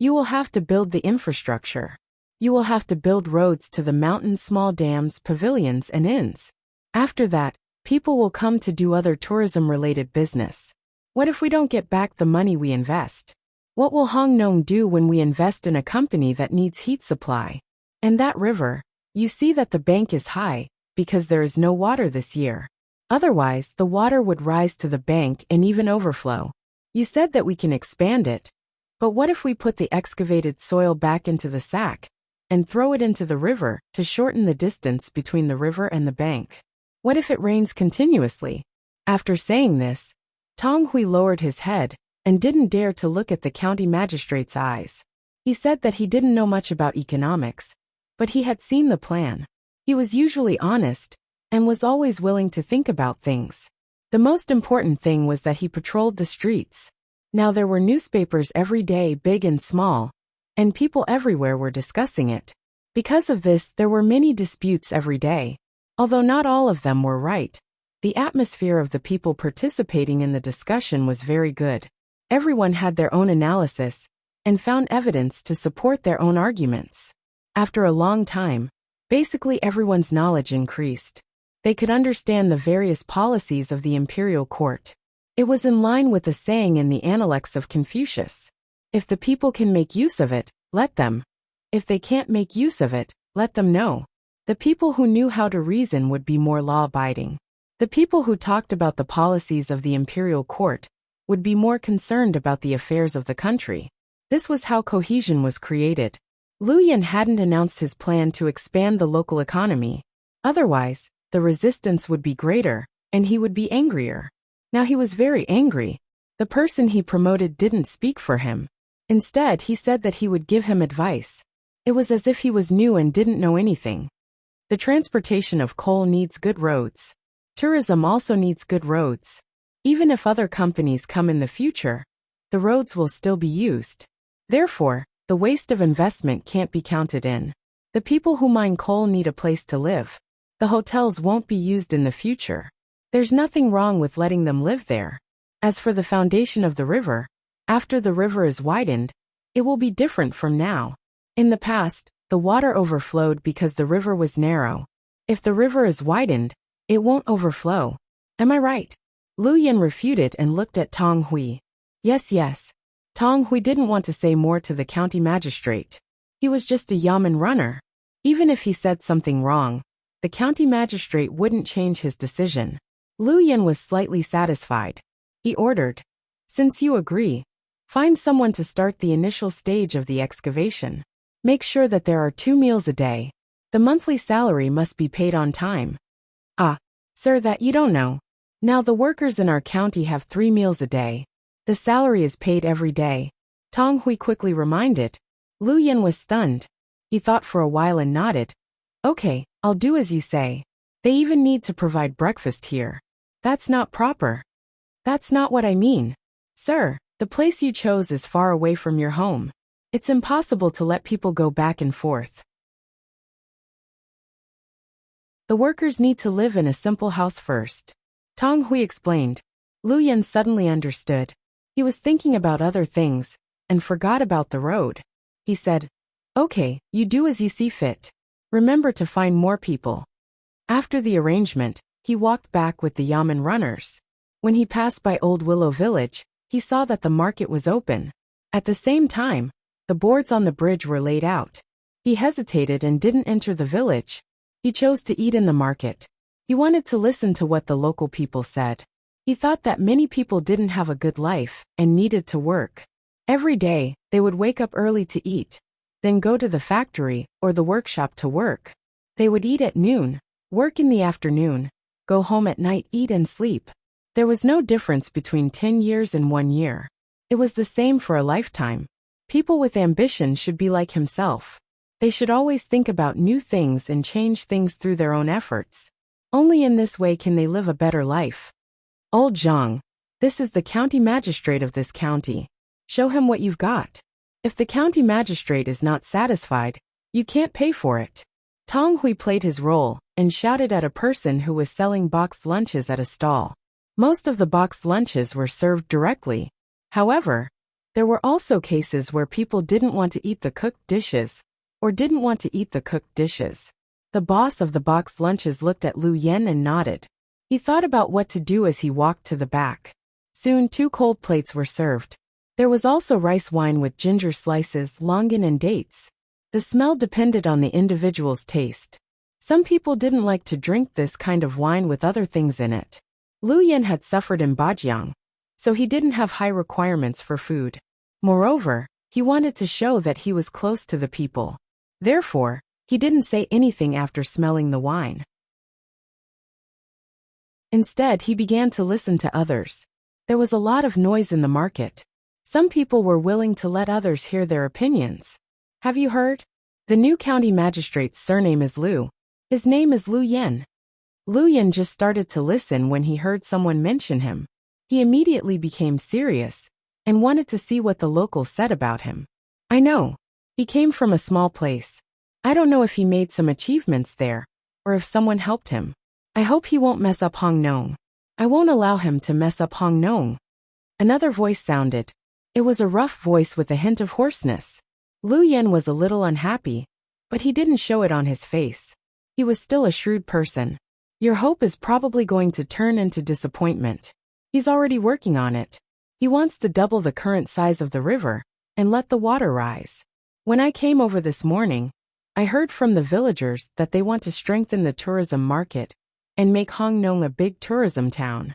you will have to build the infrastructure. You will have to build roads to the mountain, small dams, pavilions, and inns. After that, people will come to do other tourism-related business. What if we don't get back the money we invest? What will Hongnong do when we invest in a company that needs heat supply? And that river, you see that the bank is high, because there is no water this year. Otherwise, the water would rise to the bank and even overflow. You said that we can expand it. But what if we put the excavated soil back into the sack and throw it into the river to shorten the distance between the river and the bank? What if it rains continuously? After saying this, Tang Hui lowered his head and didn't dare to look at the county magistrate's eyes. He said that he didn't know much about economics, but he had seen the plan. He was usually honest and was always willing to think about things. The most important thing was that he patrolled the streets. Now there were newspapers every day, big and small, and people everywhere were discussing it. Because of this, there were many disputes every day. Although not all of them were right, the atmosphere of the people participating in the discussion was very good. Everyone had their own analysis and found evidence to support their own arguments. After a long time, basically everyone's knowledge increased. They could understand the various policies of the imperial court. It was in line with the saying in the Analects of Confucius. If the people can make use of it, let them. If they can't make use of it, let them know. The people who knew how to reason would be more law-abiding. The people who talked about the policies of the imperial court would be more concerned about the affairs of the country. This was how cohesion was created. Luyan hadn't announced his plan to expand the local economy. Otherwise, the resistance would be greater, and he would be angrier. Now he was very angry. The person he promoted didn't speak for him. Instead, he said that he would give him advice. It was as if he was new and didn't know anything. The transportation of coal needs good roads. Tourism also needs good roads. Even if other companies come in the future, the roads will still be used. Therefore, the waste of investment can't be counted in. The people who mine coal need a place to live. The hotels won't be used in the future. There's nothing wrong with letting them live there. As for the foundation of the river, after the river is widened, it will be different from now. In the past, the water overflowed because the river was narrow. If the river is widened, it won't overflow. Am I right? Luyan refuted and looked at Tang Hui. Yes. Tang Hui didn't want to say more to the county magistrate. He was just a Yamen runner. Even if he said something wrong, the county magistrate wouldn't change his decision. Luyan was slightly satisfied. He ordered, "Since you agree, find someone to start the initial stage of the excavation. Make sure that there are 2 meals a day. The monthly salary must be paid on time." "Ah, Sir, that you don't know. Now the workers in our county have 3 meals a day. The salary is paid every day. Tang Hui quickly reminded. Lu Yen was stunned. He thought for a while and nodded. Okay, I'll do as you say. They even need to provide breakfast here. That's not proper. That's not what I mean. Sir, the place you chose is far away from your home. It's impossible to let people go back and forth. The workers need to live in a simple house first. Tang Hui explained. Lu Yen suddenly understood. He was thinking about other things, and forgot about the road. He said, Okay, you do as you see fit. Remember to find more people. After the arrangement, he walked back with the yamen runners. When he passed by Old Willow Village, he saw that the market was open. At the same time, the boards on the bridge were laid out. He hesitated and didn't enter the village. He chose to eat in the market. He wanted to listen to what the local people said. He thought that many people didn't have a good life and needed to work. Every day, they would wake up early to eat, then go to the factory or the workshop to work. They would eat at noon, work in the afternoon, go home at night, eat and sleep. There was no difference between 10 years and 1 year. It was the same for a lifetime. People with ambition should be like himself. They should always think about new things and change things through their own efforts. Only in this way can they live a better life. Old Zhang, this is the county magistrate of this county. Show him what you've got. If the county magistrate is not satisfied, you can't pay for it. Tang Hui played his role and shouted at a person who was selling boxed lunches at a stall. Most of the boxed lunches were served directly. However, there were also cases where people didn't want to eat the cooked dishes, or didn't want to eat the cooked dishes. The boss of the boxed lunches looked at Lu Yen and nodded. He thought about what to do as he walked to the back. Soon 2 cold plates were served. There was also rice wine with ginger slices, longan and dates. The smell depended on the individual's taste. Some people didn't like to drink this kind of wine with other things in it. Lu Yen had suffered in Bajiang, so he didn't have high requirements for food. Moreover, he wanted to show that he was close to the people. Therefore, he didn't say anything after smelling the wine. Instead, he began to listen to others. There was a lot of noise in the market. Some people were willing to let others hear their opinions. Have you heard? The new county magistrate's surname is Lu. His name is Lu Yen. Lu Yen just started to listen when he heard someone mention him. He immediately became serious and wanted to see what the locals said about him. I know. He came from a small place. I don't know if he made some achievements there, or if someone helped him. I hope he won't mess up Hong Nong. I won't allow him to mess up Hong Nong. Another voice sounded. It was a rough voice with a hint of hoarseness. Lu Yen was a little unhappy, but he didn't show it on his face. He was still a shrewd person. Your hope is probably going to turn into disappointment. He's already working on it. He wants to double the current size of the river and let the water rise. When I came over this morning, I heard from the villagers that they want to strengthen the tourism market and make Hong Nong a big tourism town.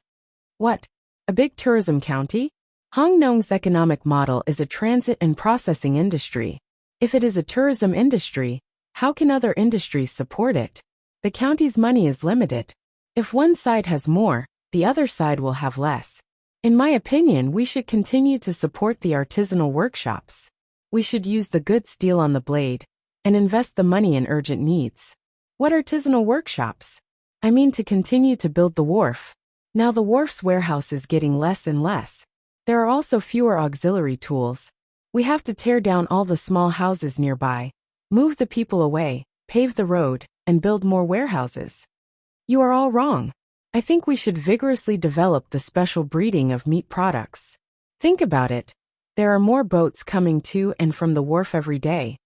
What? A big tourism county? Hong Nong's economic model is a transit and processing industry. If it is a tourism industry, how can other industries support it? The county's money is limited. If one side has more, the other side will have less. In my opinion, we should continue to support the artisanal workshops. We should use the good steel on the blade and invest the money in urgent needs. What artisanal workshops? I mean to continue to build the wharf. Now the wharf's warehouse is getting less and less. There are also fewer auxiliary tools. We have to tear down all the small houses nearby, move the people away, pave the road, and build more warehouses. You are all wrong. I think we should vigorously develop the special breeding of meat products. Think about it. There are more boats coming to and from the wharf every day,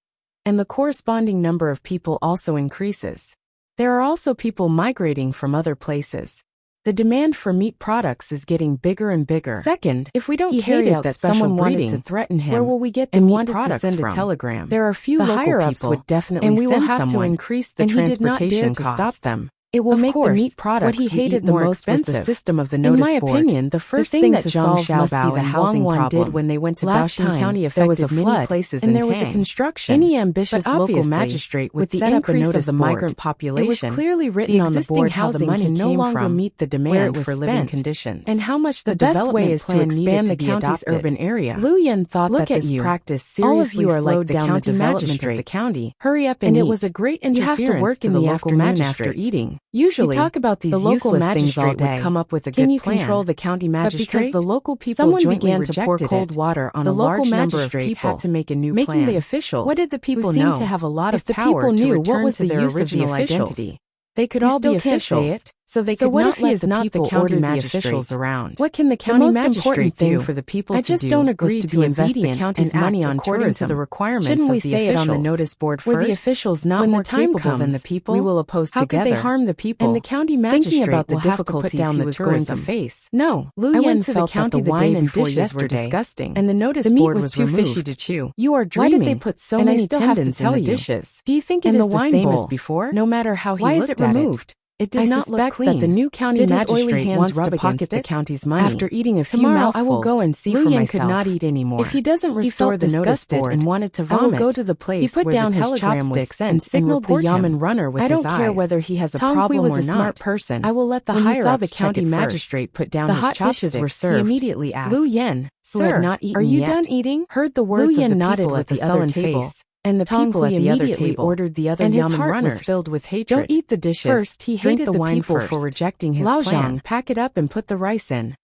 and the corresponding number of people also increases. There are also people migrating from other places. The demand for meat products is getting bigger and bigger. Second, if we don't carry out that someone wanted to threaten him, where will we get the meat products from? A telegram. There are few local people would definitely and we will have to increase the transportation cost to stop them. It will Of make course, the meat products what he hated the more most was expensive. the system of the notice board. In my opinion, the first thing that to Zhang solve Xiaobao must be the and housing Wang Wan problem. did when they went to Last Baoxing time, County there was a affected many flood, places and in there was a Tang. construction. Any ambitious But local obviously, magistrate would with the set up a increase of notice the board. migrant population, It was clearly written on the existing board how the housing money can no came longer from, meet the where demand it was for spent, living conditions, and how much the the best development way is to plan needed expand to the be county's adopted. urban area. Lu Yan thought Look that at this you. practice All of seriously you are slowed like the down the county development magistrate. of the county. Hurry up And it eat. was a great You have to interference work to in the the local afternoon magistrate. after eating. Usually, You talk about these the local useless things all magistrate day. would come up with a Can good you plan. control the county But magistrate? because the local people Someone jointly began to pour rejected cold it, water on the a local large number of magistrate people, had to make a new making plan. the officials, What did the people who seemed know? to have a lot If of the power people to knew what return was to the their use of the original officials, identity, they could you all still be can't say officials. it, so they could what not if he let is the not the people county order the magistrate? officials around. What can the The county most magistrate important thing do? for the people I to just do don't was agree to to be invest the obedient county's and money act on according tourism. to the requirements Shouldn't we of the say it on the officials? notice board Were first? the officials not when more the time capable than the comes, people? we will oppose How together. could they harm the people? And the county Thinking magistrate about the will have to put difficulties down he the was going to tourism. face. No, Lu I Yan went to the felt that county the the wine day and before dishes were yesterday, disgusting, and the notice the meat board was too removed. fishy to chew. You are Why dreaming. did they put so and many I still have to tendons tell in the you. dishes? Do you think And it the is the wine same bowl, as before? no matter how he Why is looked it at removed? It did I not look suspect clean. that the new county Did his oily magistrate hands wants rub to pocket against the it? county's money. After eating a few Tomorrow mouthfuls, I will go and see Lu for Yan myself. could not eat anymore. If he doesn't He restore felt the notice disgusted board and wanted to I will vomit. go to the place He put where down the his telegram was chopsticks sent and signaled the report him. yamen runner with I his don't care eyes. whether he has a Tang Hui problem was or a smart not. person. I will let the When he saw the higher-ups check county it first. magistrate put down The his hot dishes chopsticks, were he served. immediately asked, Lu Yan, who had Sir, not eaten are you yet, done eating? heard the Lu words of Yan the nodded people with at the a sullen other table, face, and the Tang people Hui at the other immediately table ordered the other and his yamen heart runners. was filled with hatred. Don't eat the dishes. First, he Drink hated the the wine people first. for rejecting his Lao plan. Zhang, pack it up and put the rice in.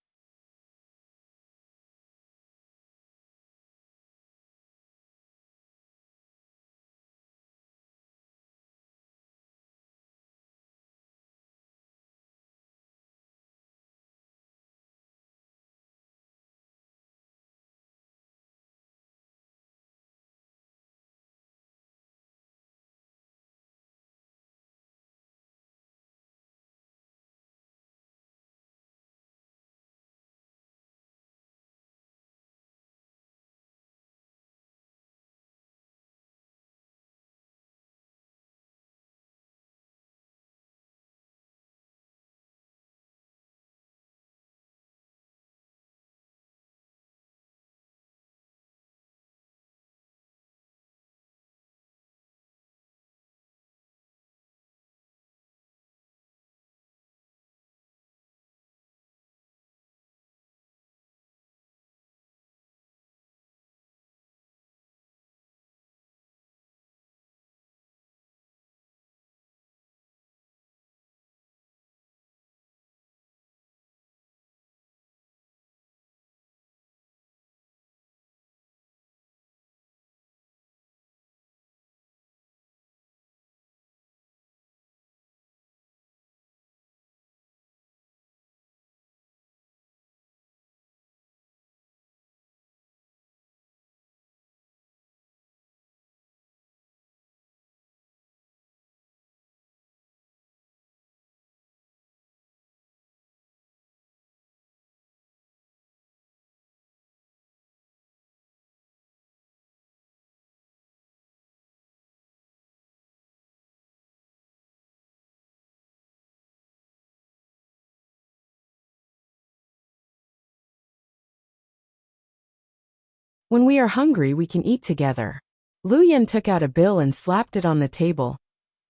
When we are hungry, we can eat together. Lu Yan took out a bill and slapped it on the table.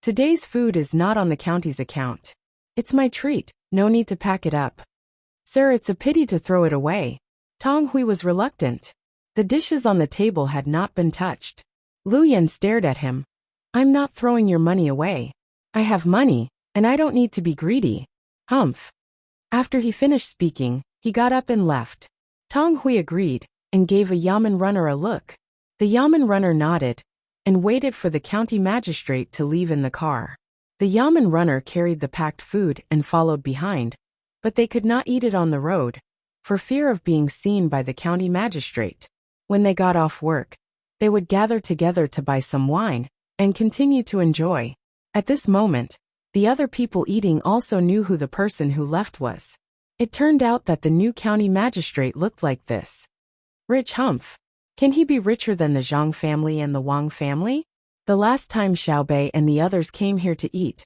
Today's food is not on the county's account. It's my treat, no need to pack it up. Sir, it's a pity to throw it away. Tang Hui was reluctant. The dishes on the table had not been touched. Lu Yan stared at him. I'm not throwing your money away. I have money, and I don't need to be greedy. Humph. After he finished speaking, he got up and left. Tang Hui agreed, and gave a yamen runner a look. The yamen runner nodded, and waited for the county magistrate to leave in the car. The yamen runner carried the packed food and followed behind, but they could not eat it on the road, for fear of being seen by the county magistrate. When they got off work, they would gather together to buy some wine, and continue to enjoy. At this moment, the other people eating also knew who the person who left was. It turned out that the new county magistrate looked like this. Rich Humph. Can he be richer than the Zhang family and the Wang family? The last time Xiaobei and the others came here to eat,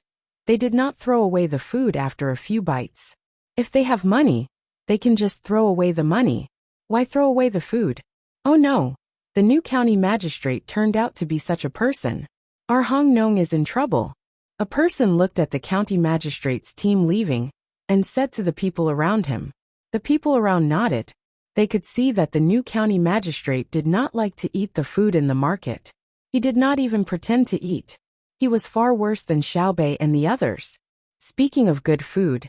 They did not throw away the food after a few bites. If they have money, they can just throw away the money. Why throw away the food? Oh no! The new county magistrate turned out to be such a person. Our Hong Nong is in trouble. A person looked at the county magistrate's team leaving, and said to the people around him. The people around nodded. They could see that the new county magistrate did not like to eat the food in the market. He did not even pretend to eat. He was far worse than Xiaobei and the others. Speaking of good food,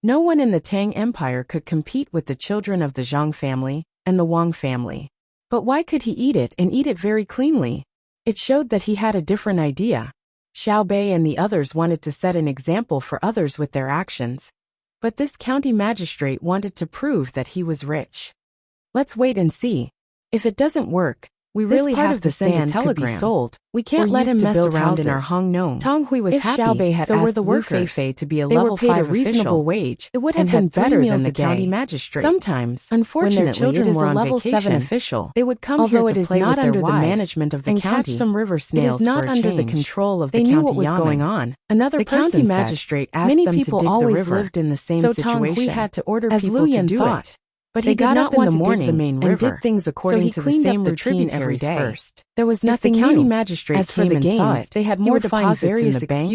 no one in the Tang Empire could compete with the children of the Zhang family and the Wang family. But why could he eat it and eat it very cleanly? It showed that he had a different idea. Xiaobei and the others wanted to set an example for others with their actions. But this county magistrate wanted to prove that he was rich. Let's wait and see. If it doesn't work, we really have to send a telegram. Sold. We can't let him mess around in our Hong Nong. Tang Hui was happy. Xiaobei had asked the workers to be a level 5 reasonable wage. It would have been better than the county magistrate. Sometimes, unfortunately, when their children were on level 7 official, they would come here to play with their wives, the management of the county, catch some river snails. It is not under the control of the county. They knew what was going on. Another county magistrate asked them to dig the river. Many people always lived in the same situation. So Tang Hui had to order people to do it. But he got up in the morning and did things according to the same routine every day. First. There was nothing new. The county magistrate as for the games, they had more deposits in the bank,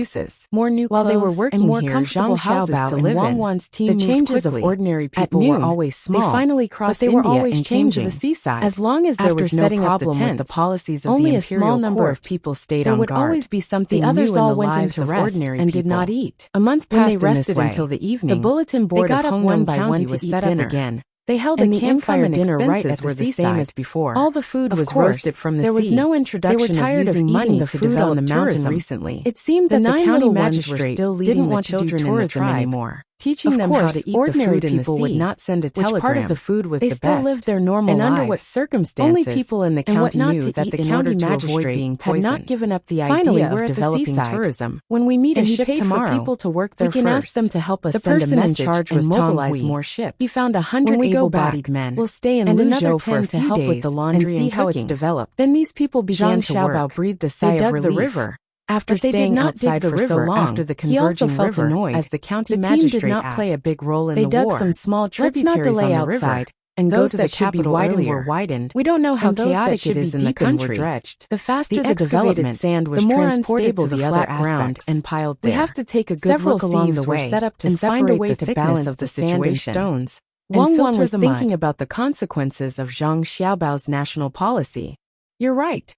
more new clothes, while they were working and more comfortable houses to live in. Wan's team the changes of ordinary people were always small. They finally crossed India and came to the seaside. As long as there was no problem with the policies of only a small number of people stayed on guard. There would always be something new in the lives of ordinary people and did not eat. A month passed and they rested until the evening. The bulletin board of Hong Nong County was set up again. They held a campfire dinner right at the same as before. All the food was roasted from the sea. There was no introduction of using money to develop the mountain recently. It seemed that the county magistrate didn't want to do tourism anymore. Teaching them how to eat the food in the sea, would not send a telegram. Which part of the food was the best. They still lived their normal lives. And under what circumstances, only people in the county knew that the county magistrate had not given up the idea of developing tourism. When we meet a ship tomorrow, for people to work there, we can ask them to help us send a message in charge and mobilize more ships. He found 100 able-bodied men. We'll stay in Luzhou for a few days and see how it's developed. Then these people began to work. Zhang Xiaobao breathed a sigh of relief. The river. After staying outside for so long, after the converging he also felt river, annoyed as the county magistrate did not play a big role in the war. They dug some small tributaries on the river, and those to the capital earlier were widened. We don't know how chaotic it is in the country. The faster the development, sand was more unstable to the flat ground and piled there. We have to take a good look along the way set up to find a way to balance of the sand and stones. Wang Wan was thinking about the consequences of Zhang Xiaobao's national policy. You're right.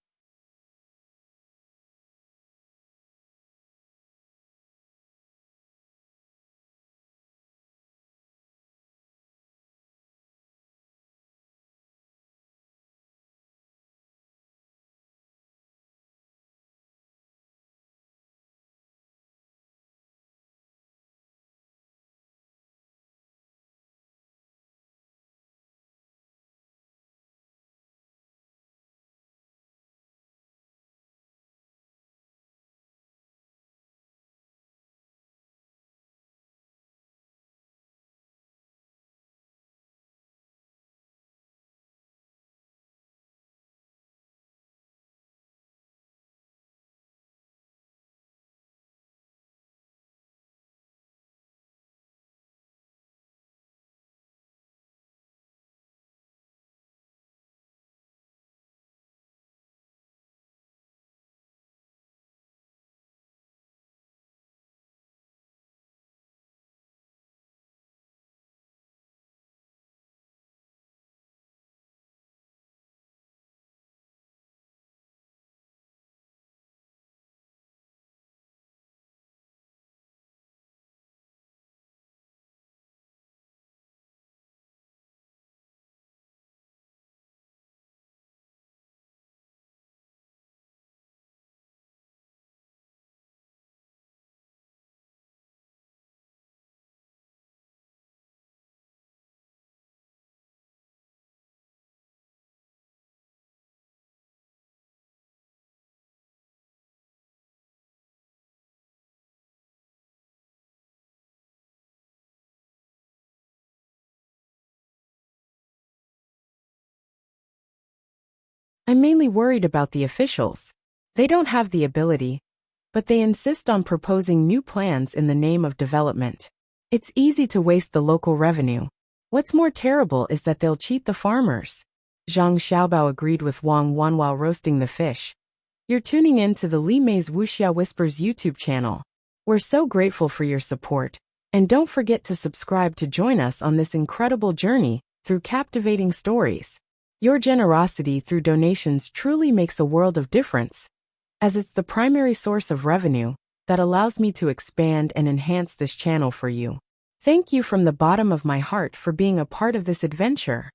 I'm mainly worried about the officials. They don't have the ability but they insist on proposing new plans in the name of development. It's easy to waste the local revenue. What's more terrible is that they'll cheat the farmers. Zhang Xiaobao agreed with Wang Wan while roasting the fish. You're tuning in to the Li Mei's Wuxia Whispers YouTube channel. We're so grateful for your support, and don't forget to subscribe to join us on this incredible journey through captivating stories. Your generosity through donations truly makes a world of difference, as it's the primary source of revenue that allows me to expand and enhance this channel for you. Thank you from the bottom of my heart for being a part of this adventure.